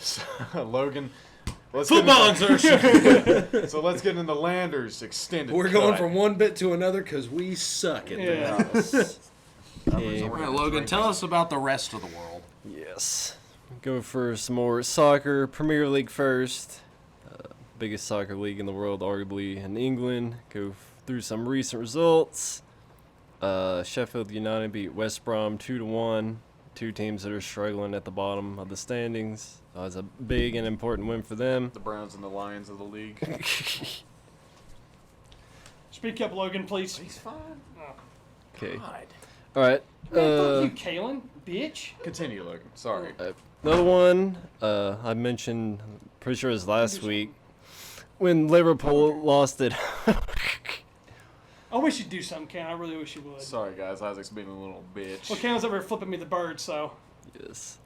So, Logan, Football exertion. So let's get into Landers extended. We're going cut. from one bit to another because we suck at Yeah. this. Okay. All right, Logan, tell us about the rest of the world. Yes. Go for some more soccer. Premier League first. Biggest soccer league in the world, arguably in England. Go through some recent results. Sheffield United beat West Brom 2-1. Two teams that are struggling at the bottom of the standings. It was a big and important win for them. The Browns and the Lions of the league. Speak up, Logan, please. He's fine. Okay. God. All right. Man, fuck you, Kalen, bitch. Continue, Logan. Sorry. Another one I mentioned, pretty sure it was last week, when Liverpool lost it. I wish you'd do something, Ken. I really wish you would. Sorry, guys. Isaac's being a little bitch. Well, Ken's over here flipping me the bird, so. Yes.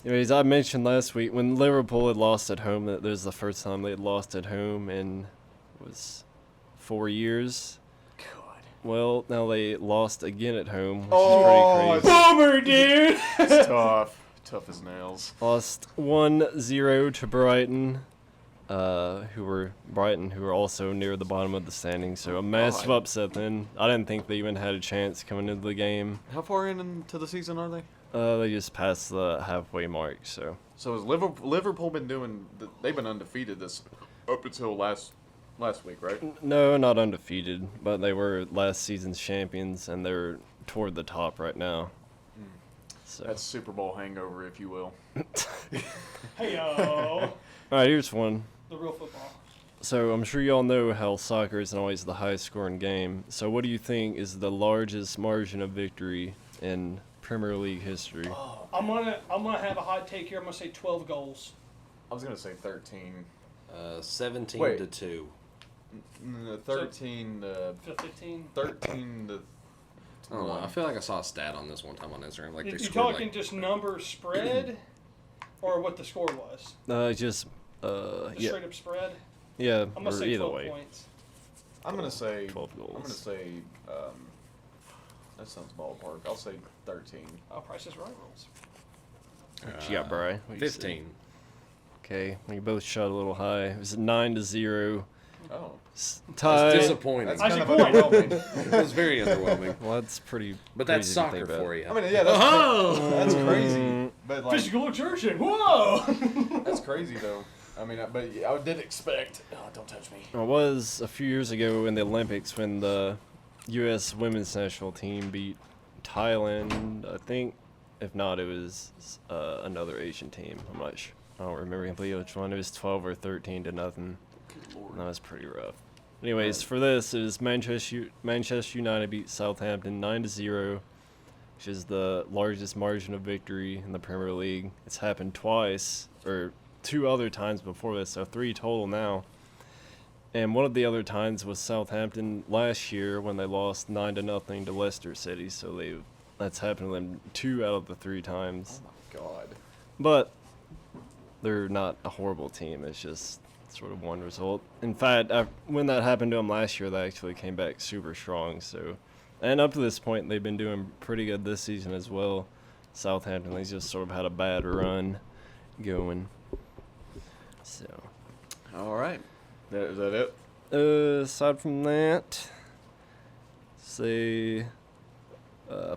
Anyways, I mentioned last week when Liverpool had lost at home, that this was the first time they had lost at home in, was 4 years. God. Well, now they lost again at home, which Oh, is pretty crazy. Bummer, dude! It's tough. Tough as nails. Lost 1-0 to Brighton, who were also near the bottom of the standings. So a massive God. upset then. I didn't think they even had a chance coming into the game. How far into the season are they? They just passed the halfway mark, so. So has Liverpool been doing? They've been undefeated this up until last last week, right? No, not undefeated, but they were last season's champions, and they're toward the top right now. So. That's Super Bowl hangover, if you will. Hey, yo. All right, here's one. The real football. So I'm sure you all know how soccer isn't always the highest scoring game. So what do you think is the largest margin of victory in Premier League history? I'm gonna have a hot take here. I'm gonna say 12 goals. I was gonna say 13. 17 Wait. to 2. 13 to 15. 13 to. I don't know. I feel like I saw a stat on this one time on Instagram. Like You they scored talking like just number spread, or what the score was? Just The yeah, straight up spread. yeah, I'm gonna or say either 12 way. points. I'm gonna say 12 goals. I'm gonna say. That sounds ballpark. I'll say 13. Oh, Price is Right rules. What you got, Bri? What you say? 15. Okay, we both shot a little high. It was 9-0. Oh. That's Tied. disappointing. That's Isaac kind of underwhelming. It was very underwhelming. Well, that's pretty. But that's crazy to soccer think about. for you. I mean, yeah, that's, that's crazy. But like, Physical exertion. Whoa. that's crazy though. I mean, but I did expect. Oh, don't touch me. It was a few years ago in the Olympics when the U.S. women's national team beat Thailand. I think, if not, it was another Asian team. I'm not sure. I don't remember completely which one. It was 12 or 13 to nothing. That was pretty rough. Anyways, for this, it was Manchester United beat Southampton 9-0, which is the largest margin of victory in the Premier League. It's happened twice, or 2 other times before this, so 3 total now. And one of the other times was Southampton last year when they lost 9-0 to Leicester City. So that's happened to them 2 out of the 3 times. Oh my god. But they're not a horrible team. It's just sort of one result. In fact, when that happened to them last year, they actually came back super strong. So, and up to this point, they've been doing pretty good this season as well. Southampton, they just sort of had a bad run going. So. All right. Is that it? Aside from that, say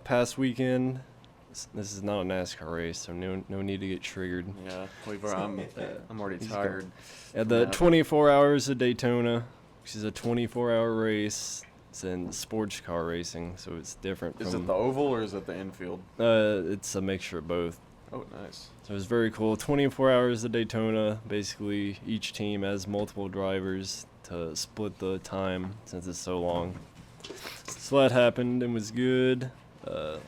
past weekend. This is not a NASCAR race, so no need to get triggered. Yeah. I'm already tired. At the 24 Hours of Daytona, which is a 24-hour race. It's in sports car racing, so it's different. Is it the oval or is it the infield? It's a mixture of both. Oh, nice. So it's very cool. 24 Hours of Daytona. Basically, each team has multiple drivers to split the time since it's so long. So that happened and was good.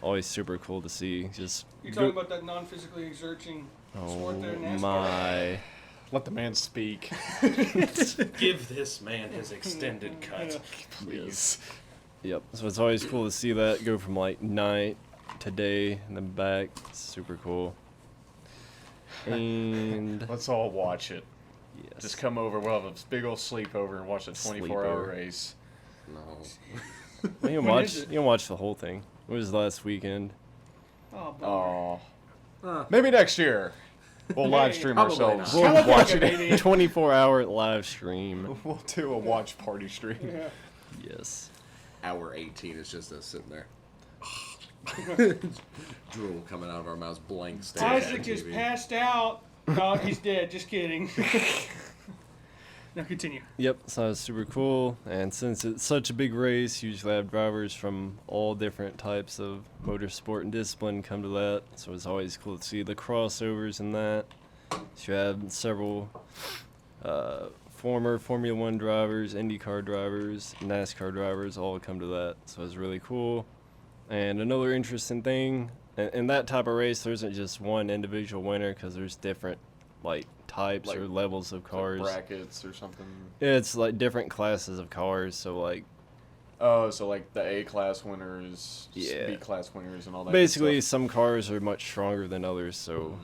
Always super cool to see. Just You talking about that non-physically exerting sport there in NASCAR? my. Let the man speak. Give this man his extended cut. Please. Yep. So it's always cool to see that go from like night to day and then back. It's super cool. And Let's all watch it. yes. Just come over. We'll have a big old sleepover and watch a 24-hour Sleepover. race. No. You can When watch. is it? You can watch the whole thing. It was last weekend. Oh, bummer. Oh. Maybe next year. We'll live stream Probably ourselves. not. We'll California, watch it. baby. 24-hour live stream. We'll do a watch party stream. Yeah. Yes. Hour 18 is just us sitting there. Drool coming out of our mouths, blank staring at Isaac the is TV. passed out. No, he's dead. Just kidding. Now continue. Yep, so it was super cool. And since it's such a big race, you usually have drivers from all different types of motorsport and discipline come to that. So it's always cool to see the crossovers in that. So you have several former Formula One drivers, IndyCar drivers, NASCAR drivers all come to that. So it's really cool. And another interesting thing, in that type of race, there isn't just one individual winner because there's different types Like- or levels of cars. Brackets or something. It's like different classes of cars, so like Oh, so like the A class winners, Yeah. B class winners, and all that. basically good stuff. some cars are much stronger than others, so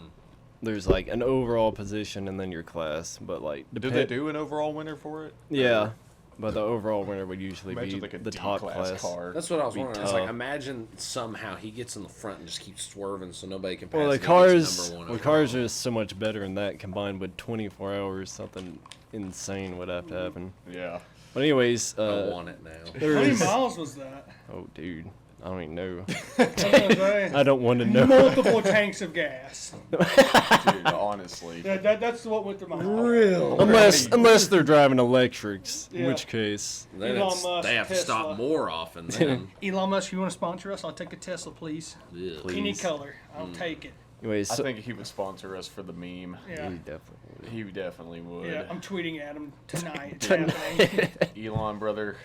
there's like an overall position and then your class, but like Did they do an overall winner for it? Yeah, but the overall winner would usually Imagine be like a the D top class class. car. That's what I was Be wondering. I was like, tough. imagine somehow he gets in the front and just keeps swerving so nobody can pass. Well, the him. He gets cars, number one the overall. cars are just so much better in that combined with 24 hours, something insane would have to happen. Yeah. But anyways, I want it now. How many miles was that? oh dude, I don't even know. That's what I'm saying. I don't want to know. Multiple tanks of gas. Dude, honestly. That's what went through my mind. Real. Unless they're driving electrics, in Yeah. which case. Then Elon Musk, they have to Tesla. stop more often then. Elon Musk, you want to sponsor us? I'll take a Tesla, please. Yeah. Any Please. color. I'll take it. Anyways, I so, think he would sponsor us for the meme. Yeah. he definitely He definitely would. Yeah, I'm tweeting at him tonight. It's happening. Elon, brother.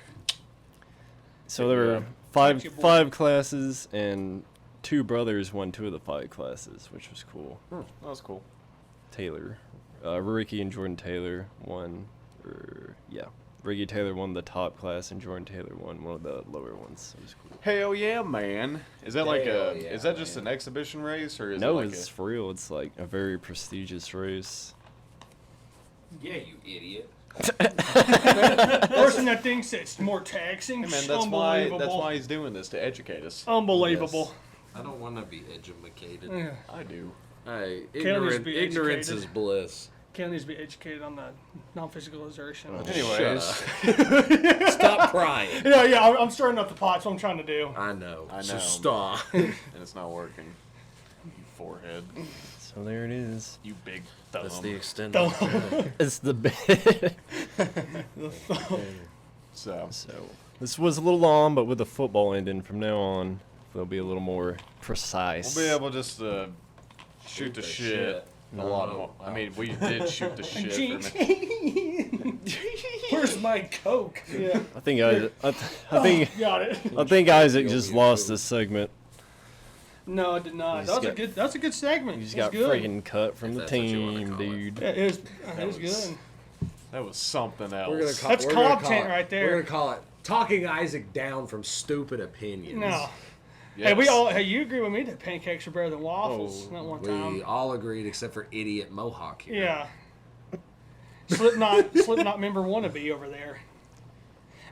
So there were Got you, boy. five classes, and 2 brothers won 2 of the 5 classes, which was cool. That was cool. Taylor, Ricky and Jordan Taylor won. Ricky Taylor won the top class, and Jordan Taylor won one of the lower ones. It was cool. Hell yeah, man. Is that like Hell a? yeah, Is that just an exhibition race, or is No, it like it's for real. It's like a very prestigious race. Yeah, you idiot. Person that thinks it's more taxing. Hey man, Unbelievable. that's why he's doing this, to educate us. Unbelievable. I don't want to be educated. Yeah. I do. Hey, Can't always be ignorance educated. is bliss. Ken needs to be educated on the non-physical exertion. Anyways, Stop crying. Yeah, I'm stirring up the pot. That's what I'm trying to do. I know. I So know. stop. and it's not working. You forehead. So there it is. You big thumb. That's the extent. Don't- of it. It's the bit. So So this was a little long, but with the football ending from now on, they'll be a little more precise. we'll be able just to shoot the shit. A lot more. I mean, we did shoot the shit. For me. Where's my Coke? Yeah, I think got it. I think Isaac just lost this segment. No, I did not. just That was that's a good segment. He just That's got good. freaking cut from the If that's what you wanna team, call it. dude. Yeah, it was good. That was something else. We're gonna call, That's we're gonna content call it- right there. We're gonna call it talking Isaac down from stupid opinions. No. Yes. Hey, you agree with me that pancakes are better than waffles? Oh, Not one We time. all agreed except for idiot Mohawk here. Yeah. Slipknot member wannabe over there.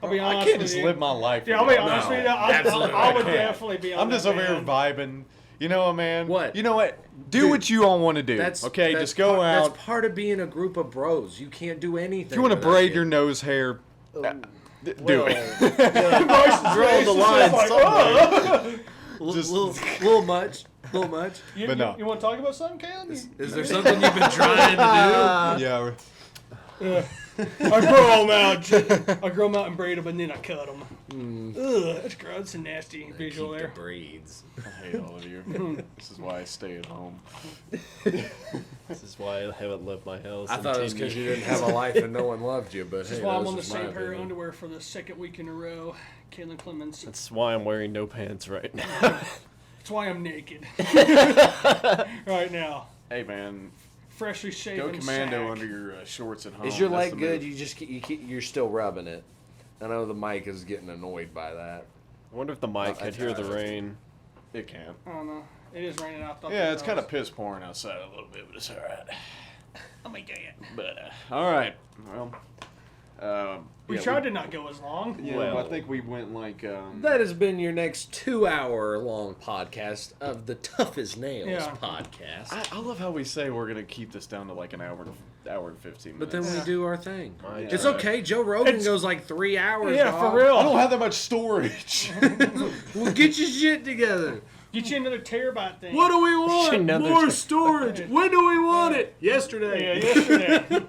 I'll be honest I can't with just you. live my life. Yeah, I'll be for y'all. honest No, with you. absolutely I would can't. definitely be on I'm just that over here band. vibing. You know what, man? What? You know what? Do Dude, what you all want to do. That's okay. that's Just go part, out. That's part of being a group of bros. You can't do anything. If you want to without braid it. your nose hair, do it. Draw the line somewhere. Just- little much. You, But no. you want to talk about something, Caleb? Is there something you've been trying to Yeah. I grow them out. I grow them out and braid them, and then I cut them. Ugh, that's gross. That's a nasty do? visual Keep there. the breeds. I hate all of you. This is why I stay at home. This is why I haven't left my house. I in thought it 10 was because you years. didn't have a life and no one loved you. But This is hey, why that I'm was on the just my same pair of opinion. underwear for the second week in a row. Caitlin Clemens. That's why I'm wearing no pants right now. That's why I'm naked right now. Hey, man. Freshly shaven. Go commando sack. under your shorts at home. Is your That's leg the good? move. You're still rubbing it. I know the mic is getting annoyed by that. I wonder if the mic could hear the rain. It can. I don't know. It is raining out. Yeah, it's kind of piss pouring outside a little bit, but it's all right. Oh my god. But all right. Well, We yeah, tried to not go as long. Yeah, Well. I think we went like. That has been your next 2-hour long podcast of the Tough as Nails Yeah. podcast. I love how we say we're gonna keep this down to like an hour and 15 minutes. But then Yeah. we do our thing. Right. It's Yeah. okay. Joe Rogan It's- goes like 3 hours. Yeah, dog. for real. I don't have that much storage. Well, get your shit together. Get you another terabyte thing. What do we want? Another More t- storage. When do we want it? Yesterday. Yeah, yesterday.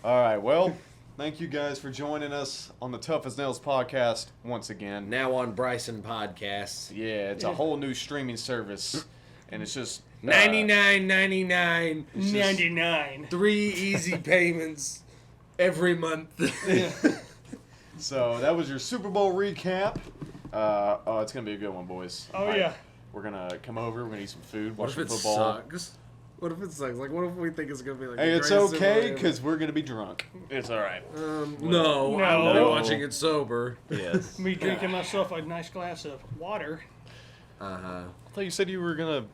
All right. Well, thank you guys for joining us on the Tough as Nails podcast once again. Now on Bryson Podcasts. Yeah, it's a whole new streaming service, and it's just $99.99. 99. 3 easy payments every month. So that was your Super Bowl recap. Oh, it's gonna be a good one, boys. Oh, yeah. We're gonna come over. We're gonna eat some food, What watch if some it football. sucks? What if it sucks? Like, what if we think it's gonna be like? Hey, the it's greatest Super Bowl okay ever? because we're gonna be drunk. It's all right. No, I will be No. watching it sober. Yes. Me drinking myself a nice glass of water. I thought you said you were gonna.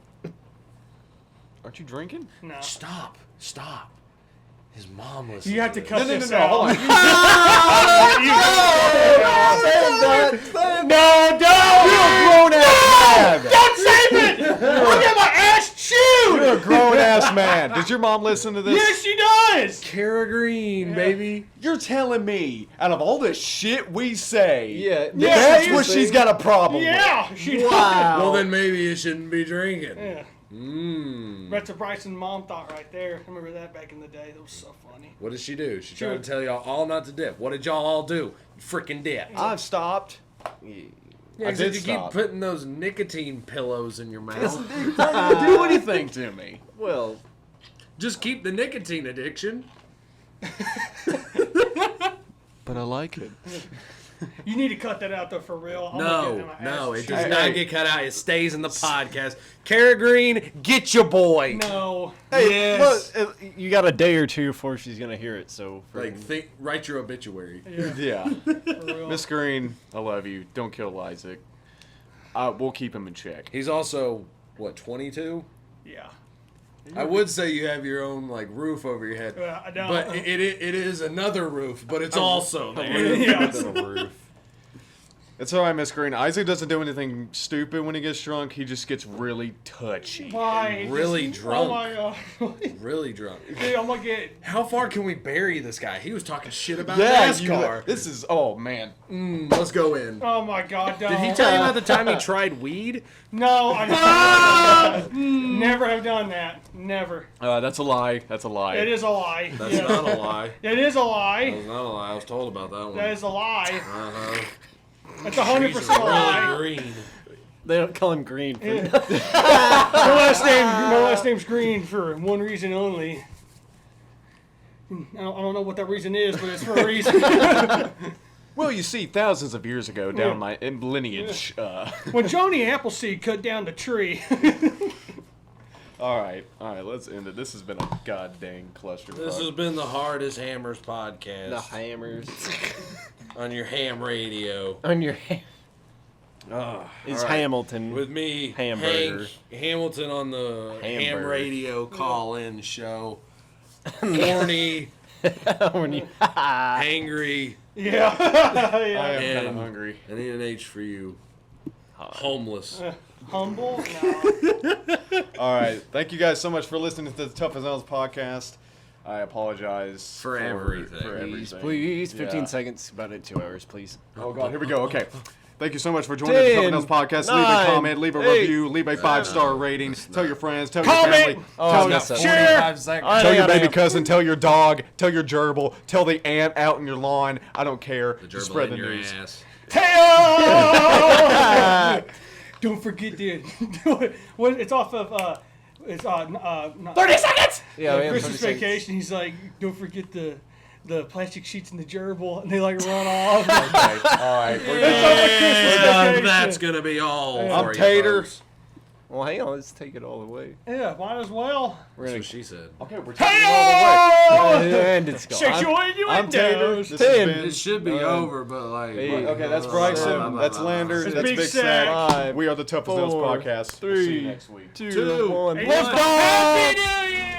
Aren't you drinking? No. Stop. His mom was. You have to cut No, this hold out. on. No, don't! You're a grown ass man. Don't save it! I'll get my ass chewed! You're a grown ass man. Does your mom listen to this? Yes, she does. Kara Green, baby. You're telling me, out of all the shit we say, Yeah, that's what seriously? she's got a problem Yeah, she does. Well, then maybe you shouldn't be drinking. Yeah. Mmm. That's what Bryson's mom thought right there. I remember that back in the day. That was so funny. What did she do? She tried to tell y'all all not to dip. What did y'all all do? Freaking dip. I've stopped. Yeah, I you did keep stop. putting those nicotine pillows in your mouth. Do anything to me. Well, Just keep the nicotine addiction. But I like it. You need to cut that out though, for real. I'm gonna get my No, ass it chewed. does not get cut out. It stays in the podcast. Kara Green, get your boy. No. hey, Yes. look, you got a day or two before she's gonna hear it. So Like, write your obituary. Yeah. For real. Miss Green, I love you. Don't kill Isaac. We'll keep him in check. He's also, what, 22? Yeah. I would say you have your own, like, roof over your head. I don't. But it is another roof, but it's also there. Yeah. than a roof. It's all right, Miss Green. Isaac doesn't do anything stupid when he gets drunk. He just gets really touchy. Why? Really drunk. Oh my god. Really drunk. Dude, I'm gonna get. How far can we bury this guy? He was talking shit about Yeah, NASCAR. this is. Oh man. Let's go in. Oh my god. Did he tell you about the time he tried weed? No, I never have done that. Never. That's a lie. That's a lie. It is a lie. That's Yeah. not a lie. It is a That lie. was not a lie. I was told about that one. That is a lie. Uh-huh. That's 100% She's a lie. really green. They don't call him Green. For My last name's Green for one reason only. I don't know what that reason is, but it's for a reason. Well, you see, thousands of years ago, down my lineage. When Johnny Appleseed cut down the tree. All right, let's end it. This has been a goddamn clusterfuck. This has been the Hardest Hammers podcast the hammers on your ham radio. on your hand. Oh, Is Hamilton with me, Hamburger. Hank Hamilton on the Ham Hamburger. Radio call-in show. Horny, when you hangry. Yeah. I am kind And- of hungry. I need an H for you. Homeless. Humble? No. All right, thank you guys so much for listening to the Tough as Nails podcast. I apologize For everything. For please, everything. please, 15 Yeah. seconds, about it 2 hours, please. Oh god, here we go. Okay. Thank you so much for joining the Tough as 10, Nails podcast. 9, Leave a comment, leave a 8, review, leave a 5-star rating. Tell your friends, tell your Comment! family, Oh, tell, I messed up. Share! 45 seconds. tell your I baby have- cousin, tell your dog, tell your gerbil, tell the ant out in your lawn. I don't care. The Just gerbil spread in the your news. ass. Tail! Don't forget to what it's off of it's 30 seconds. Yeah, we have 30 Christmas seconds. Vacation. He's like, don't forget the plastic sheets in the gerbil, and they like run off. Okay, all right. It's off of Christmas Vacation. That's gonna be all. I'm for you Tater. folks. Well, hang on, let's take it all the way. Yeah, might as well. We're That's gonna what she said. Okay, we're taking it all the way. and it's gone. Sexual I'm Tater. innuendos. This has 10. been- It should be over, but like. Eight. Okay, that's Bryson. That's Lander. It's That's Big Big Sack. Sack. 5, We are the Toughest Nails 4, podcast. We'll see you 3, next week. 2, 1. Happy New Year!